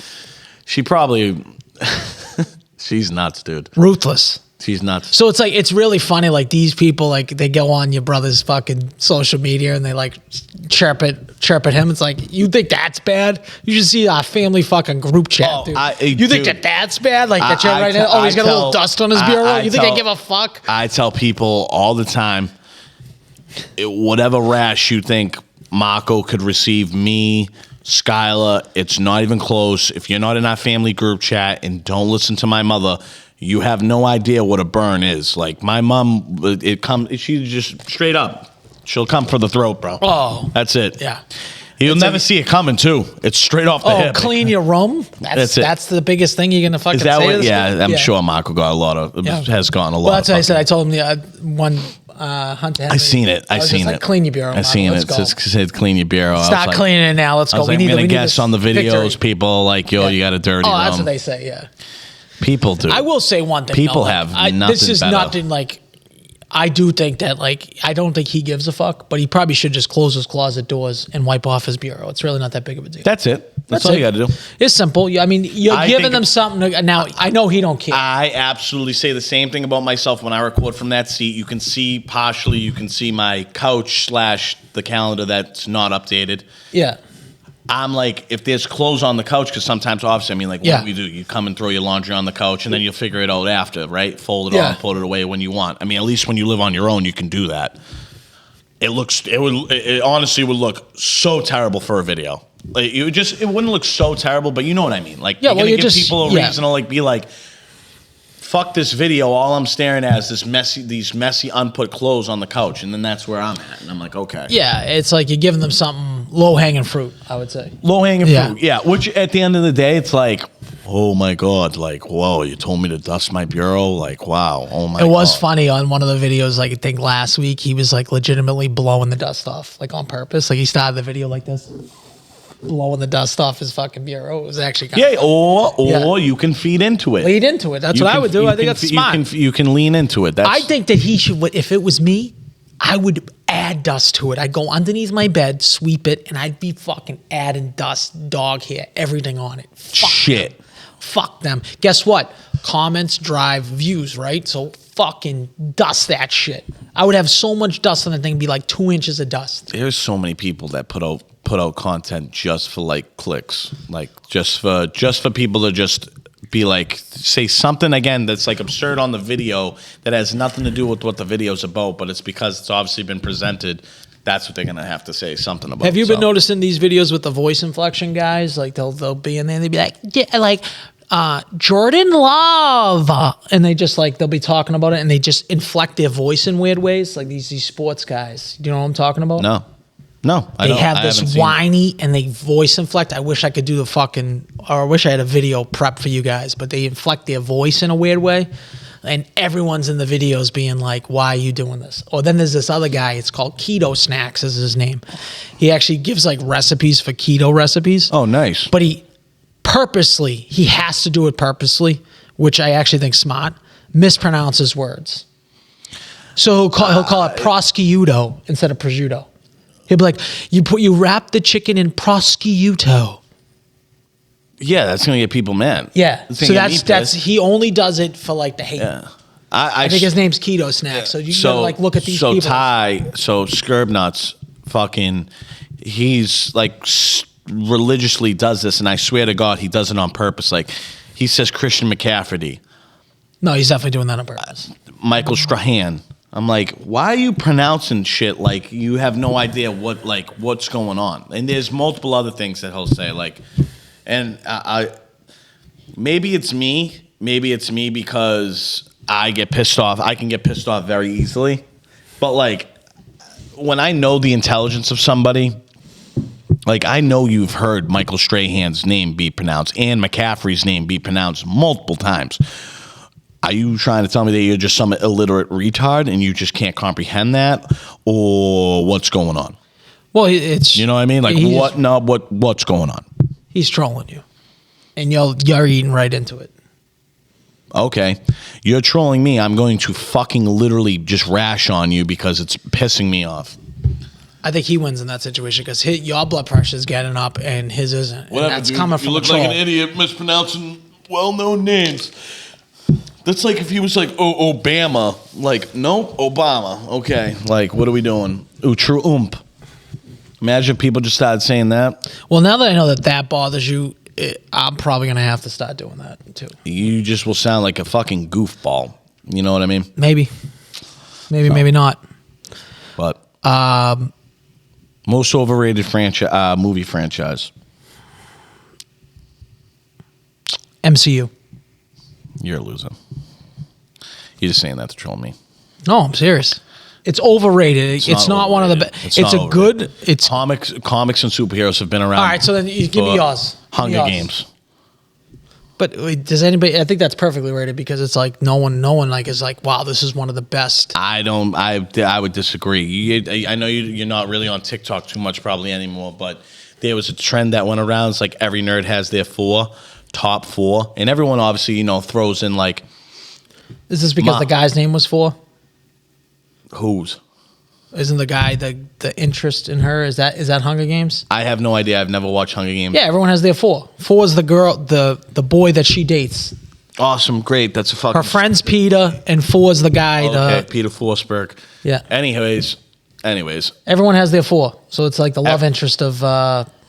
she probably, she's nuts, dude. Ruthless. She's nuts. So it's like it's really funny. Like these people, like they go on your brother's fucking social media and they like chirp at him. It's like you think that's bad? You should see our family fucking group chat, dude. You think that's bad? Like that you're right now. Oh, he's got a little dust on his bureau. You think I give a fuck? I tell people all the time. Whatever rash you think Marco could receive, me, Skylar, it's not even close. If you're not in our family group chat and don't listen to my mother, you have no idea what a burn is. Like my mom, she just straight up, she'll come for the throat, bro. Oh, that's it. Yeah. You'll never see it coming too. It's straight off the hip. Clean your room. That's the biggest thing you're gonna fucking is that say. What, yeah, I'm sure Marco got has gotten a lot. Well, that's what I said. I told him one. Hunter Henry. I seen it. I seen it. Clean your bureau. I seen it. It said clean your bureau. Stop cleaning it now. Let's go. I'm gonna guess on the videos. People like yo, you got a dirty room. Oh, that's what they say. Yeah. People do. I will say one thing. People have nothing. This is better. nothing like. I do think that I don't think he gives a fuck, but he probably should just close his closet doors and wipe off his bureau. It's really not that big of a deal. That's it. That's all you got to do. It's simple. I mean, you're giving them something. Now, I know he don't care. I absolutely say the same thing about myself when I record from that seat. You can see my couch / the calendar that's not updated. Yeah. I'm like, if there's clothes on the couch, because sometimes, obviously, I mean, like, what do we do? You come and throw your laundry on the couch, and then you'll figure it out after, right? Fold it on, put it away when you want. I mean, at least when you live on your own, you can do that. It honestly would look so terrible for a video. Like, it wouldn't look so terrible, but you know what I mean. Like, you're gonna give people a reason to like be like, fuck this video. All I'm staring at is these messy unput clothes on the couch, and then that's where I'm at. And I'm like, okay. Yeah, it's like you're giving them something low-hanging fruit, I would say. Low-hanging fruit, yeah. Which at the end of the day, it's like, oh my God, like, whoa, you told me to dust my bureau? Like, wow, oh my God. It was funny on one of the videos, like I think last week, he was like legitimately blowing the dust off, like on purpose. Like he started the video like this, blowing the dust off his fucking bureau. It was actually kind of or you can feed into it. Lead into it. That's what I would do. I think that's smart. You can lean into it. I think that he should, if it was me, I would add dust to it. I'd go underneath my bed, sweep it, and I'd be fucking adding dust, dog hair, everything on it. Fuck them. Guess what? Comments drive views, right? So fucking dust that shit. I would have so much dust on the thing, it'd be like 2 inches of dust. There's so many people that put out content just for like clicks, like just for people to just be like, say something again that's like absurd on the video that has nothing to do with what the video's about, but it's because it's obviously been presented. That's what they're gonna have to say something about. Have you been noticing these videos with the voice inflection guys? Like they'll be in there and they'll be like, yeah, like Jordan Love, and they just like they'll be talking about it and they just inflect their voice in weird ways, like these sports guys. Do you know what I'm talking about? No, they have this whiny and they voice inflect. I wish I could do the fucking, or I wish I had a video prep for you guys, but they inflect their voice in a weird way. And everyone's in the videos being like, why are you doing this? Or then there's this other guy, it's called Keto Snacks is his name. He actually gives like recipes for keto recipes. Oh, nice. But he has to do it purposely, which I actually think smart, mispronounces words. So he'll call it prosciutto instead of prosciutto. He'll be like, you wrap the chicken in prosciutto. Yeah, that's gonna get people mad. Yeah, so that's he only does it for like the hate. Yeah, I think his name's Keto Snack. So you gotta like look at these people. So Scurb Nuts, fucking, he's like religiously does this, and I swear to God, he does it on purpose. Like he says Christian McCafferty. No, he's definitely doing that on purpose. Michael Strahan. I'm like, why are you pronouncing shit like you have no idea what's going on? And there's multiple other things that he'll say, like, and maybe it's me because I get pissed off. I can get pissed off very easily, but like when I know the intelligence of somebody, like I know you've heard Michael Strahan's name be pronounced and McCaffrey's name be pronounced multiple times. Are you trying to tell me that you're just some illiterate retard and you just can't comprehend that, or what's going on? Well, it's, you know what I mean. Like what's going on? He's trolling you, and you're eating right into it. Okay, you're trolling me. I'm going to fucking literally just rash on you because it's pissing me off. I think he wins in that situation because your blood pressure is getting up and his isn't. Whatever, and that's dude. Coming from you look like an idiot mispronouncing well-known names. That's like if he was like, oh, Obama. Like, nope, Obama. Okay, like, what are we doing? Ooh, true oomp. Imagine if people just started saying that. Well, now that I know that bothers you, I'm probably going to have to start doing that, too. You just will sound like a fucking goofball. You know what I mean? Maybe, maybe not. But most overrated movie franchise? MCU. You're a loser. You're just saying that to troll me. No, I'm serious. It's overrated. It's not one of the best. It's a good. It's comics and superheroes have been around. All right, so then you give me yours. Hunger Games. But does anybody? I think that's perfectly rated because it's like no one like is like, wow, this is one of the best. I would disagree. I know you're not really on TikTok too much probably anymore, but there was a trend that went around. It's like every nerd has their top four, and everyone obviously throws in like. Is this because the guy's name was 4? Whose? Isn't the guy the interest in her? Is that Hunger Games? I have no idea. I've never watched Hunger Games. Yeah, everyone has their 4. 4 is the girl, the boy that she dates. Awesome, great. That's a fucking. Her friend's Peter, and 4 is the guy. Okay, Peter Forsberg. Yeah. Anyways. Everyone has their 4, so it's like the love interest of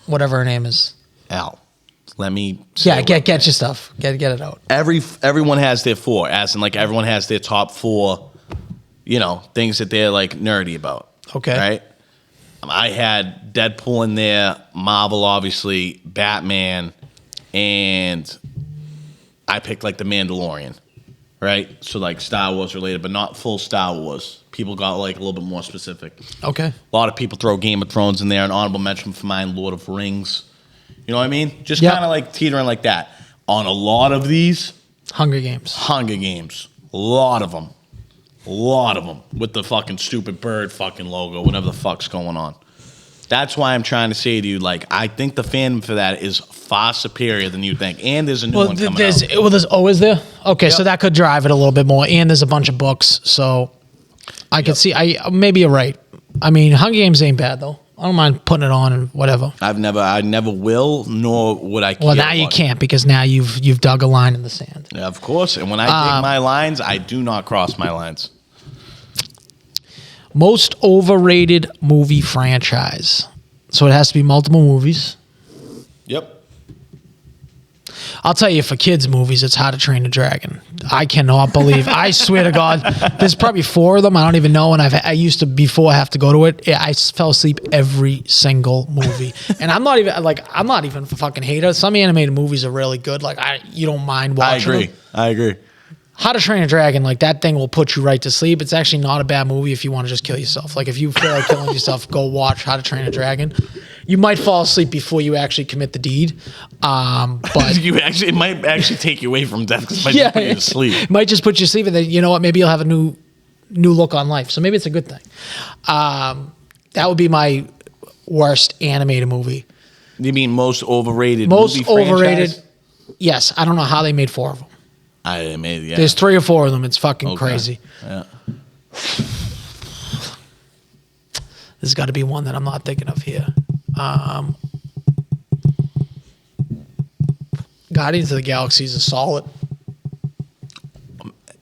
whatever her name is. Al. Let me. Yeah, get your stuff. Get it out. Everyone has their 4, as in like everyone has their top 4. Things that they're like nerdy about. Okay. Right? I had Deadpool in there, Marvel, obviously, Batman, and I picked like The Mandalorian. right? So like Star Wars related, but not full Star Wars. People got like a little bit more specific. Okay. A lot of people throw Game of Thrones in there. An honorable mention for mine, Lord of Rings. You know what I mean? Just Yep. kind of like teetering like that. On a lot of these, Hunger Games. A lot of them. With the fucking stupid bird fucking logo, whatever the fuck's going on. That's why I'm trying to say to you, like, I think the fandom for that is far superior than you think. And there's a new one coming out. Is there? Okay, Yep. so that could drive it a little bit more. And there's a bunch of books, so I could see. Maybe you're right. I mean, Hunger Games ain't bad though. I don't mind putting it on and whatever. I never will, nor would I care. Well, now you can't because now you've dug a line in the sand. Yeah, of course. And when I dig my lines, I do not cross my lines. Most overrated movie franchise. So it has to be multiple movies. Yep. I'll tell you, for kids' movies, it's How to Train a Dragon. I cannot believe. I swear to God, there's probably 4 of them. I don't even know. And I used to, before I have to go to it, I fell asleep every single movie. And I'm not even a fucking hater. Some animated movies are really good. Like you don't mind watching them. I agree. How to Train a Dragon, like that thing will put you right to sleep. It's actually not a bad movie if you want to just kill yourself. Like if you feel like killing yourself, go watch How to Train a Dragon. You might fall asleep before you actually commit the deed. But it might actually take you away from death because it might just put you to sleep. It might just put you to sleep, and then you know what? Maybe you'll have a new look on life. So maybe it's a good thing. That would be my worst animated movie. You mean most overrated? Most movie overrated. franchise? Yes, I don't know how they made 4 of them. Yeah. There's 3 or 4 of them. It's fucking crazy. Yeah. There's got to be one that I'm not thinking of here. Guardians of the Galaxy is solid.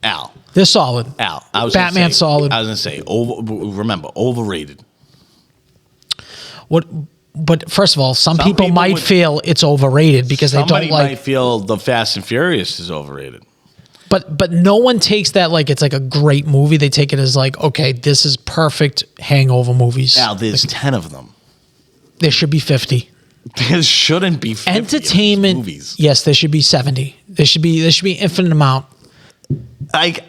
Al. They're solid. I was Batman's solid. I was gonna say remember overrated. What? But first of all, some people might would- feel it's overrated because they Somebody don't like. might feel the Fast and Furious is overrated. But no one takes that like it's like a great movie. They take it as like, okay, this is perfect hangover movies. Al, there's 10 of them. There should be 50. There shouldn't be 50 Entertainment of these movies. Yes, there should be 70. There should be infinite amount. Like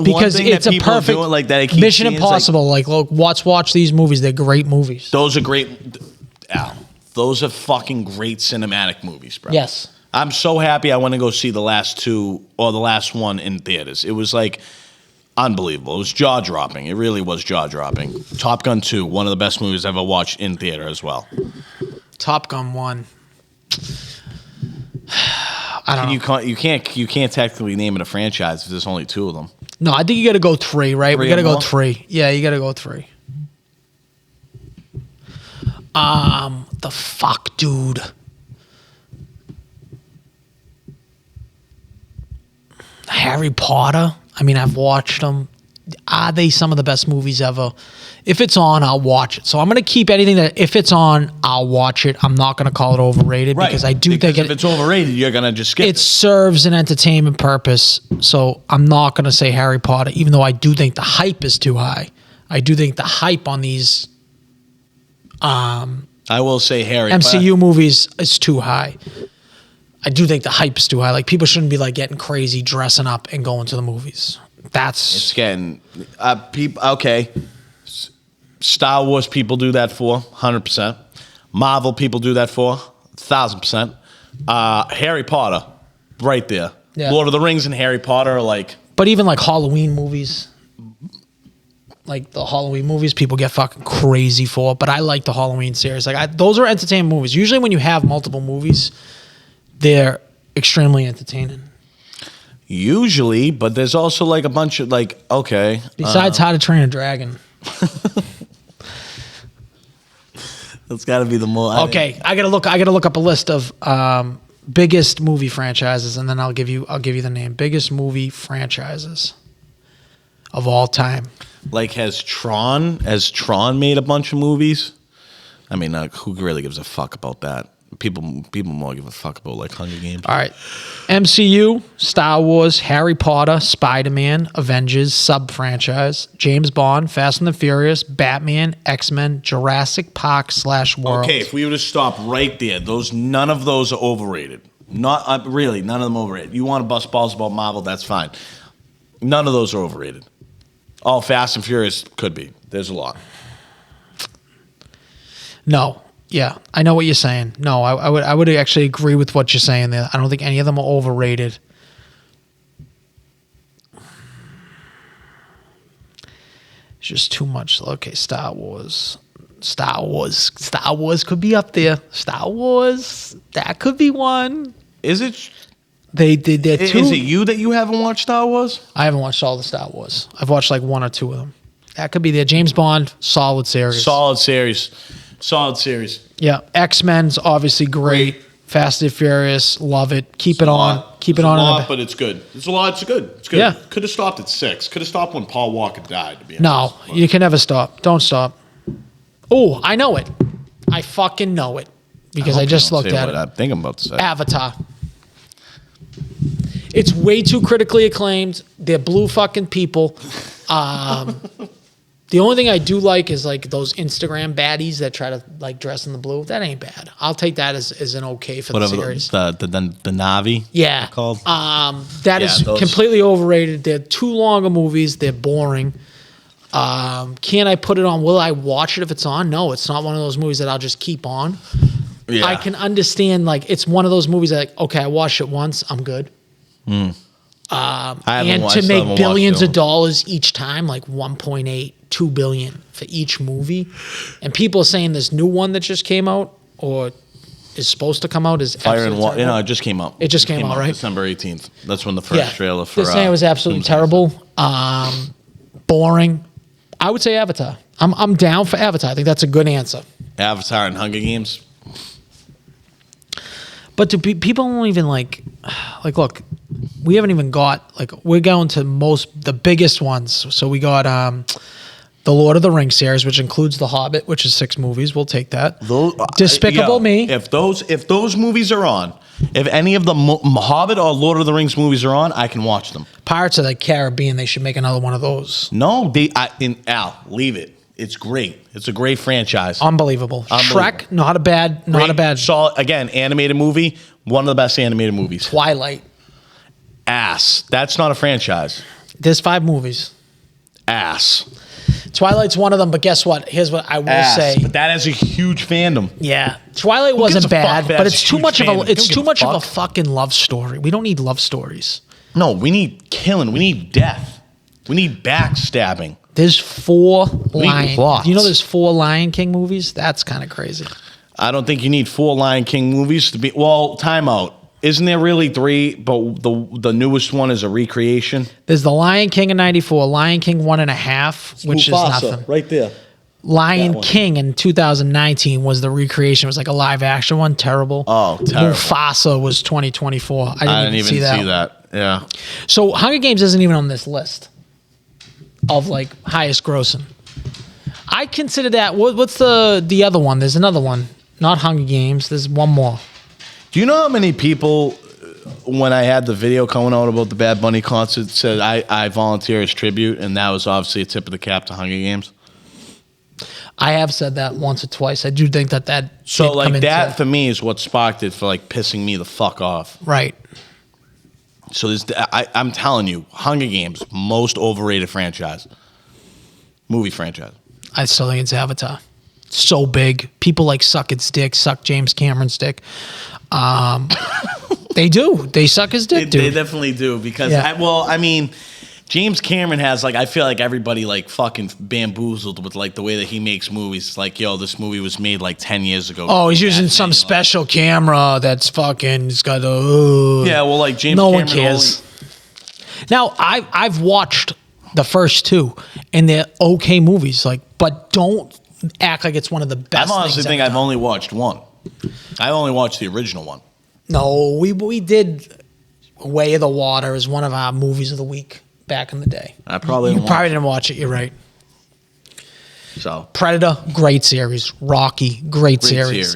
Because it's a perfect like that. I keep Mission seeing is, Impossible. Like, look, watch these movies. They're great movies. Those are great. Al, those are fucking great cinematic movies, bro. Yes. I'm so happy I went to go see the last 2 or the last one in theaters. It was like unbelievable. It was jaw-dropping. It really was jaw-dropping. Top Gun 2, one of the best movies I've ever watched in theater as well. Top Gun 1. I don't know. You can't technically name it a franchise if there's only 2 of them. No, I think you got to go 3, right? We got to go more? 3. Yeah, you got to go 3. The fuck, dude. Harry Potter. I mean, I've watched them. Are they some of the best movies ever? If it's on, I'll watch it. So I'm going to keep anything that if it's on, I'll watch it. I'm not going to call it overrated because I do think if it's overrated, you're gonna just skip it serves an entertainment purpose. So I'm not going to say Harry Potter, even though I do think the hype is too high. I do think the hype on these I will say Harry MCU movies is too high. I do think the hype is too high. Like people shouldn't be like getting crazy, dressing up, and going to the movies. It's getting people. Okay, Star Wars people do that for 100%. Marvel people do that for 1,000%. Harry Potter, right there. Yeah. Lord of the Rings and Harry Potter are like. But even like Halloween movies, like the Halloween movies, people get fucking crazy for. But I like the Halloween series. Like those are entertainment movies. Usually when you have multiple movies, they're extremely entertaining. Usually, but there's also like a bunch of like, okay. Besides How to Train a Dragon. That's got to be the more. Okay, I gotta look up a list of biggest movie franchises, and then I'll give you the name. Biggest movie franchises of all time. Like has Tron made a bunch of movies? I mean, who really gives a fuck about that? People more give a fuck about like Hunger Games. All right. MCU, Star Wars, Harry Potter, Spider-Man, Avengers, sub-franchise, James Bond, Fast and the Furious, Batman, X-Men, Jurassic Park / World. Okay, if we were to stop right there, none of those are overrated. Not really. None of them overrated. You want to bust balls about Marvel? That's fine. None of those are overrated. All Fast and Furious could be. There's a lot. No. Yeah, I know what you're saying. No, I would actually agree with what you're saying there. I don't think any of them are overrated. It's just too much. Okay, Star Wars could be up there. Star Wars, that could be one. Is it? They're two. Is it you that you haven't watched Star Wars? I haven't watched all the Star Wars. I've watched like one or two of them. That could be there. James Bond, solid series. Solid series. Yeah, X-Men's obviously great. Fast and Furious, love it. Keep it on. Keep it on. It's a lot, but it's good. It's a lot. It's good. It's good. Yeah. Could have stopped at 6. Could have stopped when Paul Walker died. To be No, honest. you can never stop. Don't stop. Oh, I know it. I fucking know it because I just looked at it. I think I'm about to say. Avatar. It's way too critically acclaimed. They're blue fucking people. The only thing I do like is like those Instagram baddies that try to like dress in the blue. That ain't bad. I'll take that as an okay for the series. The Navi. Yeah. Called. That is completely overrated. They're too long of movies. They're boring. Can I put it on? Will I watch it if it's on? No, it's not one of those movies that I'll just keep on. Yeah. I can understand, like, it's one of those movies that, like, okay, I watched it once, I'm good. And to make billions of dollars each time, like 1.8, 2 billion for each movie. And people are saying this new one that just came out or is supposed to come out is Fire and Water. It just came out. It just came out, right? December 18th. That's when the first trailer for they're saying it was absolutely terrible. Boring. I would say Avatar. I'm down for Avatar. I think that's a good answer. Avatar and Hunger Games. But people don't even like, look, we haven't even got, like, we're going to the biggest ones. So we got the Lord of the Rings series, which includes The Hobbit, which is 6 movies. We'll take that. Despicable Me. If those movies are on, if any of the Hobbit or Lord of the Rings movies are on, I can watch them. Pirates of the Caribbean, they should make another one of those. No, Al, leave it. It's great. It's a great franchise. Unbelievable. Shrek, not a bad. Solid, again, animated movie, one of the best animated movies. Twilight. Ass. That's not a franchise. There's 5 movies. Ass. Twilight's one of them, but guess what? Here's what I will say. But that has a huge fandom. Yeah, Twilight wasn't bad, but it's too much of a fuck. fucking love story. We don't need love stories. No, we need killing. We need death. We need backstabbing. There's 4 Lion. plots. You know, there's 4 Lion King movies. That's kind of crazy. I don't think you need 4 Lion King movies to be. Well, time out. Isn't there really 3? But the newest one is a recreation. There's the Lion King in '94, Lion King 1.5, which Mufasa, is nothing. right there. Lion King in 2019 was the recreation. It was like a live action one. Terrible. Oh, terrible. Mufasa was 2024. I didn't even see that. Yeah. So Hunger Games isn't even on this list of like highest grossing. I consider that. What's the other one? There's another one. Not Hunger Games. There's one more. Do you know how many people, when I had the video coming out about the Bad Bunny concert, said I volunteer as tribute, and that was obviously a tip of the cap to Hunger Games? I have said that once or twice. I do think that so like that for me is what sparked it for like pissing me the fuck off. Right. So I'm telling you, Hunger Games, most overrated movie franchise. I still think it's Avatar. So big. People like suck its dick, suck James Cameron's dick. They do. They suck his dick, dude. They definitely do because, James Cameron has, like, I feel like everybody, like, fucking bamboozled with, like, the way that he makes movies. It's like, yo, this movie was made, like, 10 years ago. Oh, he's using some special camera that's fucking, it's got a... yeah, well, like, James no Cameron... one cares. Now, I've watched the first 2, and they're okay movies, like, but don't act like it's one of the best I honestly think I've done. only watched one. I only watched the original one. No, we did Way of the Water as one of our movies of the week back in the day. I probably didn't watch it. You're right. So Predator, great series. Rocky, great series.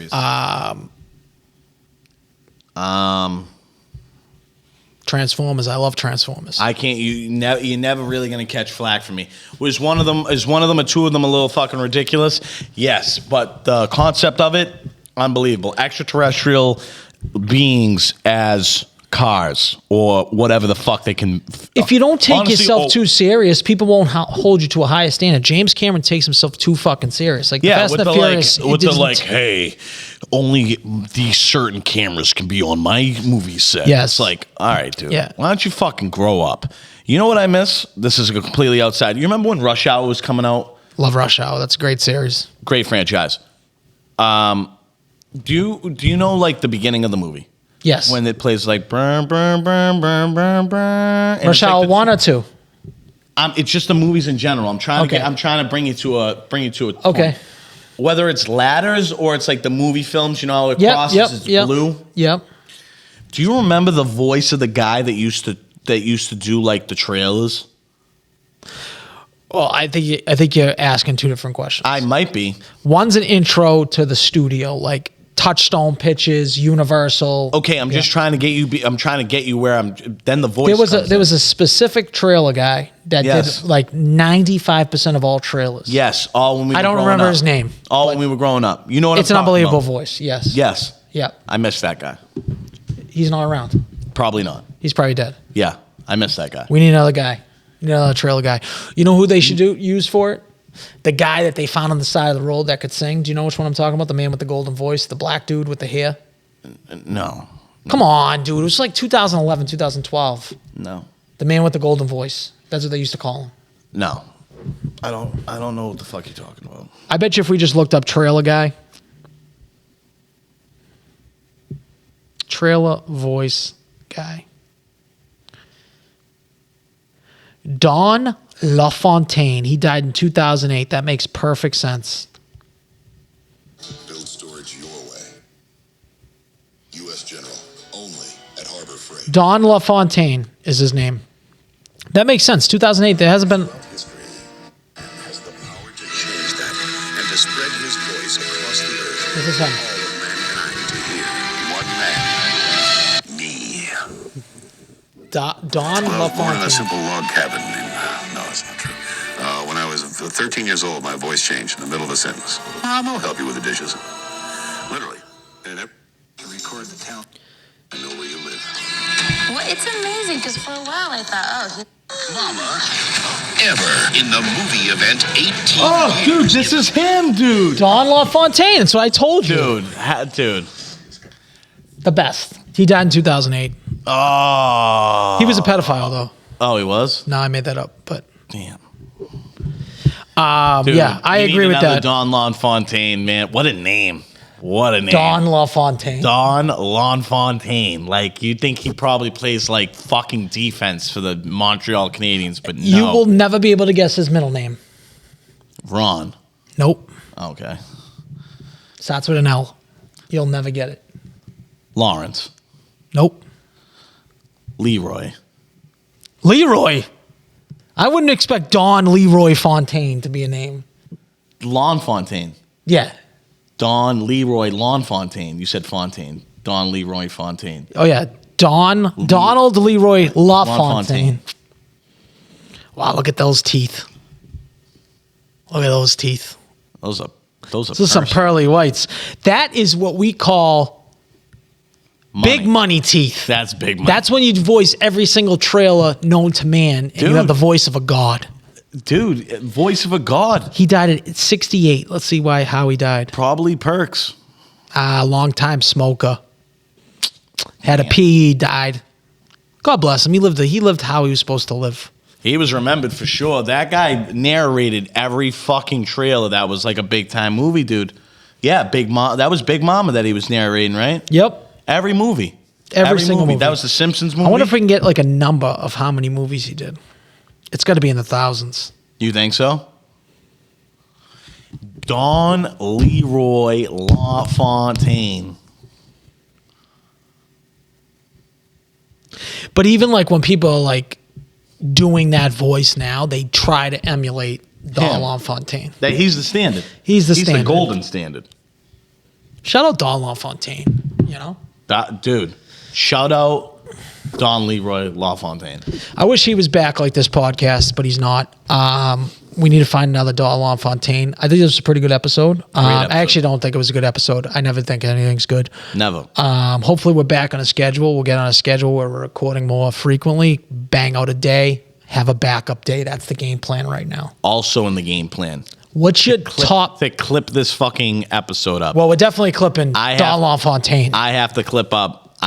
Transformers, I love Transformers. I can't. You're never really gonna catch flack from me. Is one of them or 2 of them a little fucking ridiculous? Yes, but the concept of it, unbelievable. Extraterrestrial beings as cars or whatever the fuck they can. If you don't take Honestly, yourself too serious, people won't hold you to a higher standard. James Cameron takes himself too fucking serious. Like, Yeah, Fast with and the Furious, like, with the like, hey, only these certain cameras can be on my movie set. Yes. It's like, all right, dude. Yeah. Why don't you fucking grow up? You know what I miss? This is completely outside. You remember when Rush Hour was coming out? Love Rush Hour. That's a great series. Great franchise. Do you know like the beginning of the movie? Yes. When it plays like burn, burn, burn, burn, burn, burn. Rush Hour 1 or 2? It's just the movies in general. I'm trying Okay. to bring you to a Okay. point. Whether it's ladders or it's like the movie films, you know how it crosses, it's blue. Yep. Do you remember the voice of the guy that used to do like the trailers? Well, I think you're asking two different questions. I might be. One's an intro to the studio, like Touchstone Pictures, Universal. Okay, I'm just trying to get you. I'm trying to get you where I'm. Then the voice. There was a specific trailer guy that Yes. did like 95% of all trailers. Yes, all when we. I were don't growing remember up. his name. All when we were growing up. You know what? It's I'm an talking unbelievable about. voice. Yes. Yes. Yeah. I miss that guy. He's not around. Probably not. He's probably dead. Yeah, I miss that guy. We need another guy. We need another trailer guy. You know who they should use for it? The guy that they found on the side of the road that could sing. Do you know which one I'm talking about? The man with the golden voice, the black dude with the hair. No. Come on, dude. It was like 2011, 2012. No. The man with the golden voice. That's what they used to call him. No. I don't know what the fuck you're talking about. I bet you if we just looked up trailer guy. Trailer voice guy. Don LaFontaine. He died in 2008. That makes perfect sense. Build storage your way. U.S. General, only at Harbor Freight. Don LaFontaine is his name. That makes sense. 2008. There hasn't been. History has the power to change that and to spread his voice across the earth. This is him. All of mankind to hear. One man. Me. Don Well, I was born in a LaFontaine. simple log cabin in... No, it's not true. When I was 13 years old, my voice changed in the middle of a sentence. I'll help you with the dishes. Literally. And to record the town. I know where you live. Well, it's amazing because for a while I thought, Mama, ever in the movie event 18 Oh, dude, this is him, dude. Don LaFontaine. That's what I told you. Dude. The best. He died in 2008. Oh. He was a pedophile, though. Oh, he was? No, I made that up, but Damn. Dude, yeah, I you need agree with another that. Don LaFontaine, man. What a name. What a name. Don LaFontaine. Don LaFontaine. Like, you'd think he probably plays, like, fucking defense for the Montreal Canadiens, but no. You will never be able to guess his middle name. Ron. Nope. Okay. Starts with an L. You'll never get it. Lawrence. Nope. Leroy. Leroy. I wouldn't expect Don Leroy Fontaine to be a name. LaFontaine. Yeah. Don Leroy LaFontaine. You said Fontaine. Don Leroy Fontaine. Oh, yeah. Donald Leroy LaFontaine. Wow, look at those teeth. Look at those teeth. Those are Those are some pearly whites. That is what we call big money teeth. That's big money. That's when you voice every single trailer known to man, and you have the voice of a god. Dude, voice of a god. He died at 68. Let's see how he died. Probably Perks. Long time smoker. Had a pee, died. God bless him. He lived how he was supposed to live. He was remembered for sure. That guy narrated every fucking trailer that was like a big time movie, dude. Yeah, that was Big Mama that he was narrating, right? Yep. Every movie. Every single movie. That was the Simpsons movie. I wonder if we can get like a number of how many movies he did. It's got to be in the thousands. You think so? Don Leroy LaFontaine. But even like when people are like doing that voice now, they try to emulate Don LaFontaine. He's the standard. He's the He's standard. the golden standard. Shout out Don LaFontaine, you know? Dude, shout out Don Leroy LaFontaine. I wish he was back like this podcast, but he's not. We need to find another Don LaFontaine. I think this was a pretty good episode. Episode. I actually don't think it was a good episode. I never think anything's good. Never. Hopefully we're back on a schedule. We'll get on a schedule where we're recording more frequently. Bang out a day. Have a backup day. That's the game plan right now. Also in the game plan. What's your top? To clip this fucking episode up. Well, we're definitely clipping Don LaFontaine. I have to clip up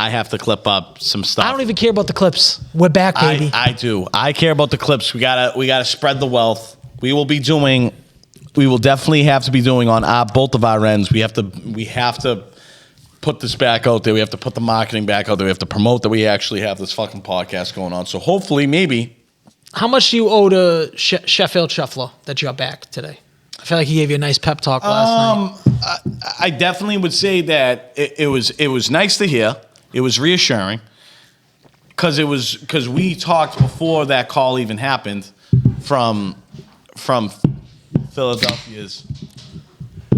some stuff. I don't even care about the clips. We're back, baby. I do. I care about the clips. We gotta spread the wealth. We will definitely have to be doing on both of our ends. We have to put this back out there. We have to put the marketing back out there. We have to promote that we actually have this fucking podcast going on. So hopefully, maybe. How much do you owe to Sheffield Shuffler that you got back today? I feel like he gave you a nice pep talk last night. I definitely would say that it was nice to hear. It was reassuring because we talked before that call even happened from Philadelphia's.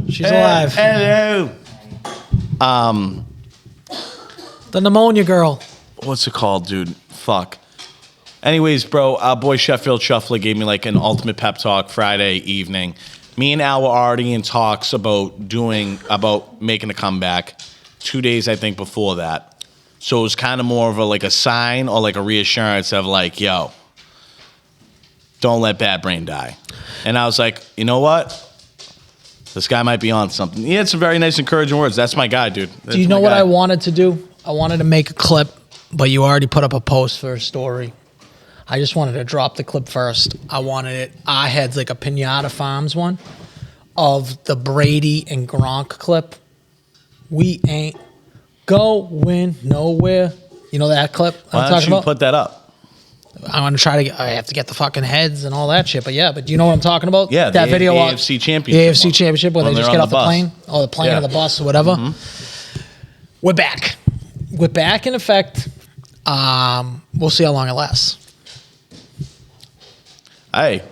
She's alive. Hello. The pneumonia girl. What's it called, dude? Fuck. Anyways, bro, our boy Sheffield Shuffler gave me like an ultimate pep talk Friday evening. Me and Al were already in talks about making a comeback 2 days, I think, before that. So it was kind of more of a sign or like a reassurance of like, yo, don't let Bad Brain die. And I was like, you know what? This guy might be on something. He had some very nice, encouraging words. That's my guy, dude. Do you know what I wanted to do? I wanted to make a clip, but you already put up a post for a story. I just wanted to drop the clip first. I had like a Pinata Farms one of the Brady and Gronk clip. We ain't going nowhere. You know that clip Why don't you put that up? I'm going to try to I have to get the fucking heads and all that shit. But do you know what I'm talking about? Yeah, that video. AFC Championship. The AFC Championship where they just get off the plane. Oh, the plane or the bus or whatever. Mm-hmm. We're back. We're back in effect. We'll see how long it lasts. Hey,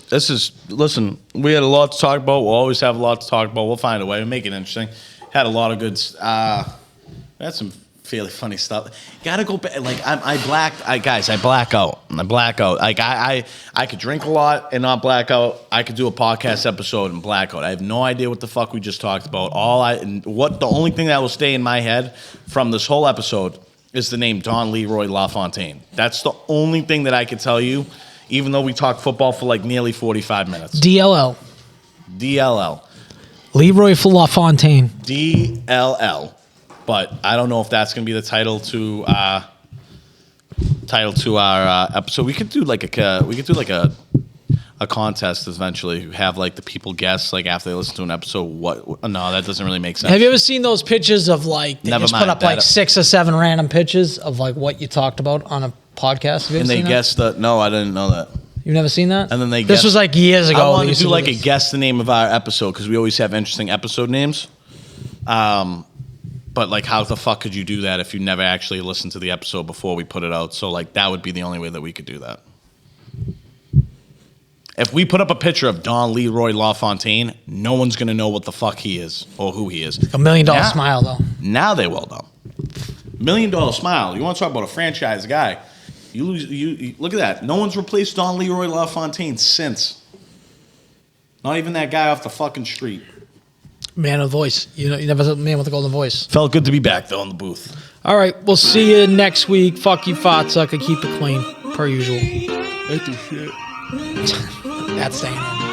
listen, we had a lot to talk about. We'll always have a lot to talk about. We'll find a way. We'll make it interesting. Had a lot of good, had some fairly funny stuff. Gotta go back. Like, I black out. I black out. Like, I could drink a lot and not black out. I could do a podcast episode and black out. I have no idea what the fuck we just talked about. The only thing that will stay in my head from this whole episode is the name Don Leroy LaFontaine. That's the only thing that I could tell you. Even though we talked football for like nearly 45 minutes. DLL. Leroy LaFontaine. DLL. But I don't know if that's going to be the title to our episode. We could do like a contest eventually. Have like the people guess like after they listen to an episode what. No, that doesn't really make sense. Have you ever seen those pictures of like they Never just mind, put up like 6 or 7 random pictures of like what you talked about on a podcast? Have you ever And they seen guessed that? No, I didn't know that. You've never seen that? And then they This guessed, was like years ago. I wanted They to do used like a this. guess the name of our episode because we always have interesting episode names. But like, how the fuck could you do that if you never actually listened to the episode before we put it out? So like, that would be the only way that we could do that. If we put up a picture of Don Leroy LaFontaine, no one's gonna know what the fuck he is or who he is. $1 million smile though. Now they will though. $1 million smile. You want to talk about a franchise guy? You look at that. No one's replaced Don Leroy LaFontaine since. Not even that guy off the fucking street. Man with voice. You never said man with a golden voice. Felt good to be back though in the booth. All right, we'll see you next week. Fuck you, fart sucker. Keep it clean, per usual. That's the shit. That's staying in.